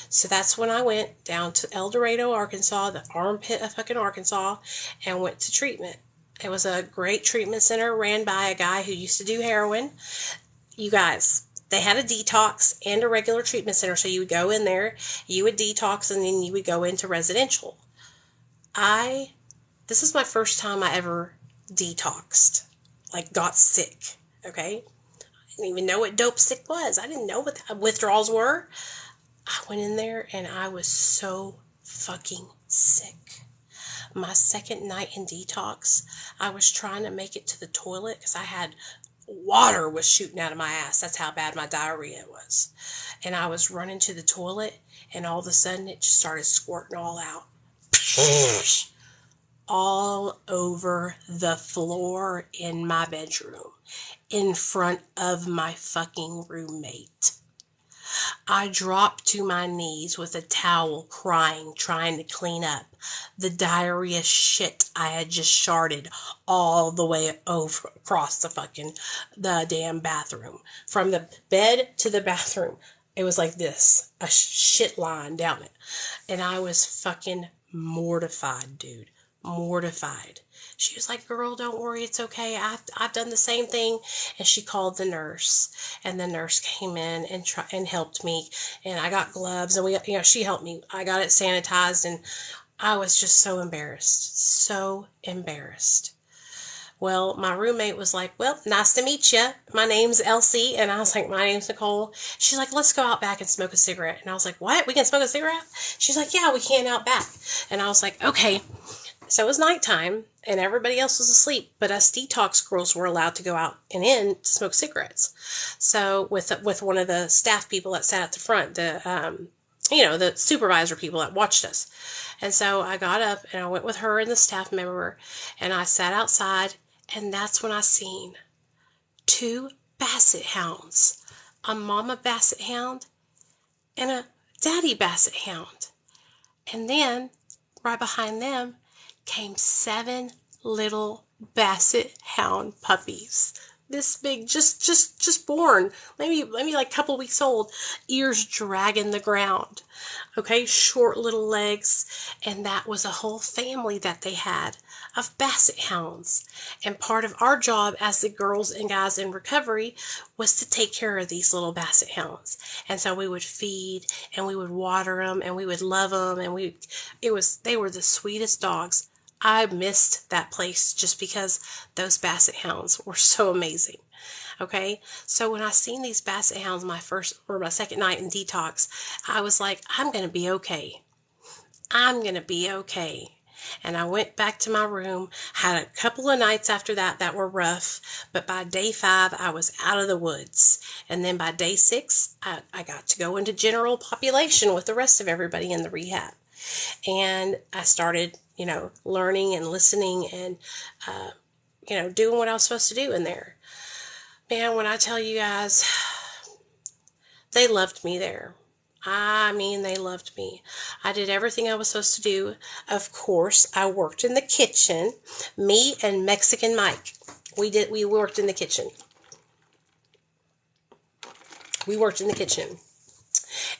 So that's when I went down to El Dorado, Arkansas, the armpit of fucking Arkansas, and went to treatment. It was a great treatment center ran by a guy who used to do heroin. You guys, they had a detox and a regular treatment center. So you would go in there, you would detox, and then you would go into residential. This is my first time I ever detoxed, like got sick, okay? I didn't even know what dope sick was. I didn't know what the withdrawals were. I went in there and I was so fucking sick. My second night in detox, I was trying to make it to the toilet because I had water was shooting out of my ass. That's how bad my diarrhea was. And I was running to the toilet, and all of a sudden it just started squirting all out. All over the floor in my bedroom, in front of my fucking roommate. I dropped to my knees with a towel, crying, trying to clean up the diarrhea shit I had just sharted all the way over across the damn bathroom. From the bed to the bathroom, it was like this, a shit line down it. And I was fucking mortified, dude. Mortified. She was like, girl, don't worry, it's okay. I've done the same thing. And she called the nurse, and the nurse came in and helped me, and I got gloves, and she helped me. I got it sanitized, and I was just so embarrassed. Well, my roommate was like, well, nice to meet you. My name's Elsie. And I was like, my name's Nicole. She's like, let's go out back and smoke a cigarette. And I was like, what? We can smoke a cigarette? She's like, yeah, we can out back. And I was like, okay. So it was nighttime, and everybody else was asleep, but us detox girls were allowed to go out and in to smoke cigarettes. So with one of the staff people that sat at the front, the supervisor people that watched us. And so I got up, and I went with her and the staff member, and I sat outside, and that's when I seen 2 basset hounds, a mama basset hound and a daddy basset hound. And then right behind them came 7 little basset hound puppies. This big, just born, maybe like a couple weeks old, ears dragging the ground. Okay, short little legs, and that was a whole family that they had of basset hounds. And part of our job as the girls and guys in recovery was to take care of these little basset hounds. And so we would feed, and we would water them, and we would love them, and they were the sweetest dogs. I missed that place just because those basset hounds were so amazing. Okay, so when I seen these basset hounds my second night in detox, I was like, I'm gonna be okay. I'm gonna be okay. And I went back to my room, had a couple of nights after that were rough, but by day 5, I was out of the woods. And then by day 6, I got to go into general population with the rest of everybody in the rehab. And I started, learning and listening and, doing what I was supposed to do in there. Man, when I tell you guys, they loved me there. I mean, they loved me. I did everything I was supposed to do. Of course, I worked in the kitchen. Me and Mexican Mike. We worked in the kitchen.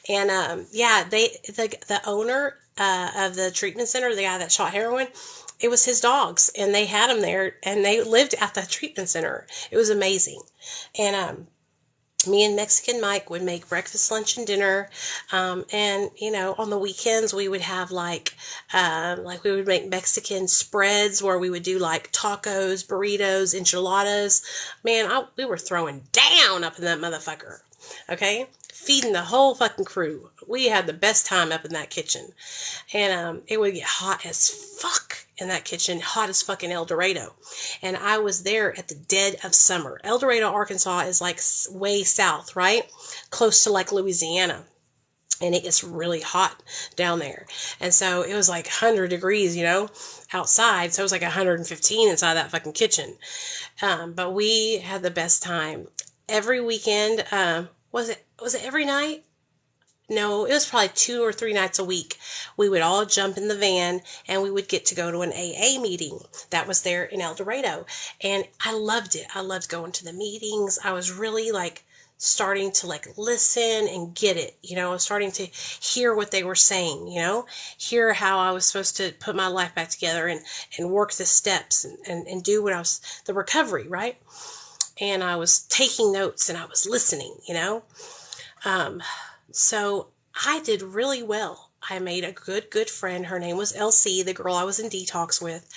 And, the owner of the treatment center, the guy that shot heroin, it was his dogs, and they had them there, and they lived at the treatment center. It was amazing. And me and Mexican Mike would make breakfast, lunch, and dinner. And on the weekends we would have like we would make Mexican spreads where we would do like tacos, burritos, enchiladas. Man, we were throwing down up in that motherfucker. Okay, feeding the whole fucking crew. We had the best time up in that kitchen, and it would get hot as fuck in that kitchen, hot as fucking El Dorado. And I was there at the dead of summer. El Dorado, Arkansas is like way south, right? Close to like Louisiana. And it gets really hot down there. And so it was like 100 degrees, outside. So it was like 115 inside that fucking kitchen. But we had the best time. Every weekend, was it every night? No, it was probably 2 or 3 nights a week. We would all jump in the van, and we would get to go to an AA meeting that was there in El Dorado. And I loved it. I loved going to the meetings. I was really starting to listen and get it. I was starting to hear what they were saying, hear how I was supposed to put my life back together and work the steps and do the recovery, right? And I was taking notes and I was listening, So I did really well. I made a good friend. Her name was Elsie, the girl I was in detox with.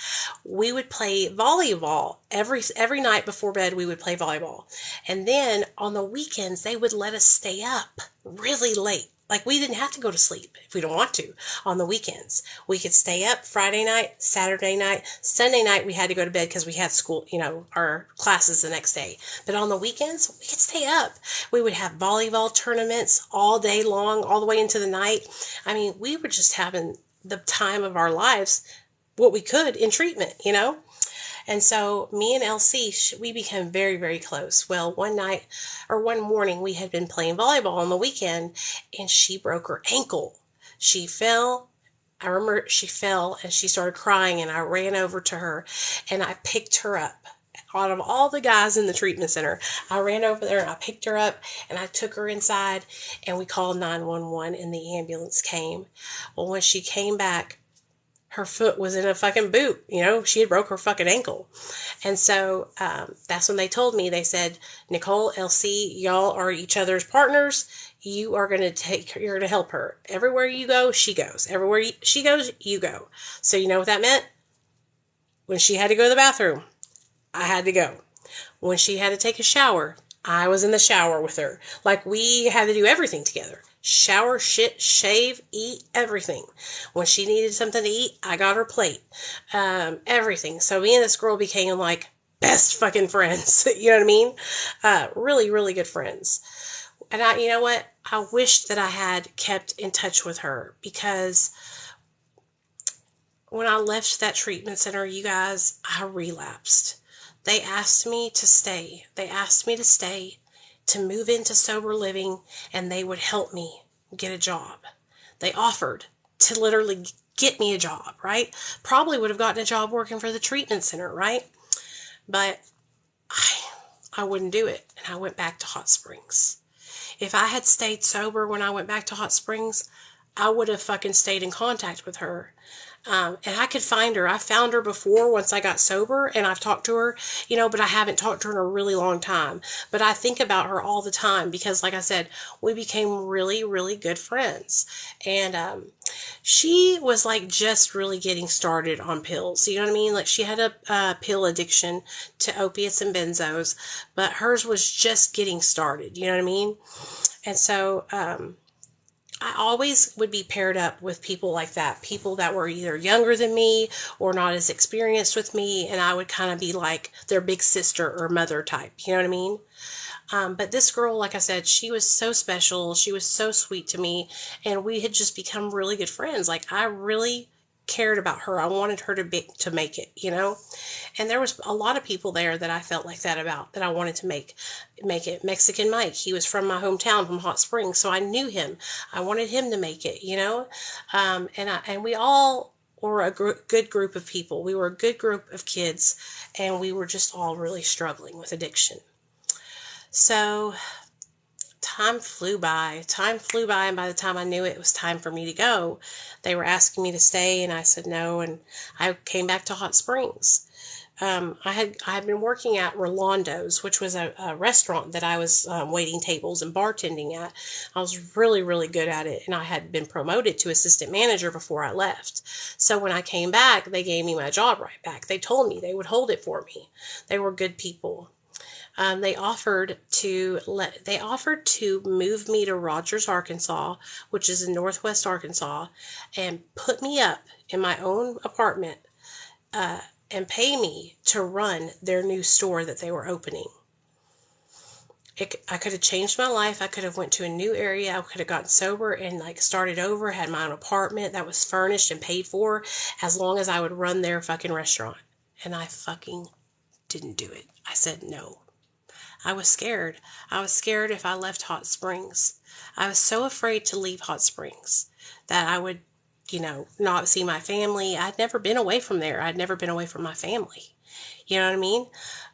We would play volleyball every night before bed. We would play volleyball. And then on the weekends, they would let us stay up really late. Like, we didn't have to go to sleep if we don't want to on the weekends. We could stay up Friday night, Saturday night, Sunday night. We had to go to bed because we had school, our classes the next day. But on the weekends, we could stay up. We would have volleyball tournaments all day long, all the way into the night. I mean, we were just having the time of our lives, what we could in treatment, And so me and Elsie, we became very, very close. Well, one morning we had been playing volleyball on the weekend, and she broke her ankle. She fell. I remember she fell and she started crying, and I ran over to her and I picked her up. Out of all the guys in the treatment center, I ran over there and I picked her up and I took her inside, and we called 911 and the ambulance came. Well, when she came back, her foot was in a fucking boot. She had broke her fucking ankle. And so that's when they told me, they said, Nicole, Elsie, y'all are each other's partners. You're going to help her. Everywhere you go, she goes. Everywhere she goes, you go. So you know what that meant? When she had to go to the bathroom, I had to go. When she had to take a shower, I was in the shower with her. Like, we had to do everything together. Shower, shit, shave, eat, everything. When she needed something to eat, I got her plate. Everything. So me and this girl became like best fucking friends. You know what I mean? Really, really good friends. And you know what? I wished that I had kept in touch with her, because when I left that treatment center, you guys, I relapsed. They asked me to stay. To move into sober living, and they would help me get a job. They offered to literally get me a job, right? Probably would have gotten a job working for the treatment center, right? But I wouldn't do it, and I went back to Hot Springs. If I had stayed sober when I went back to Hot Springs, I would have fucking stayed in contact with her. And I could find her. I found her before, once I got sober, and I've talked to her, but I haven't talked to her in a really long time. But I think about her all the time because, like I said, we became really, really good friends. And she was like just really getting started on pills. You know what I mean? Like, she had a pill addiction to opiates and benzos, but hers was just getting started. You know what I mean? And so, I always would be paired up with people like that, people that were either younger than me or not as experienced with me, and I would kind of be like their big sister or mother type, you know what I mean? But this girl, like I said, she was so special, she was so sweet to me, and we had just become really good friends. Like, I really cared about her. I wanted her to make it, And there was a lot of people there that I felt like that about, that I wanted to make it. Mexican Mike, he was from my hometown, from Hot Springs, so I knew him. I wanted him to make it, And we all were a good group of people. We were a good group of kids, and we were just all really struggling with addiction. So time flew by, and by the time I knew it was time for me to go, they were asking me to stay, and I said no, and I came back to Hot Springs. I had been working at Rolando's, which was a restaurant that I was waiting tables and bartending at. I was really, really good at it, and I had been promoted to assistant manager before I left. So when I came back, they gave me my job right back. They told me they would hold it for me. They were good people. They offered to move me to Rogers, Arkansas, which is in Northwest Arkansas, and put me up in my own apartment, and pay me to run their new store that they were opening. I could have changed my life. I could have went to a new area. I could have gotten sober and started over, had my own apartment that was furnished and paid for, as long as I would run their fucking restaurant. And I fucking didn't do it. I said no. I was scared. I was scared if I left Hot Springs. I was so afraid to leave Hot Springs that I would, not see my family. I'd never been away from there. I'd never been away from my family. You know what I mean?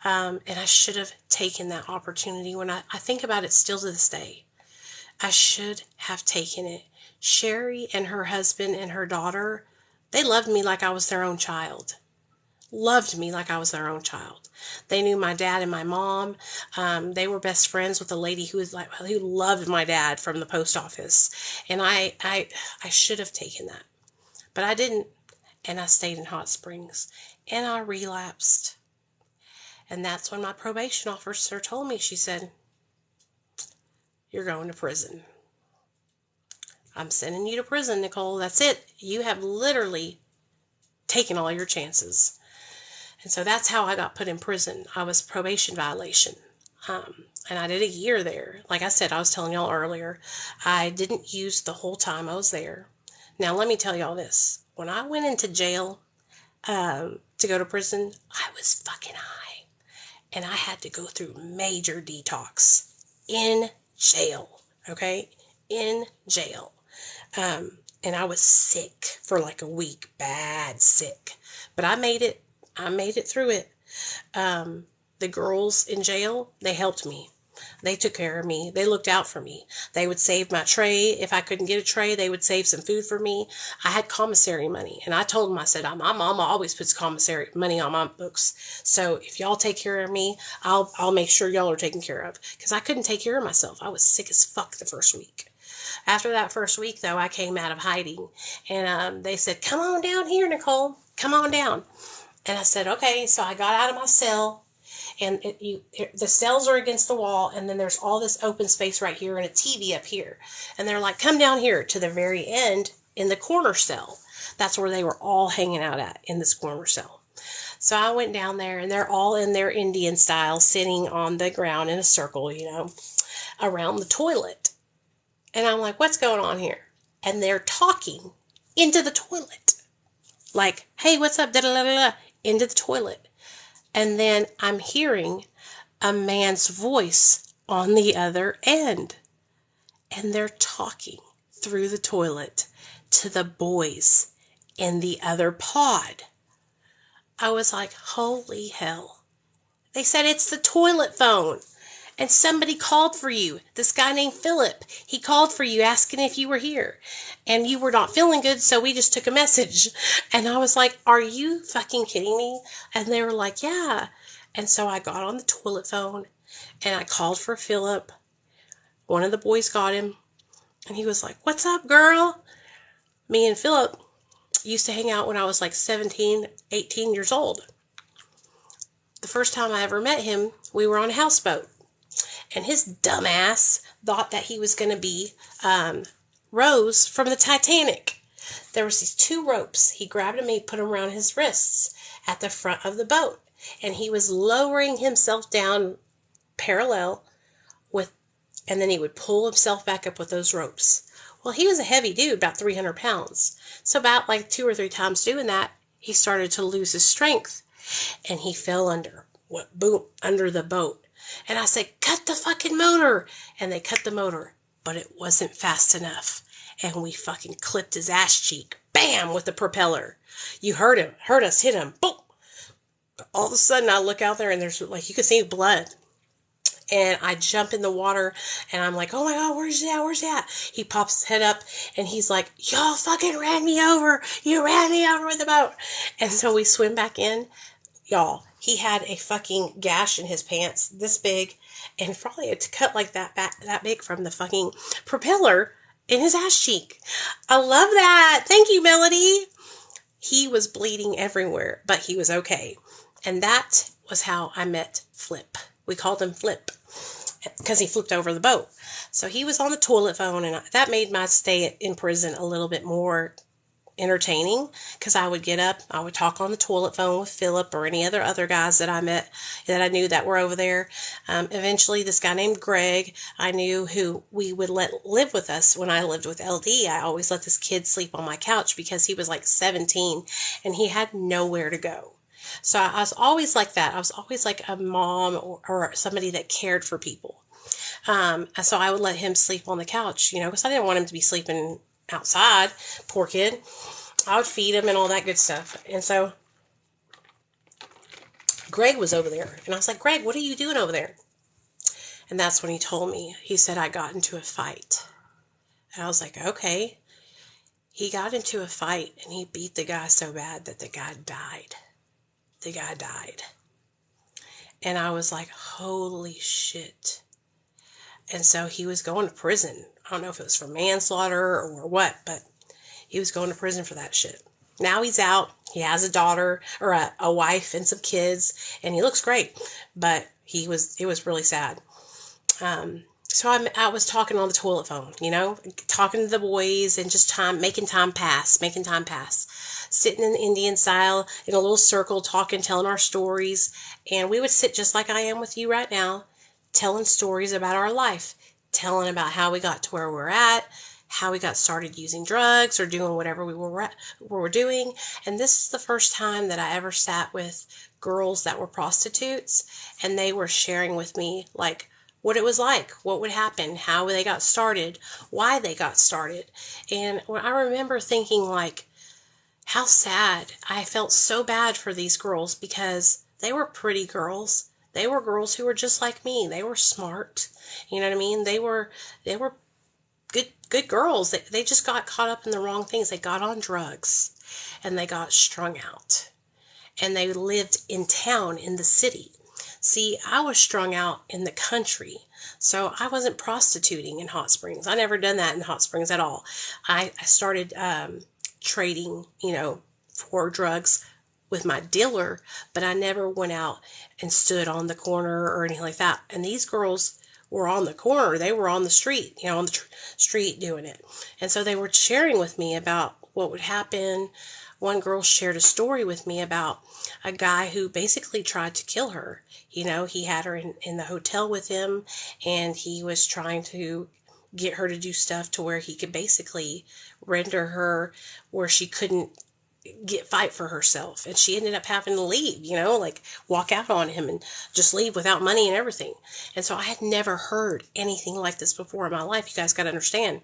And I should have taken that opportunity. When I think about it still to this day, I should have taken it. Sherry and her husband and her daughter, they loved me like I was their own child. They knew my dad and my mom. They were best friends with a lady who loved my dad from the post office. And I should have taken that, but I didn't. And I stayed in Hot Springs, and I relapsed. And that's when my probation officer told me, she said, "You're going to prison." I'm sending you to prison, Nicole. That's it. You have literally taken all your chances. And so that's how I got put in prison. I was probation violation. And I did a year there. Like I said, I was telling y'all earlier, I didn't use the whole time I was there. Now, let me tell y'all this. When I went into jail to go to prison, I was fucking high. And I had to go through major detox in jail. Okay? In jail. And I was sick for like a week. Bad sick. But I made it. I made it through it. The girls in jail, they helped me. They took care of me. They looked out for me. They would save my tray. If I couldn't get a tray, they would save some food for me. I had commissary money. And I told them, I said, my mama always puts commissary money on my books. So if y'all take care of me, I'll make sure y'all are taken care of. Because I couldn't take care of myself. I was sick as fuck the first week. After that first week, though, I came out of hiding. And they said, come on down here, Nicole. Come on down. And I said, okay. So I got out of my cell. And the cells are against the wall, and then there's all this open space right here and a TV up here. And they're like, come down here to the very end in the corner cell. That's where they were all hanging out at, in this corner cell. So I went down there, and they're all in their Indian style, sitting on the ground in a circle, around the toilet. And I'm like, what's going on here? And they're talking into the toilet. Like, hey, what's up? Da-da-da-da-da. Into the toilet. And then I'm hearing a man's voice on the other end. And they're talking through the toilet to the boys in the other pod. I was like, holy hell. They said it's the toilet phone. And somebody called for you. This guy named Philip. He called for you asking if you were here. And you were not feeling good, so we just took a message. And I was like, are you fucking kidding me? And they were like, yeah. And so I got on the toilet phone and I called for Philip. One of the boys got him. And he was like, what's up, girl? Me and Philip used to hang out when I was like 17, 18 years old. The first time I ever met him, we were on a houseboat. And his dumbass thought that he was going to be Rose from the Titanic. There was these 2 ropes. He grabbed them and he put them around his wrists at the front of the boat. And he was lowering himself down parallel with, and then he would pull himself back up with those ropes. Well, he was a heavy dude, about 300 pounds. So about like 2 or 3 times doing that, he started to lose his strength. And he fell under the boat. And I said, cut the fucking motor. And they cut the motor. But it wasn't fast enough. And we fucking clipped his ass cheek. Bam! With the propeller. You heard him. Heard us hit him. Boom! All of a sudden, I look out there and there's like, you can see blood. And I jump in the water and I'm like, oh my God, where's that? Where's that? He pops his head up and he's like, y'all fucking ran me over. You ran me over with the boat. And so we swim back in. Y'all, he had a fucking gash in his pants this big and probably had to cut like that big from the fucking propeller in his ass cheek. I love that. Thank you, Melody. He was bleeding everywhere, but he was okay. And that was how I met Flip. We called him Flip because he flipped over the boat. So he was on the toilet phone, and that made my stay in prison a little bit more entertaining because I would get up, I would talk on the toilet phone with Philip or any other guys that I met that I knew that were over there. Eventually, this guy named Greg, I knew who we would let live with us when I lived with LD. I always let this kid sleep on my couch because he was like 17 and he had nowhere to go. So I was always like that. I was always like a mom or somebody that cared for people. So I would let him sleep on the couch, because I didn't want him to be sleeping outside. Poor kid. I would feed him and all that good stuff. And so Greg was over there. And I was like, Greg, what are you doing over there? And that's when he told me. He said, I got into a fight. And I was like, okay. He got into a fight and he beat the guy so bad that the guy died. The guy died. And I was like, holy shit. And so he was going to prison. I don't know if it was for manslaughter or what, but he was going to prison for that shit. Now he's out. He has a daughter or a wife and some kids, and he looks great. But it was really sad. So I was talking on the toilet phone, talking to the boys and just making time pass. Sitting in Indian style in a little circle, talking, telling our stories. And we would sit just like I am with you right now, telling stories about our life, telling about how we got to where we're at, how we got started using drugs or doing whatever we were doing. And this is the first time that I ever sat with girls that were prostitutes, and they were sharing with me like what it was like, what would happen, how they got started, why they got started. And when I remember thinking like how sad. I felt so bad for these girls because they were pretty girls. They were girls who were just like me. They were smart. You know what I mean? They were good girls. They just got caught up in the wrong things. They got on drugs and they got strung out. And they lived in town in the city. See, I was strung out in the country. So I wasn't prostituting in Hot Springs. I never done that in Hot Springs at all. I started trading, for drugs with my dealer, but I never went out and stood on the corner or anything like that. And these girls were on the corner. They were on the street, on the street doing it. And so they were sharing with me about what would happen. One girl shared a story with me about a guy who basically tried to kill her. He had her in the hotel with him, and he was trying to get her to do stuff to where he could basically render her where she couldn't fight for herself. And she ended up having to leave, like walk out on him and just leave without money and everything. And so I had never heard anything like this before in my life. You guys got to understand.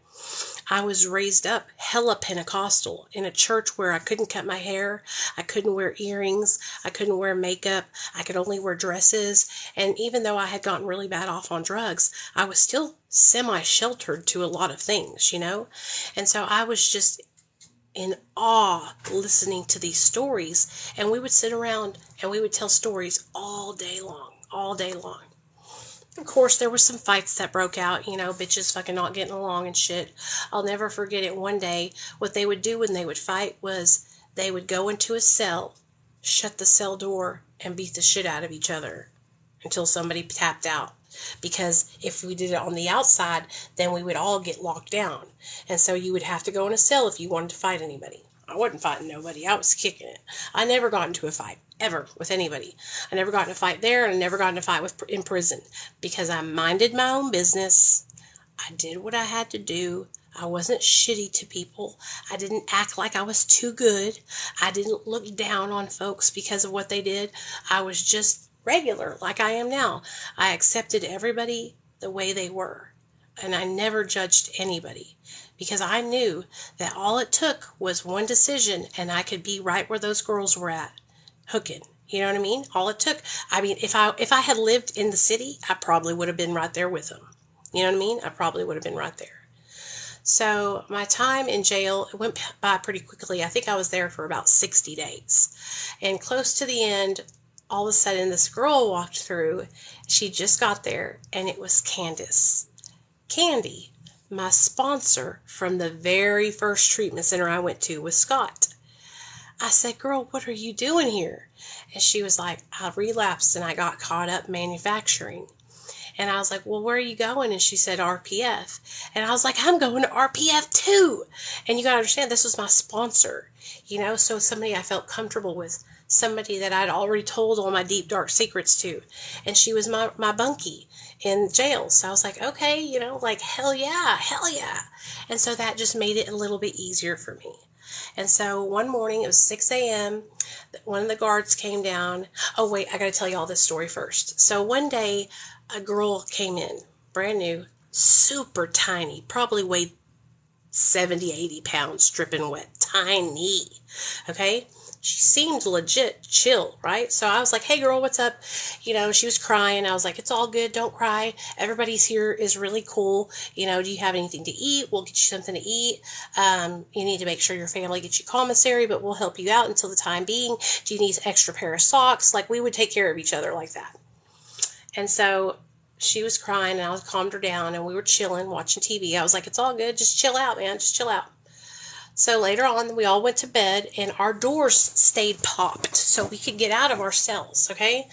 I was raised up hella Pentecostal in a church where I couldn't cut my hair. I couldn't wear earrings. I couldn't wear makeup. I could only wear dresses. And even though I had gotten really bad off on drugs, I was still semi-sheltered to a lot of things, And so I was just in awe listening to these stories, and we would sit around and we would tell stories all day long. Of course, there were some fights that broke out, bitches fucking not getting along and shit. I'll never forget it. One day, what they would do when they would fight was they would go into a cell, shut the cell door, and beat the shit out of each other until somebody tapped out. Because if we did it on the outside, then we would all get locked down. And so you would have to go in a cell if you wanted to fight anybody. I wasn't fighting nobody. I was kicking it. I never got into a fight, ever, with anybody. I never got in a fight there, and I never got in a fight in prison. Because I minded my own business. I did what I had to do. I wasn't shitty to people. I didn't act like I was too good. I didn't look down on folks because of what they did. I was just regular, like I am now. I accepted everybody the way they were, and I never judged anybody because I knew that all it took was one decision and I could be right where those girls were at, hooking. You know what I mean? All it took. I mean, if I had lived in the city, I probably would have been right there with them. You know what I mean? I probably would have been right there. So my time in jail went by pretty quickly. I think I was there for about 60 days. And close to the end, all of a sudden this girl walked through. She just got there, and it was Candace. Candy, my sponsor from the very first treatment center I went to with Scott. I said, "Girl, what are you doing here?" And she was like, "I relapsed and I got caught up manufacturing." And I was like, "Well, where are you going?" And she said, "RPF." And I was like, "I'm going to RPF too." And you got to understand, this was my sponsor, so somebody I felt comfortable with, somebody that I'd already told all my deep, dark secrets to. And she was my bunkie in jail. So I was like, okay, like, hell yeah. And so that just made it a little bit easier for me. And so one morning, it was 6 a.m., one of the guards came down. Oh, wait, I got to tell you all this story first. So one day, a girl came in, brand new, super tiny, probably weighed 70, 80 pounds, dripping wet, tiny, okay? She seemed legit chill, right? So I was like, "Hey girl, what's up?" She was crying. I was like, "It's all good. Don't cry. Everybody's here is really cool. Do you have anything to eat? We'll get you something to eat. You need to make sure your family gets you commissary, but we'll help you out until the time being. Do you need an extra pair of socks?" Like, we would take care of each other like that. And so she was crying, and I calmed her down, and we were chilling, watching TV. I was like, "It's all good. Just chill out, man. Just chill out." So later on, we all went to bed, and our doors stayed popped so we could get out of our cells, okay?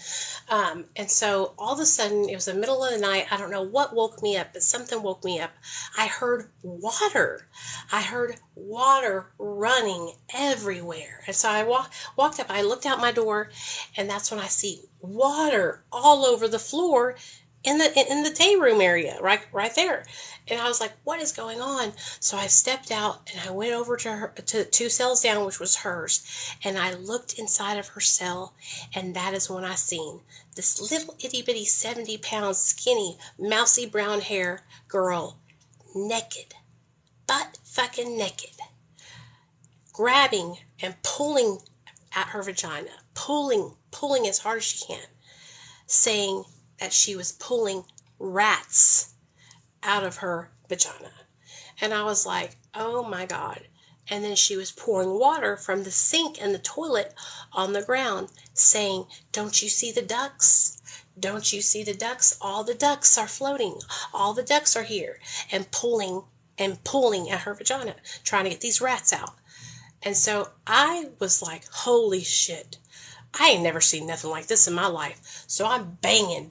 And so all of a sudden, it was the middle of the night. I don't know what woke me up, but something woke me up. I heard water. I heard water running everywhere. And so I walked up, I looked out my door, and that's when I see water all over the floor in the day room area, right there. And I was like, what is going on? So I stepped out and I went over to her, to 2 cells down, which was hers, and I looked inside of her cell, and that is when I seen this little itty bitty 70-pound skinny mousy brown hair girl, naked, butt fucking naked, grabbing and pulling at her vagina, pulling as hard as she can, saying that she was pulling rats out of her vagina. And I was like, oh my God. And then she was pouring water from the sink and the toilet on the ground, saying, don't you see the ducks? Don't you see the ducks? All the ducks are floating. All the ducks are here. And pulling at her vagina, trying to get these rats out. And so I was like, holy shit. I ain't never seen nothing like this in my life. So I'm banging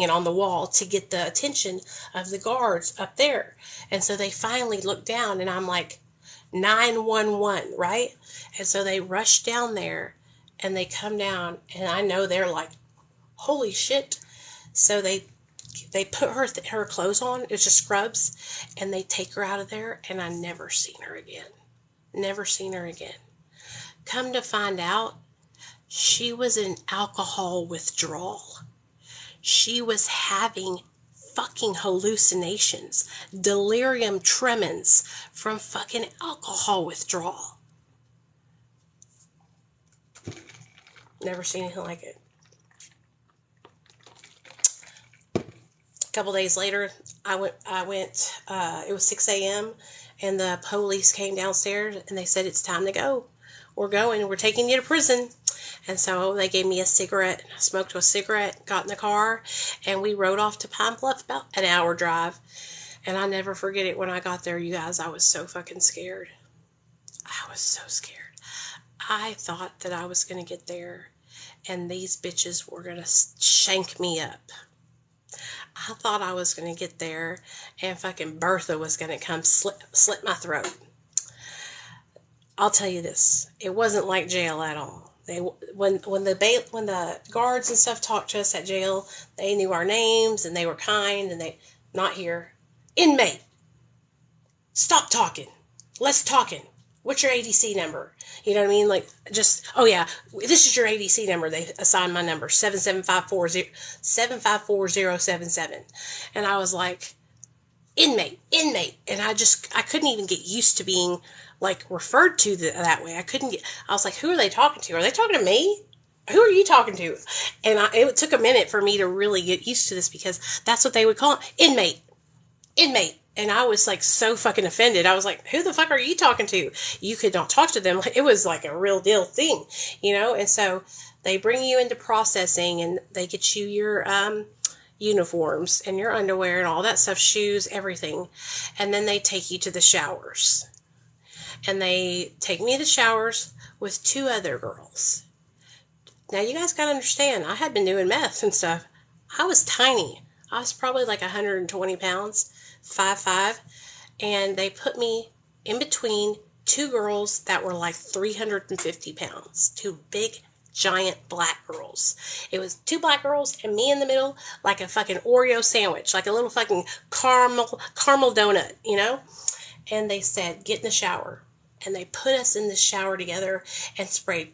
on the wall to get the attention of the guards up there. And so they finally look down, and I'm like, 911, right? And so they rush down there, and they come down, and I know they're like, holy shit. So they put her clothes on. It's just scrubs, and they take her out of there, and I never seen her again. Never seen her again. Come to find out, she was in alcohol withdrawal. She was having fucking hallucinations, delirium tremens from fucking alcohol withdrawal. Never seen anything like it. A couple days later, I went, it was 6 a.m. and the police came downstairs and they said, it's time to go. We're going, we're taking you to prison. And so they gave me a cigarette. I smoked a cigarette, got in the car, and we rode off to Pine Bluff, about an hour drive. And I never forget it when I got there, you guys. I was so fucking scared. I was so scared. I thought that I was going to get there and these bitches were going to shank me up. I thought I was going to get there and fucking Bertha was going to come slit my throat. I'll tell you this. It wasn't like jail at all. When the guards and stuff talked to us at jail, they knew our names and they were kind, and they, not here. Inmate, stop talking. Less talking. What's your ADC number? You know what I mean? Like, just, oh yeah, this is your ADC number. They assigned my number, 754-077. And I was like, inmate. And I couldn't even get used to being like referred to that way. I was like, who are they talking to? Are they talking to me? Who are you talking to? And it took a minute for me to really get used to this, because that's what they would call it. Inmate. And I was like so fucking offended. I was like, who the fuck are you talking to? You could not talk to them. It was like a real deal thing, you know? And so they bring you into processing and they get you your uniforms and your underwear and all that stuff, shoes, everything. And then they take you to the showers. And they take me to the showers with 2 other girls. Now, you guys got to understand, I had been doing meth and stuff. I was tiny. I was probably like 120 pounds, 5'5". And they put me in between 2 girls that were like 350 pounds. 2 big, giant black girls. It was 2 black girls and me in the middle, like a fucking Oreo sandwich, like a little fucking caramel donut, you know? And they said, get in the shower. And they put us in the shower together and sprayed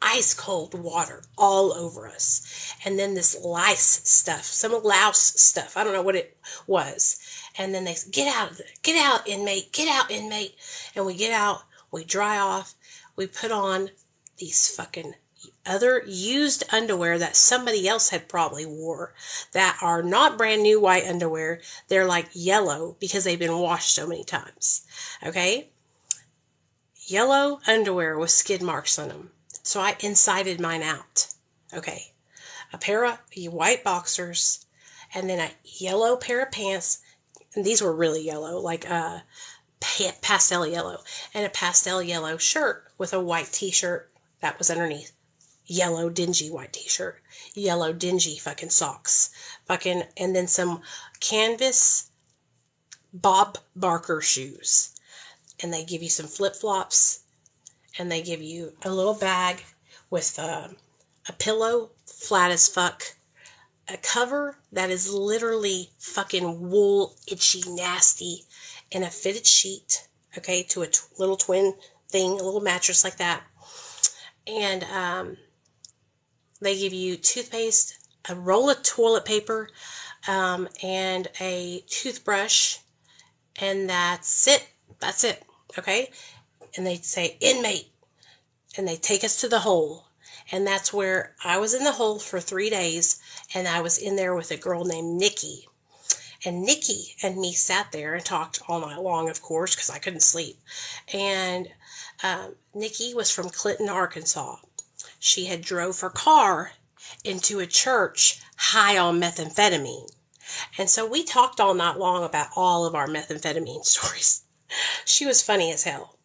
ice cold water all over us. And then this lice stuff, some louse stuff. I don't know what it was. And then they said, get out, inmate. And we get out, we dry off, we put on these fucking other used underwear that somebody else had probably wore, that are not brand new white underwear. They're like yellow because they've been washed so many times. Okay? Yellow underwear with skid marks on them. So I incited mine out. Okay. A pair of white boxers and then a yellow pair of pants. And these were really yellow, like pastel yellow, and a pastel yellow shirt with a white t-shirt that was underneath. Yellow dingy white t-shirt, yellow dingy fucking socks, fucking, and then some canvas Bob Barker shoes. And they give you some flip-flops, and they give you a little bag with a pillow, flat as fuck, a cover that is literally fucking wool, itchy, nasty, and a fitted sheet, okay, to a little twin thing, a little mattress like that. And they give you toothpaste, a roll of toilet paper, and a toothbrush, and that's it. That's it, okay? And they say, inmate, and they take us to the hole. And that's where I was in the hole for 3 days, and I was in there with a girl named Nikki. And Nikki and me sat there and talked all night long, of course, because I couldn't sleep. And Nikki was from Clinton, Arkansas. She had drove her car into a church high on methamphetamine. And so we talked all night long about all of our methamphetamine stories. She was funny as hell.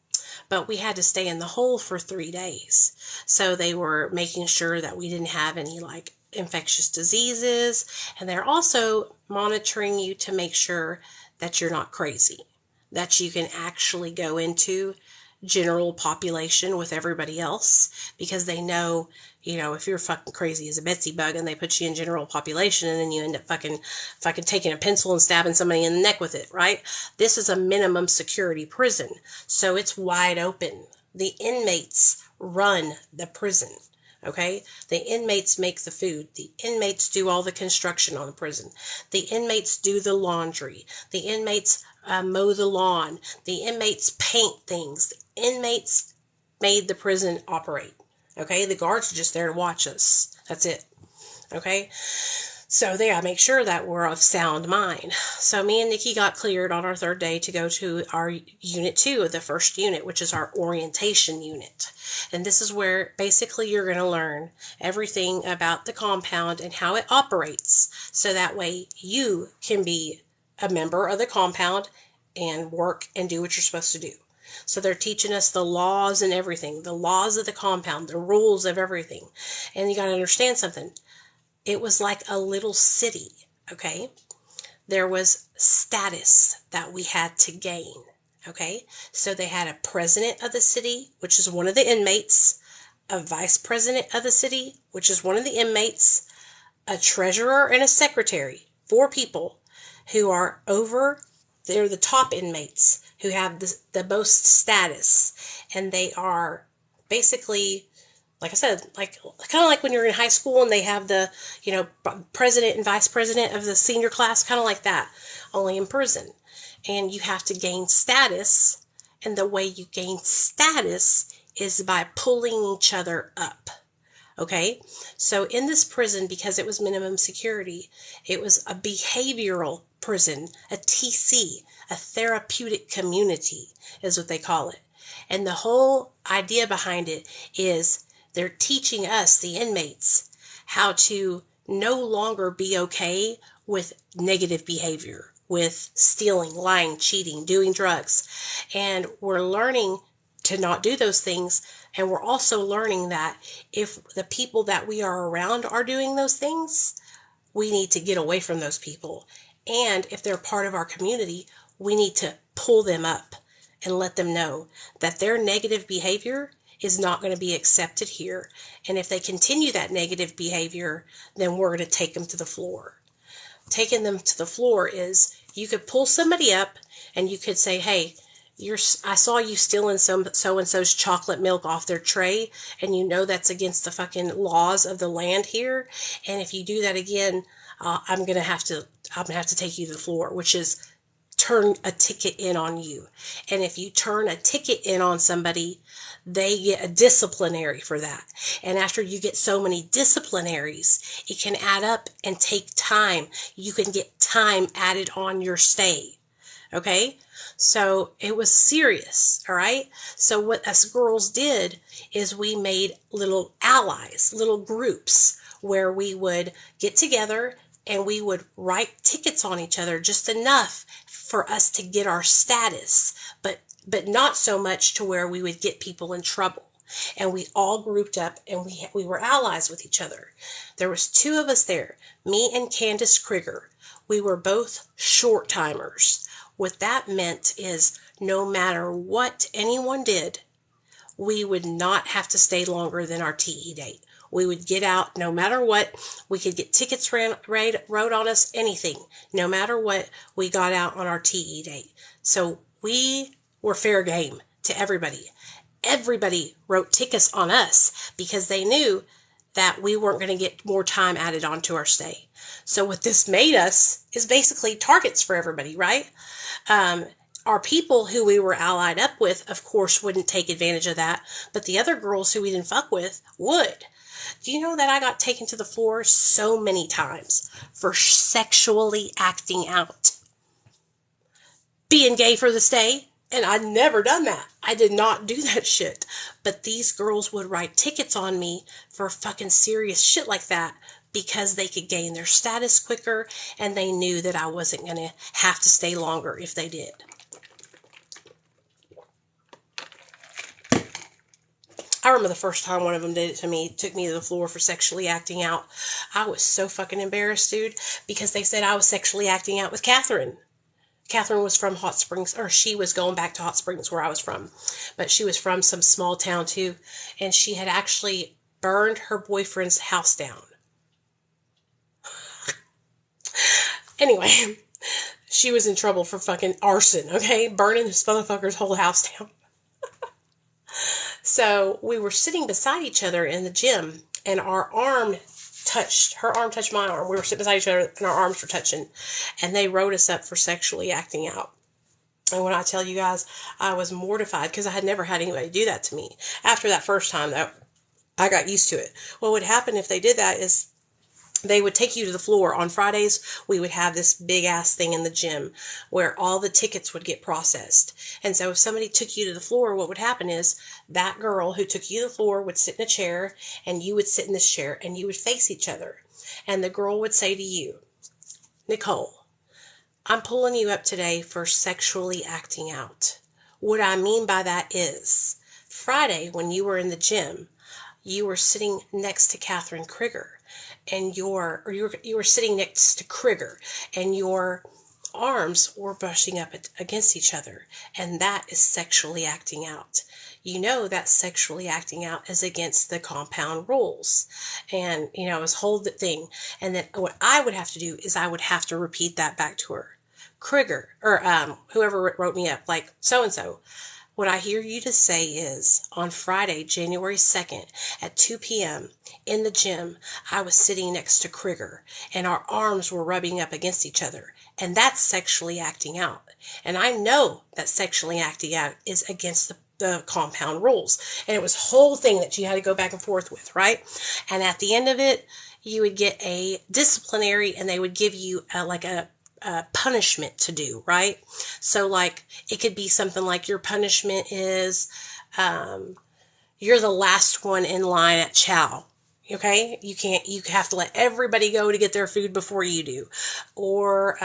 But we had to stay in the hole for 3 days. So they were making sure that we didn't have any like infectious diseases. And they're also monitoring you to make sure that you're not crazy, that you can actually go into general population with everybody else, because they know, you know, if you're fucking crazy as a Betsy bug and they put you in general population and then you end up fucking taking a pencil and stabbing somebody in the neck with it, right? This is a minimum security prison, so it's wide open. The inmates run the prison, okay? The inmates make the food. The inmates do all the construction on the prison. The inmates do the laundry. The inmates mow the lawn. The inmates paint things. The inmates made the prison operate. Okay, the guards are just there to watch us. That's it. Okay, so they gotta make sure that we're of sound mind. So me and Nikki got cleared on our 3rd day to go to our unit 2, the first unit, which is our orientation unit. And this is where basically you're going to learn everything about the compound and how it operates. So that way you can be a member of the compound and work and do what you're supposed to do. So they're teaching us the laws and everything, the laws of the compound, the rules of everything. And you got to understand something. It was like a little city, okay? There was status that we had to gain, okay? So they had a president of the city, which is one of the inmates, a vice president of the city, which is one of the inmates, a treasurer and a secretary, 4 people who are over, they're the top inmates who have the most status, and they are basically, like I said, like kind of like when you're in high school and they have the, you know, president and vice president of the senior class, kind of like that, only in prison. And you have to gain status, and the way you gain status is by pulling each other up. Okay, so in this prison, because it was minimum security, it was a behavioral prison, a TC, a therapeutic community is what they call it. And the whole idea behind it is they're teaching us, the inmates, how to no longer be okay with negative behavior, with stealing, lying, cheating, doing drugs. And we're learning to not do those things. And we're also learning that if the people that we are around are doing those things, we need to get away from those people. And if they're part of our community, we need to pull them up and let them know that their negative behavior is not going to be accepted here. And if they continue that negative behavior, then we're going to take them to the floor. Taking them to the floor is, you could pull somebody up and you could say, hey, I saw you stealing some so-and-so's chocolate milk off their tray, and you know that's against the fucking laws of the land here. And if you do that again, I'm gonna have to take you to the floor, which is turn a ticket in on you. And if you turn a ticket in on somebody, they get a disciplinary for that. And after you get so many disciplinaries, it can add up and take time. You can get time added on your stay. Okay? So it was serious, all right? So what us girls did is we made little allies, little groups, where we would get together, and we would write tickets on each other just enough for us to get our status, but not so much to where we would get people in trouble. And we all grouped up, and we were allies with each other. There was 2 of us there, me and Candace Krieger. We were both short timers. What that meant is no matter what anyone did, we would not have to stay longer than our TE date. We would get out no matter what. We could get tickets wrote on us, anything. No matter what, we got out on our TE date. So we were fair game to everybody. Everybody wrote tickets on us because they knew that we weren't going to get more time added onto our stay. So what this made us is basically targets for everybody, right? Our people who we were allied up with, of course, wouldn't take advantage of that, but the other girls who we didn't fuck with would. Do you know that I got taken to the floor so many times for sexually acting out? Being gay for the stay, and I'd never done that. I did not do that shit. But these girls would write tickets on me for fucking serious shit like that because they could gain their status quicker, and they knew that I wasn't going to have to stay longer if they did. I remember the first time one of them did it to me, took me to the floor for sexually acting out. I was so fucking embarrassed, dude, because they said I was sexually acting out with Catherine. Catherine was from Hot Springs, or she was going back to Hot Springs where I was from, but she was from some small town too, and she had actually burned her boyfriend's house down. Anyway, she was in trouble for fucking arson, okay? Burning this motherfucker's whole house down. So we were sitting beside each other in the gym, and her arm touched my arm. We were sitting beside each other, and our arms were touching, and they wrote us up for sexually acting out. And when I tell you guys, I was mortified because I had never had anybody do that to me. After that first time, though, I got used to it. What would happen if they did that is they would take you to the floor. On Fridays, we would have this big ass thing in the gym where all the tickets would get processed. And so if somebody took you to the floor, what would happen is that girl who took you to the floor would sit in a chair, and you would sit in this chair, and you would face each other. And the girl would say to you, Nicole, I'm pulling you up today for sexually acting out. What I mean by that is Friday, when you were in the gym, you were sitting next to Catherine Krieger. And you were sitting next to Krieger, and your arms were brushing up against each other, and that is sexually acting out. You know that sexually acting out is against the compound rules, and it's whole thing. And then what I would have to do is I would have to repeat that back to her, Krieger, or whoever wrote me up, like so and so. What I hear you to say is, on Friday, January 2nd, at 2 p.m., in the gym, I was sitting next to Krieger, and our arms were rubbing up against each other, and that's sexually acting out. And I know that sexually acting out is against the compound rules. And it was a whole thing that you had to go back and forth with, right? And at the end of it, you would get a disciplinary, and they would give you a punishment to do, right? So like it could be something like your punishment is you're the last one in line at chow. Okay? You have to let everybody go to get their food before you do. Or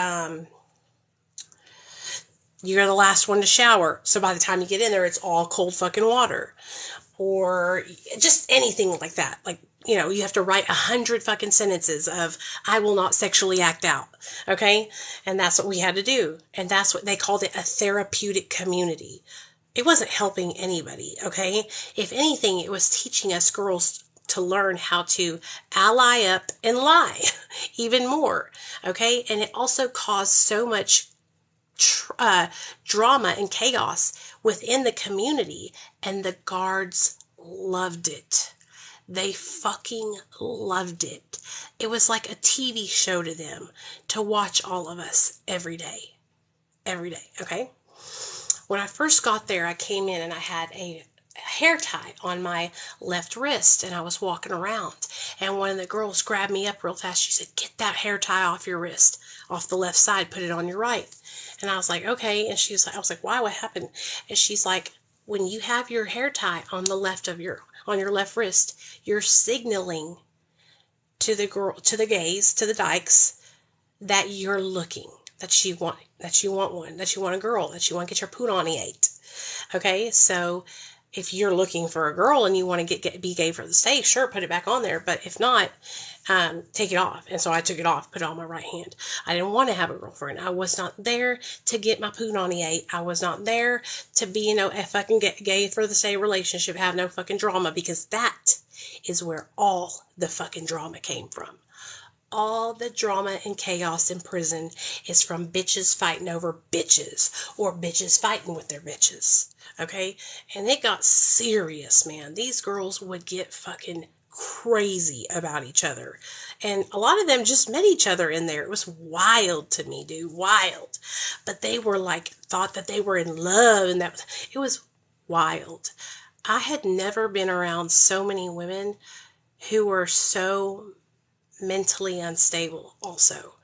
you're the last one to shower. So by the time you get in there, it's all cold fucking water. Or just anything like that. Like, you have to write 100 fucking sentences of, I will not sexually act out. Okay? And that's what we had to do. And that's what they called it, a therapeutic community. It wasn't helping anybody. Okay? If anything, it was teaching us girls to learn how to ally up and lie even more. Okay? And it also caused so much drama and chaos within the community, and the guards loved it. They fucking loved it. It was like a TV show to them to watch all of us every day. Every day, okay? When I first got there, I came in and I had a hair tie on my left wrist, and I was walking around, and one of the girls grabbed me up real fast. She said, get that hair tie off your wrist, off the left side, put it on your right. And I was like, okay. And I was like, why? What happened? And she's like, when you have your hair tie on the left of on your left wrist, you're signaling to the gays, to the dykes, that you're looking, that you want one, that you want a girl, that you want to get your punani ate. Okay, so if you're looking for a girl and you want to be gay for the sake, sure, put it back on there. But if not, take it off. And so I took it off, put it on my right hand. I didn't want to have a girlfriend. I was not there to get my punani ate. I was not there to be, a fucking gay for the sake relationship, have no fucking drama, because that is where all the fucking drama came from. All the drama and chaos in prison is from bitches fighting over bitches, or bitches fighting with their bitches. Okay? And it got serious, man. These girls would get fucking crazy about each other. And a lot of them just met each other in there. It was wild to me, dude. Wild. But they were thought that they were in love, and that it was wild. I had never been around so many women who were so mentally unstable also.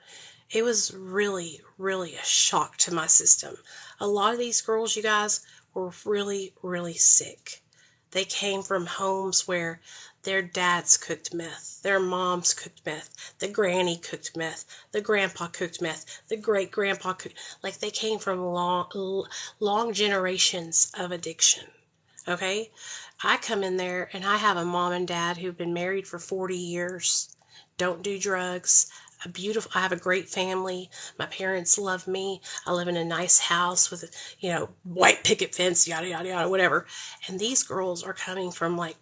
It was really, really a shock to my system. A lot of these girls, you guys, were really, really sick. They came from homes where their dads cooked meth, their moms cooked meth, the granny cooked meth, the grandpa cooked meth, the great-grandpa cooked. They came from long generations of addiction. Okay? I come in there and I have a mom and dad who've been married for 40 years. Don't do drugs. I have a great family. My parents love me. I live in a nice house with, white picket fence, yada, yada, yada, whatever. And these girls are coming from they're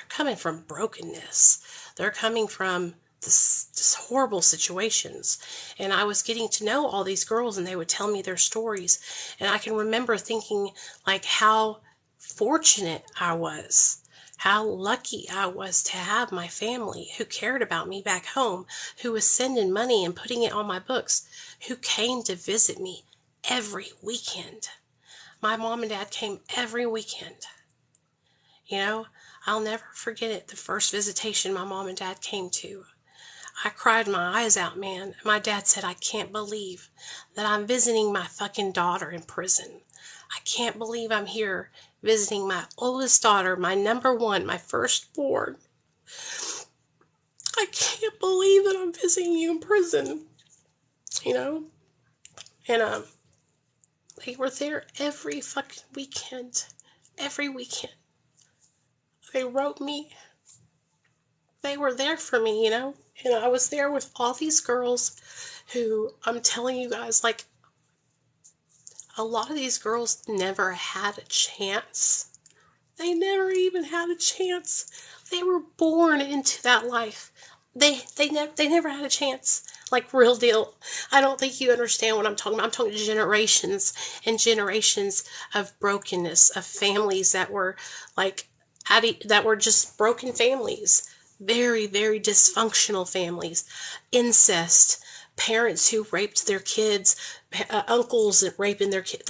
coming from brokenness. They're coming from this horrible situations. And I was getting to know all these girls, and they would tell me their stories. And I can remember thinking how fortunate I was. How lucky I was to have my family who cared about me back home, who was sending money and putting it on my books, who came to visit me every weekend. My mom and dad came every weekend. I'll never forget it, the first visitation my mom and dad came to. I cried my eyes out, man. My dad said, I can't believe that I'm visiting my fucking daughter in prison. I can't believe I'm here visiting my oldest daughter, my number one, my firstborn. I can't believe that I'm visiting you in prison. And they were there every fucking weekend. Every weekend. They wrote me. They were there for me, And I was there with all these girls who, I'm telling you guys, a lot of these girls never had a chance. They never even had a chance. They were born into that life. They never had a chance. Real deal. I don't think you understand what I'm talking about. I'm talking generations and generations of brokenness, of families that were that were just broken families. Very, very dysfunctional families. Incest. Parents who raped their kids. Uncles raping their kids.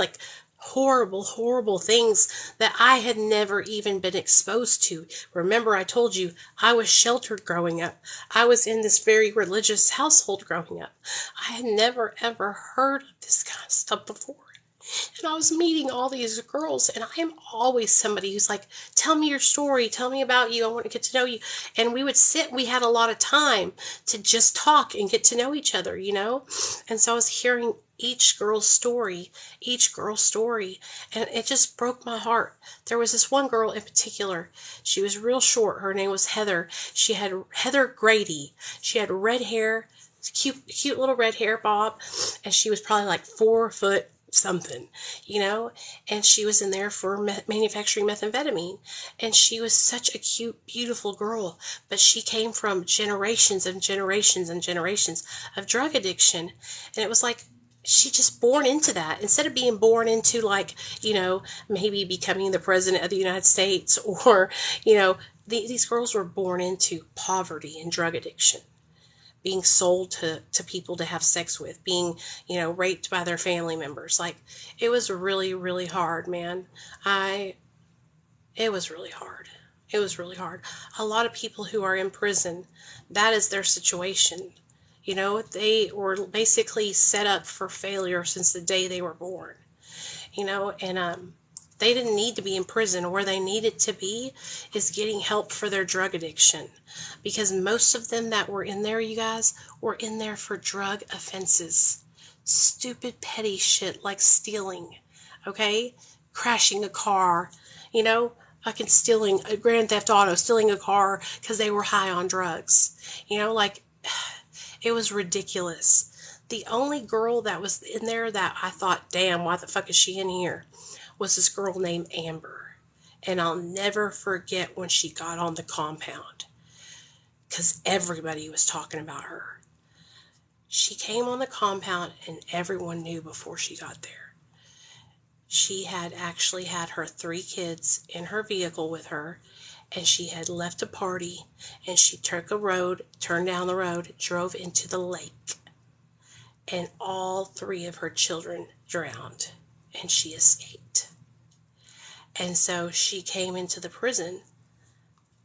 Horrible, horrible things that I had never even been exposed to. Remember, I told you I was sheltered growing up. I was in this very religious household growing up. I had never, ever heard of this kind of stuff before. And I was meeting all these girls, and I am always somebody who's tell me your story, tell me about you, I want to get to know you. And we would sit, we had a lot of time to just talk and get to know each other, And so I was hearing each girl's story, and it just broke my heart. There was this one girl in particular. She was real short. Her name was Heather. She had Heather Grady. She had red hair, cute little red hair bob, and she was probably 4 foot something, and she was in there for manufacturing methamphetamine, and she was such a cute, beautiful girl, but she came from generations and generations and generations of drug addiction, and it was she just born into that instead of being born into maybe becoming the president of the United States, or these girls were born into poverty and drug addiction, being sold to people to have sex with, being, raped by their family members. It was really, really hard, man. It was really hard. It was really hard. A lot of people who are in prison, that is their situation. They were basically set up for failure since the day they were born. And They didn't need to be in prison. Where they needed to be is getting help for their drug addiction. Because most of them that were in there, you guys, were in there for drug offenses. Stupid, petty shit like stealing, okay? Crashing a car, you know? Fucking stealing a Grand Theft Auto, stealing a car because they were high on drugs. You know, like, it was ridiculous. The only girl that was in there that I thought, damn, why the fuck is she in here, was this girl named Amber. And I'll never forget when she got on the compound, because everybody was talking about her. She came on the compound and everyone knew before she got there. She had actually had her 3 kids in her vehicle with her, and she had left a party, and she took a road, turned down the road, drove into the lake, and all 3 of her children drowned, and she escaped. And so she came into the prison,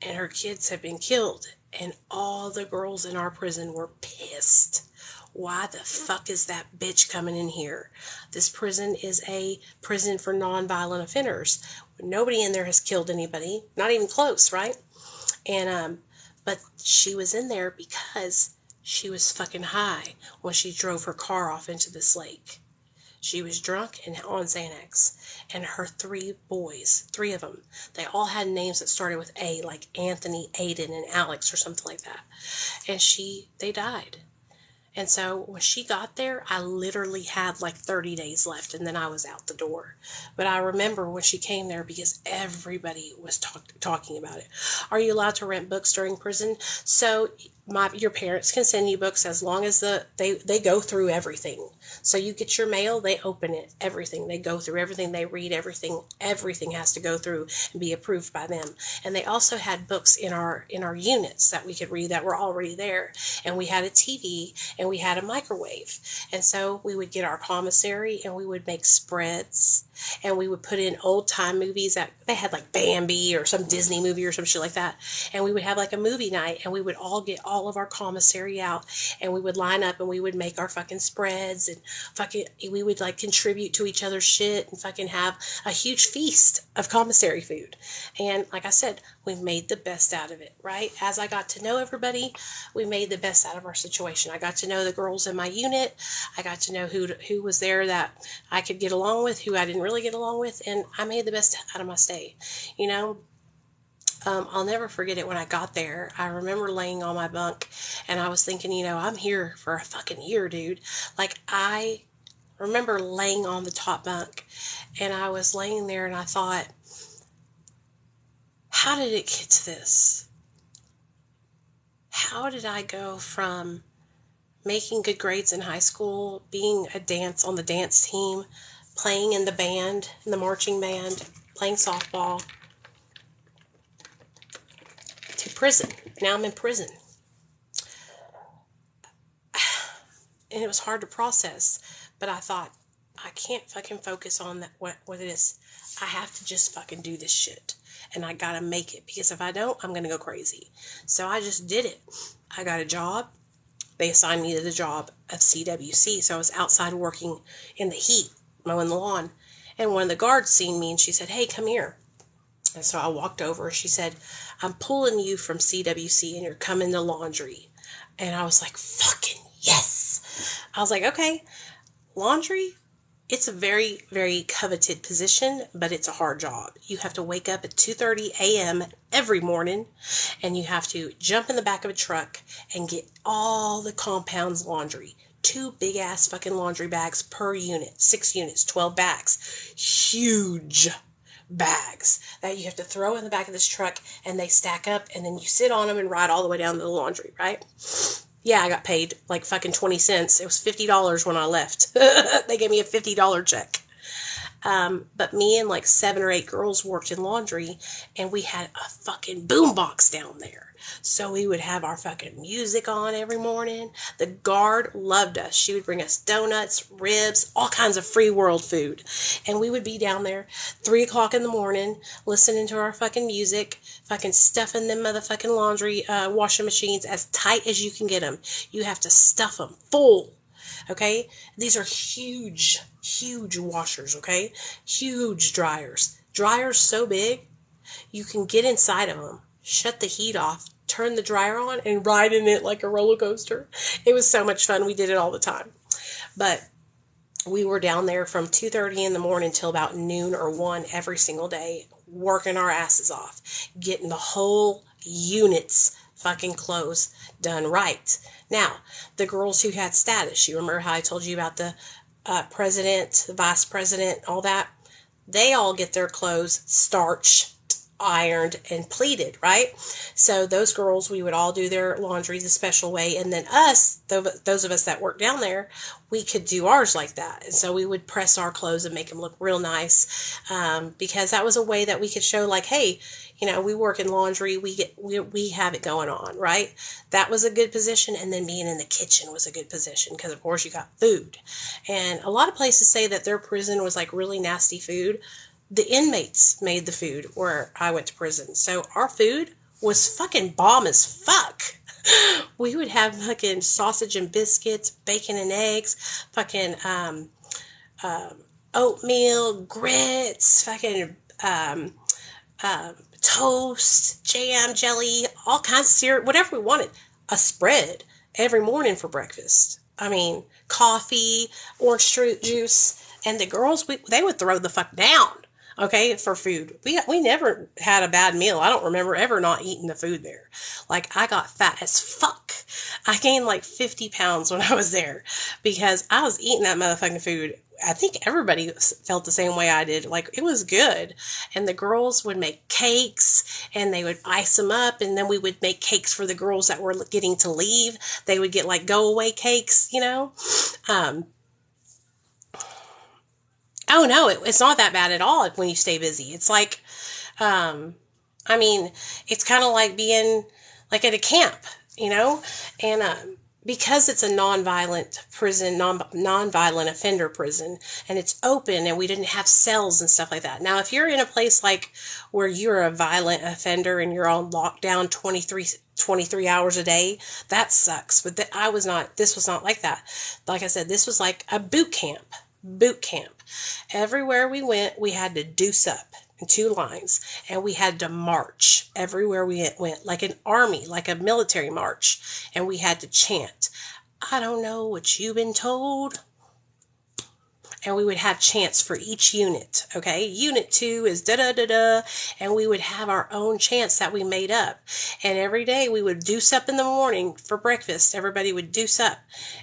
and her kids had been killed, and all the girls in our prison were pissed. Why the fuck is that bitch coming in here? This prison is a prison for non-violent offenders. Nobody in there has killed anybody, not even close, right? And but she was in there because she was fucking high when she drove her car off into this lake. She was drunk and on Xanax. And her 3 boys, 3 of them, they all had names that started with A, like Anthony, Aiden, and Alex or something like that. And they died. And so when she got there, I literally had like 30 days left, and then I was out the door. But I remember when she came there because everybody was talking about it. Are you allowed to rent books during prison? So your parents can send you books as long as they go through everything. So you get your mail, they open it, everything. They go through everything, they read everything. Everything has to go through and be approved by them. And they also had books in our units that we could read that were already there. And we had a TV and we had a microwave. And so we would get our commissary and we would make spreads. And we would put in old time movies that they had, like Bambi or some Disney movie or some shit like that. And we would have like a movie night, and we would all get all of our commissary out, and we would line up and we would make our fucking spreads, and we would like contribute to each other's shit and fucking have a huge feast of commissary food. And like I said, we made the best out of it, right? As I got to know everybody, we made the best out of our situation. I got to know the girls in my unit. I got to know who was there that I could get along with, who I didn't really get along with, and I made the best out of my stay. You know, I'll never forget it when I got there. I remember laying on my bunk, and I was thinking, you know, I'm here for a fucking year, dude. Like, I remember laying on the top bunk, and I was laying there, and I thought, how did it get to this? How did I go from making good grades in high school, being on the dance team, playing in the band, in the marching band, playing softball, to prison? Now I'm in prison. And it was hard to process, but I thought, I can't fucking focus on that, what it is. I have to just fucking do this shit. And I gotta make it, because if I don't, I'm gonna go crazy. So I just did it. I got a job. They assigned me to the job of CWC. So I was outside working in the heat, mowing the lawn. And one of the guards seen me, and she said, hey, come here. And so I walked over. She said, I'm pulling you from CWC, and you're coming to laundry. And I was like, fucking yes. I was like, okay, laundry, it's a very, very coveted position, but it's a hard job. You have to wake up at 2:30 a.m. every morning, and you have to jump in the back of a truck and get all the compound's laundry. 2 big-ass fucking laundry bags per unit. 6 units, 12 bags. Huge bags that you have to throw in the back of this truck, and they stack up, and then you sit on them and ride all the way down to the laundry, right? Yeah, I got paid like fucking 20 cents. It was $50 when I left. They gave me a $50 check. But me and like 7 or 8 girls worked in laundry, and we had a fucking boombox down there. So we would have our fucking music on every morning. The guard loved us. She would bring us donuts, ribs, all kinds of free world food. And we would be down there 3 o'clock in the morning listening to our fucking music, fucking stuffing them motherfucking laundry washing machines as tight as you can get them. You have to stuff them full. Okay? These are huge, huge washers, okay? Huge dryers. Dryers so big, you can get inside of them, shut the heat off, turn the dryer on, and ride in it like a roller coaster. It was so much fun. We did it all the time. But we were down there from 2:30 in the morning till about noon or 1 every single day, working our asses off, getting the whole unit's fucking clothes done right. Now, the girls who had status, you remember how I told you about the president, the vice president, all that? They all get their clothes starched, ironed, and pleated, right? So those girls, we would all do their laundry the special way, and then us, those of us that worked down there, we could do ours like that. And so we would press our clothes and make them look real nice, because that was a way that we could show, like, hey, you know, we work in laundry, we have it going on, right? That was a good position. And then being in the kitchen was a good position, because of course you got food. And a lot of places say that their prison was like really nasty food. The inmates made the food where I went to prison. So our food was fucking bomb as fuck. We would have fucking sausage and biscuits, bacon and eggs, fucking oatmeal, grits, fucking toast, jam, jelly, all kinds of syrup, whatever we wanted. A spread every morning for breakfast. I mean, coffee, orange juice, and the girls, they would throw the fuck down, okay, for food. We never had a bad meal. I don't remember ever not eating the food there. Like, I got fat as fuck. I gained like 50 pounds when I was there because I was eating that motherfucking food. I think everybody felt the same way I did. Like, it was good. And the girls would make cakes and they would ice them up. And then we would make cakes for the girls that were getting to leave. They would get like go away cakes, you know? Oh no, it's not that bad at all when you stay busy. It's like, I mean, it's kind of like being like at a camp, you know? And, because it's a nonviolent prison, nonviolent offender prison, and it's open and we didn't have cells and stuff like that. Now, if you're in a place like where you're a violent offender and you're on lockdown 23 hours a day, that sucks. But this was not like that. Like I said, this was like a boot camp. Everywhere we went, we had to deuce up in 2 lines, and we had to march everywhere we went, like an army, like a military march, and we had to chant, I don't know what you've been told. And we would have chants for each unit, okay? Unit 2 is da-da-da-da, and we would have our own chants that we made up. And every day we would deuce up in the morning for breakfast. Everybody would deuce up.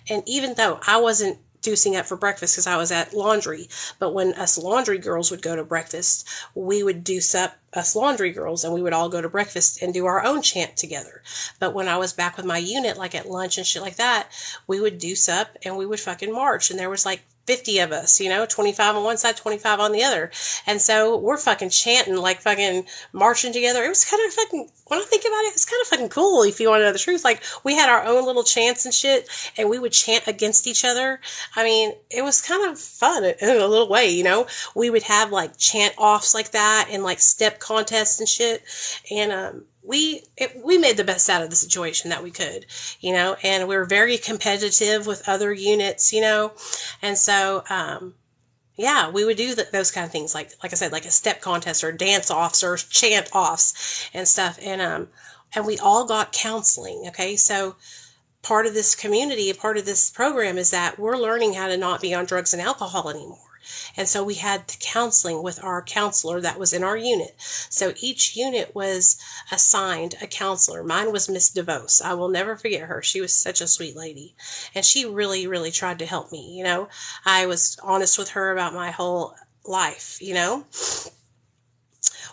And even though I wasn't deucing up for breakfast because I was at laundry, but when us laundry girls would go to breakfast, we would deuce up, us laundry girls, and we would all go to breakfast and do our own chant together. But when I was back with my unit, like at lunch and shit like that, we would deuce up and we would fucking march. And there was like 50 of us, you know, 25 on one side, 25 on the other. And so we're fucking chanting, like fucking marching together. It was kind of fucking, when I think about it, it's kind of fucking cool if you want to know the truth. Like, we had our own little chants and shit, and we would chant against each other. I mean, it was kind of fun in a little way, you know. We would have like chant offs like that and like step contests and shit. And, we made the best out of the situation that we could, you know, and we were very competitive with other units, you know, and so, yeah, we would do those kind of things, like I said, like a step contest or dance offs or chant offs and stuff, and we all got counseling, okay, so part of this community, a part of this program is that we're learning how to not be on drugs and alcohol anymore. And so we had the counseling with our counselor that was in our unit. So each unit was assigned a counselor. Mine was Miss DeVos. I will never forget her. She was such a sweet lady. And she really, really tried to help me, you know. I was honest with her about my whole life, you know.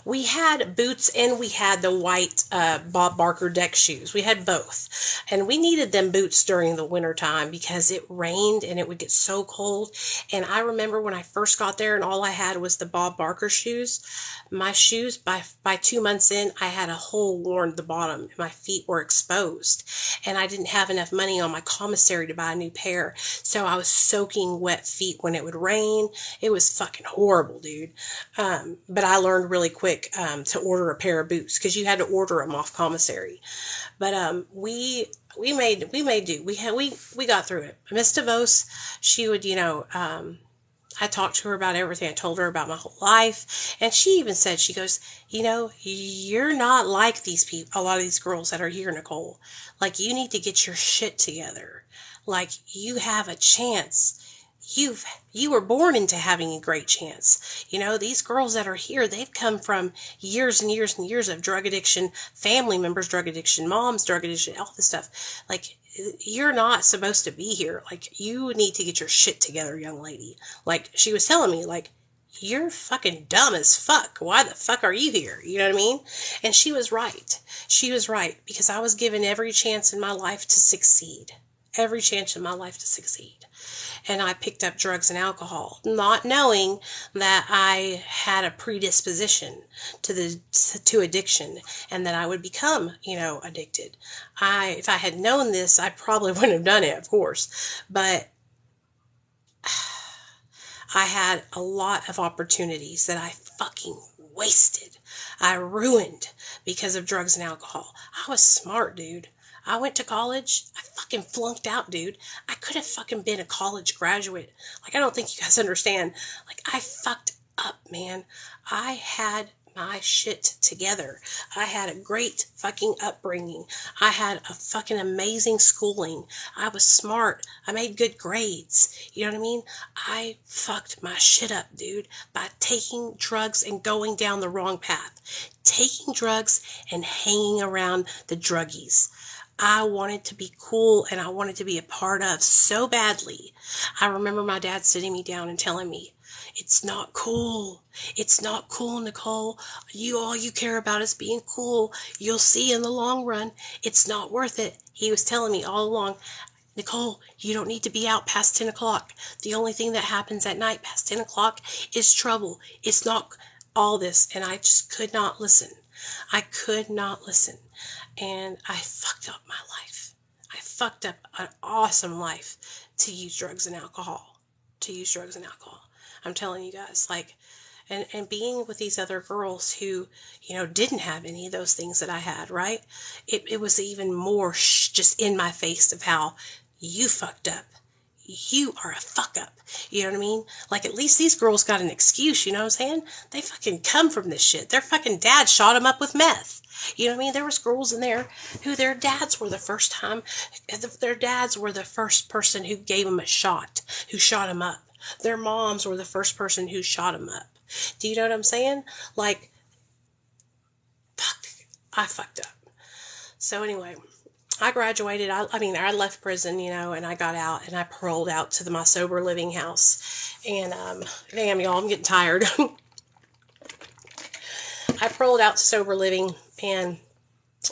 We had boots and we had the white Bob Barker deck shoes. We had both. And we needed them boots during the winter time because it rained and it would get so cold. And I remember when I first got there and all I had was the Bob Barker shoes. My shoes, by 2 months in, I had a hole worn at the bottom. My feet were exposed. And I didn't have enough money on my commissary to buy a new pair. So I was soaking wet feet when it would rain. It was fucking horrible, dude. But I learned really quick to order a pair of boots because you had to order them off commissary. But we made do. We got through it. Miss DeVos, she would, you know, I talked to her about everything. I told her about my whole life. And she even said, she goes, you know, you're not like these people, a lot of these girls that are here, Nicole. Like, you need to get your shit together. Like, you have a chance. You were born into having a great chance. You know, these girls that are here, they've come from years and years and years of drug addiction, family members, drug addiction, moms, drug addiction, all this stuff. Like, you're not supposed to be here. Like, you need to get your shit together, young lady. Like, she was telling me, like, you're fucking dumb as fuck. Why the fuck are you here? You know what I mean? And she was right. She was right, because I was given every chance in my life to succeed. Every chance in my life to succeed. And I picked up drugs and alcohol, not knowing that I had a predisposition to addiction, and that I would become, you know, addicted. If I had known this, I probably wouldn't have done it, of course. But I had a lot of opportunities that I fucking wasted. I ruined because of drugs and alcohol. I was smart, dude. I went to college. I fucking flunked out, dude. I could have fucking been a college graduate. Like, I don't think you guys understand. Like, I fucked up, man. I had my shit together. I had a great fucking upbringing. I had a fucking amazing schooling. I was smart. I made good grades. You know what I mean? I fucked my shit up, dude, by taking drugs and going down the wrong path. Taking drugs and hanging around the druggies. I wanted to be cool, and I wanted to be a part of so badly. I remember my dad sitting me down and telling me, it's not cool. It's not cool, Nicole. All you care about is being cool. You'll see in the long run, it's not worth it. He was telling me all along, Nicole, you don't need to be out past 10 o'clock. The only thing that happens at night past 10 o'clock is trouble. It's not all this. And I just could not listen. I could not listen. And I fucked up my life. I fucked up an awesome life to use drugs and alcohol. I'm telling you guys, like, and being with these other girls who, you know, didn't have any of those things that I had, right? It was even more just in my face of how you fucked up. You are a fuck up. You know what I mean? Like, at least these girls got an excuse, you know what I'm saying? They fucking come from this shit. Their fucking dad shot them up with meth. You know what I mean? There was girls in there who their dads were the first person who gave them a shot, who shot them up. Their moms were the first person who shot them up. Do you know what I'm saying? Like, fuck, I fucked up. So anyway, I graduated. I left prison, you know, and I got out, and I paroled out to my sober living house. And, damn, y'all, I'm getting tired. I paroled out to sober living, and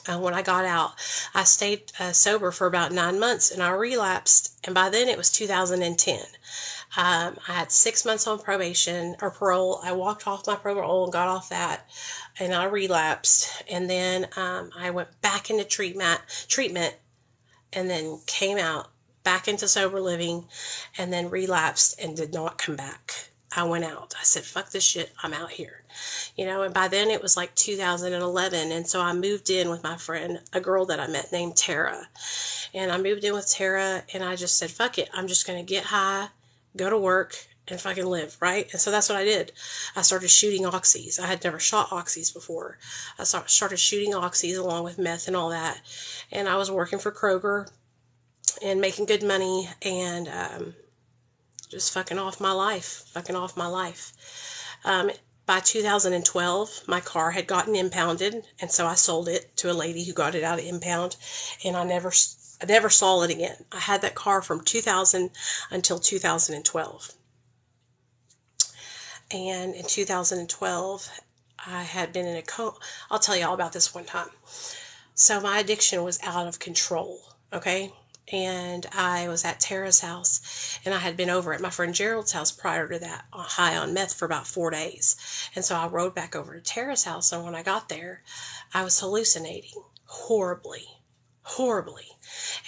when I got out, I stayed sober for about 9 months, and I relapsed, and by then it was 2010. I had 6 months on probation or parole. I walked off my parole and got off that, and I relapsed, and then I went back into treatment, and then came out back into sober living, and then relapsed and did not come back. I went out. I said, fuck this shit. I'm out here. You know, and by then it was like 2011. And so I moved in with my friend, a girl that I met named Tara. And I moved in with Tara, and I just said, fuck it. I'm just going to get high, go to work, and fucking live, right? And so that's what I did. I started shooting oxys. I had never shot oxys before. I started shooting oxys along with meth and all that. And I was working for Kroger and making good money, and just fucking off my life. By 2012, my car had gotten impounded, and so I sold it to a lady who got it out of impound, and I never saw it again. I had that car from 2000 until 2012. And in 2012, I had been in a coma. I'll tell you all about this one time. So my addiction was out of control, okay? And I was at Tara's house, and I had been over at my friend Gerald's house prior to that, high on meth for about 4 days. And so I rode back over to Tara's house, and when I got there, I was hallucinating horribly.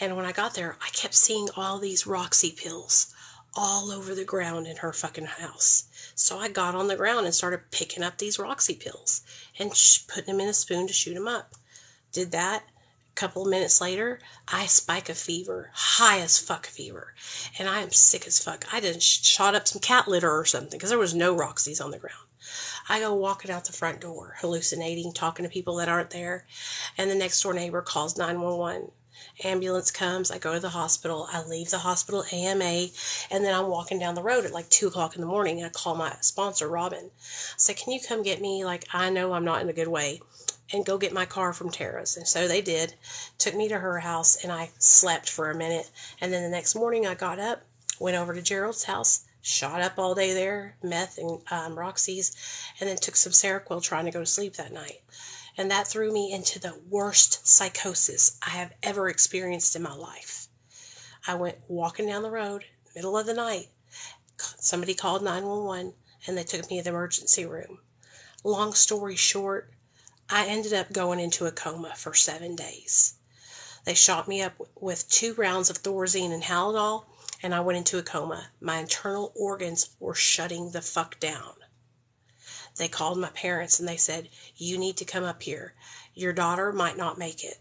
And when I got there, I kept seeing all these Roxy pills all over the ground in her fucking house. So I got on the ground and started picking up these Roxy pills and putting them in a spoon to shoot them up. Did that. couple of minutes later, I spike a fever, high as fuck fever, and I am sick as fuck. I done shot up some cat litter or something because there was no Roxy's on the ground. I go walking out the front door, hallucinating, talking to people that aren't there, and the next door neighbor calls 911. Ambulance comes, I go to the hospital, I leave the hospital AMA, and then I'm walking down the road at like 2 o'clock in the morning, and I call my sponsor, Robin. I said, can you come get me? Like, I know I'm not in a good way, and go get my car from Tara's. And so they did, took me to her house, and I slept for a minute, and then the next morning I got up, went over to Gerald's house, shot up all day there, meth and Roxy's, and then took some Seroquel trying to go to sleep that night. And that threw me into the worst psychosis I have ever experienced in my life. I went walking down the road, middle of the night. Somebody called 911, and they took me to the emergency room. Long story short, I ended up going into a coma for 7 days. They shot me up with 2 rounds of Thorazine and Haldol, and I went into a coma. My internal organs were shutting the fuck down. They called my parents and they said, you need to come up here. Your daughter might not make it.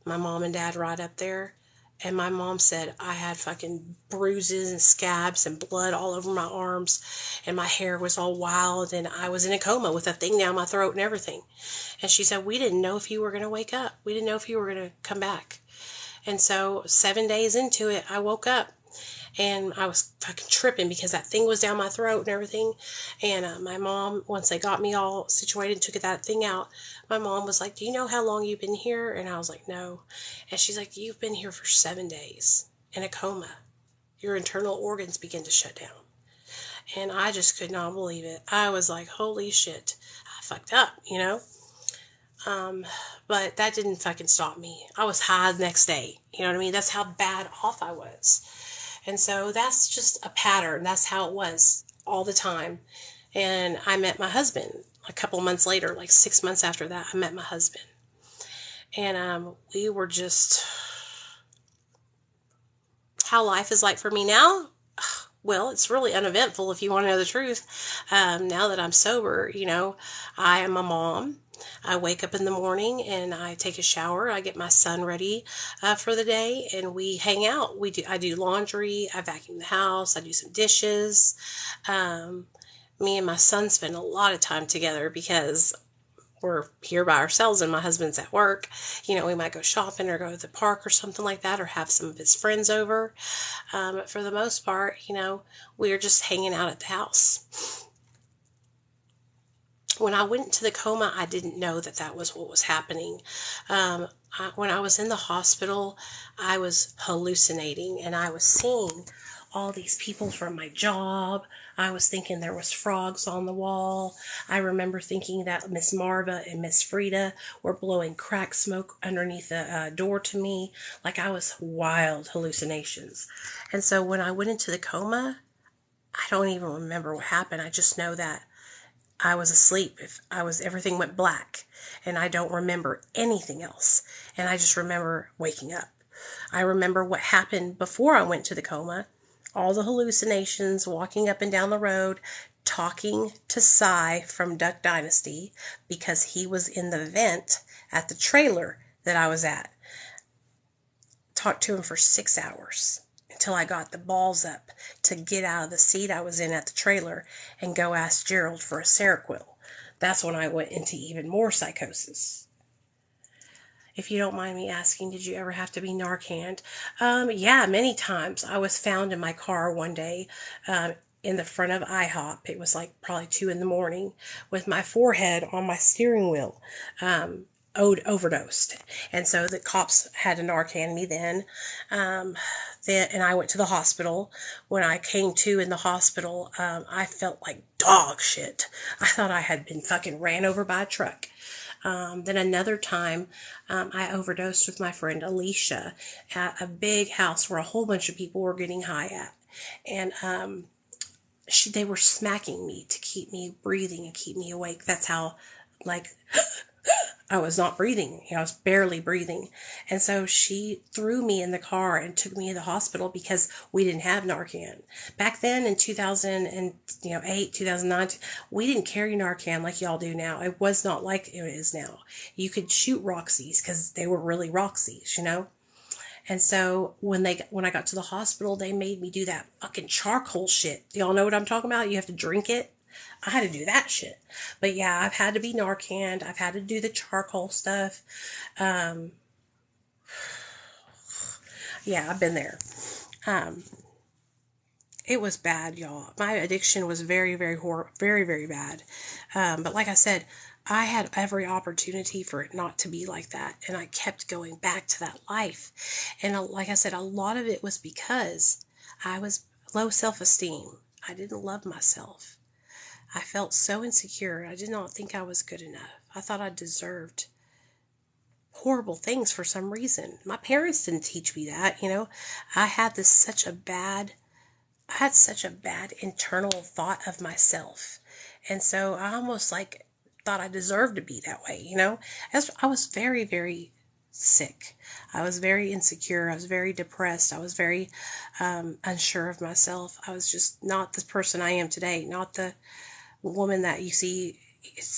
My mom and dad right up there. And my mom said I had fucking bruises and scabs and blood all over my arms. And my hair was all wild. And I was in a coma with a thing down my throat and everything. And she said, we didn't know if you were going to wake up. We didn't know if you were going to come back. And so 7 days into it, I woke up. And I was fucking tripping because that thing was down my throat and everything. And my mom, once they got me all situated and took that thing out, my mom was like, do you know how long you've been here? And I was like, no. And she's like, you've been here for 7 days in a coma. Your internal organs begin to shut down. And I just could not believe it. I was like, holy shit, I fucked up, you know? But that didn't fucking stop me. I was high the next day. You know what I mean? That's how bad off I was. And so that's just a pattern. That's how it was all the time. And I met my husband a couple months later, like 6 months after that, I met my husband. And we were just, how life is like for me now? Well, it's really uneventful if you want to know the truth. Now that I'm sober, you know, I am a mom. I wake up in the morning and I take a shower. I get my son ready for the day, and we hang out. I do laundry. I vacuum the house. I do some dishes. Me and my son spend a lot of time together because we're here by ourselves and my husband's at work. You know, we might go shopping or go to the park or something like that, or have some of his friends over. But for the most part, you know, we're just hanging out at the house. When I went into the coma, I didn't know that that was what was happening. When I was in the hospital, I was hallucinating, and I was seeing all these people from my job. I was thinking there was frogs on the wall. I remember thinking that Miss Marva and Miss Frida were blowing crack smoke underneath the door to me. Like, I was wild hallucinations. And so when I went into the coma, I don't even remember what happened. I just know that I was asleep. Everything went black, and I don't remember anything else. And I just remember waking up. I remember what happened before I went to the coma. All the hallucinations, walking up and down the road, talking to Cy from Duck Dynasty because he was in the vent at the trailer that I was at. Talked to him for 6 hours. Until I got the balls up to get out of the seat I was in at the trailer and go ask Gerald for a Seroquel. That's when I went into even more psychosis. If you don't mind me asking, did you ever have to be Narcaned? Yeah, many times. I was found in my car one day in the front of IHOP. It was like probably 2 a.m. with my forehead on my steering wheel. Overdosed. And so the cops had to Narcan me then. And I went to the hospital. When I came to in the hospital, I felt like dog shit. I thought I had been fucking ran over by a truck. Then another time, I overdosed with my friend Alicia at a big house where a whole bunch of people were getting high at. And they were smacking me to keep me breathing and keep me awake. That's how, like, I was not breathing. I was barely breathing. And so she threw me in the car and took me to the hospital because we didn't have Narcan. Back then in 2008, 2009, we didn't carry Narcan like y'all do now. It was not like it is now. You could shoot Roxy's because they were really Roxy's, And so when I got to the hospital, they made me do that fucking charcoal shit. Y'all know what I'm talking about? You have to drink it. I had to do that shit. But yeah, I've had to be Narcaned. I've had to do the charcoal stuff. Yeah, I've been there. It was bad, y'all. My addiction was very, very very, very bad. But like I said, I had every opportunity for it not to be like that. And I kept going back to that life. And like I said, a lot of it was because I was low self-esteem. I didn't love myself. I felt so insecure. I did not think I was good enough. I thought I deserved horrible things for some reason. My parents didn't teach me that, I had such a bad internal thought of myself. And so I almost thought I deserved to be that way, I was very, very sick. I was very insecure. I was very depressed. I was very unsure of myself. I was just not the person I am today, not the woman that you see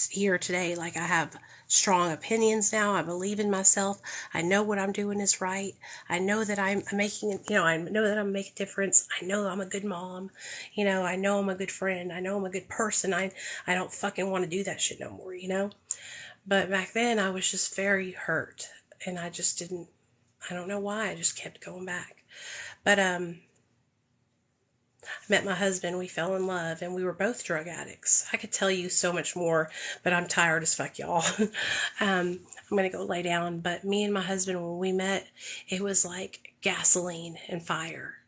here today. I have strong opinions now. I believe in myself. I know what I'm doing is right. I know that I'm making, I know that I'm making a difference. I know I'm a good mom. I know I'm a good friend. I know I'm a good person. I don't fucking want to do that shit no more, But back then I was just very hurt, and I just didn't, I don't know why. I just kept going back. But, I met my husband, we fell in love, and we were both drug addicts. I could tell you so much more, but I'm tired as fuck, y'all. I'm going to go lay down, but me and my husband, when we met, it was like gasoline and fire.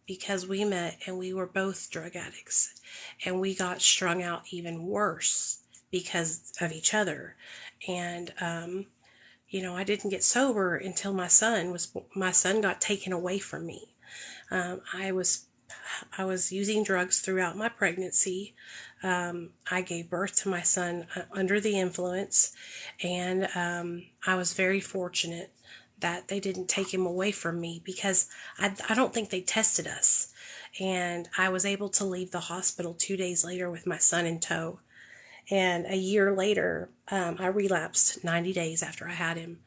Because we met and we were both drug addicts, and we got strung out even worse because of each other. And, I didn't get sober until my son got taken away from me. I was using drugs throughout my pregnancy. I gave birth to my son under the influence, and I was very fortunate that they didn't take him away from me, because I don't think they tested us. And I was able to leave the hospital 2 days later with my son in tow. And a year later, I relapsed 90 days after I had him.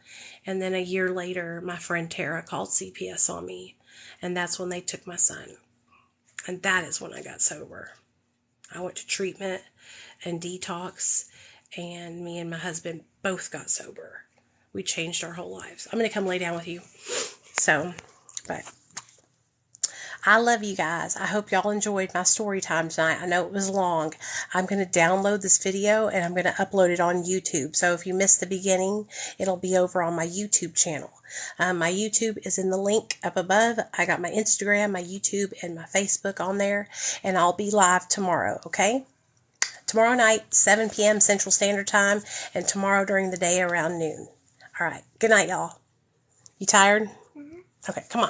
And then a year later, my friend Tara called CPS on me. And that's when they took my son. And that is when I got sober. I went to treatment and detox, and me and my husband both got sober. We changed our whole lives. I'm going to come lay down with you. But I love you guys. I hope y'all enjoyed my story time tonight. I know it was long. I'm going to download this video and I'm going to upload it on YouTube. So if you missed the beginning, it'll be over on my YouTube channel. My YouTube is in the link up above. I got my Instagram, my YouTube, and my Facebook on there. And I'll be live tomorrow, okay? Tomorrow night, 7 p.m. Central Standard Time, and tomorrow during the day around noon. All right. Good night, y'all. You tired? Mm-hmm. Okay, come on.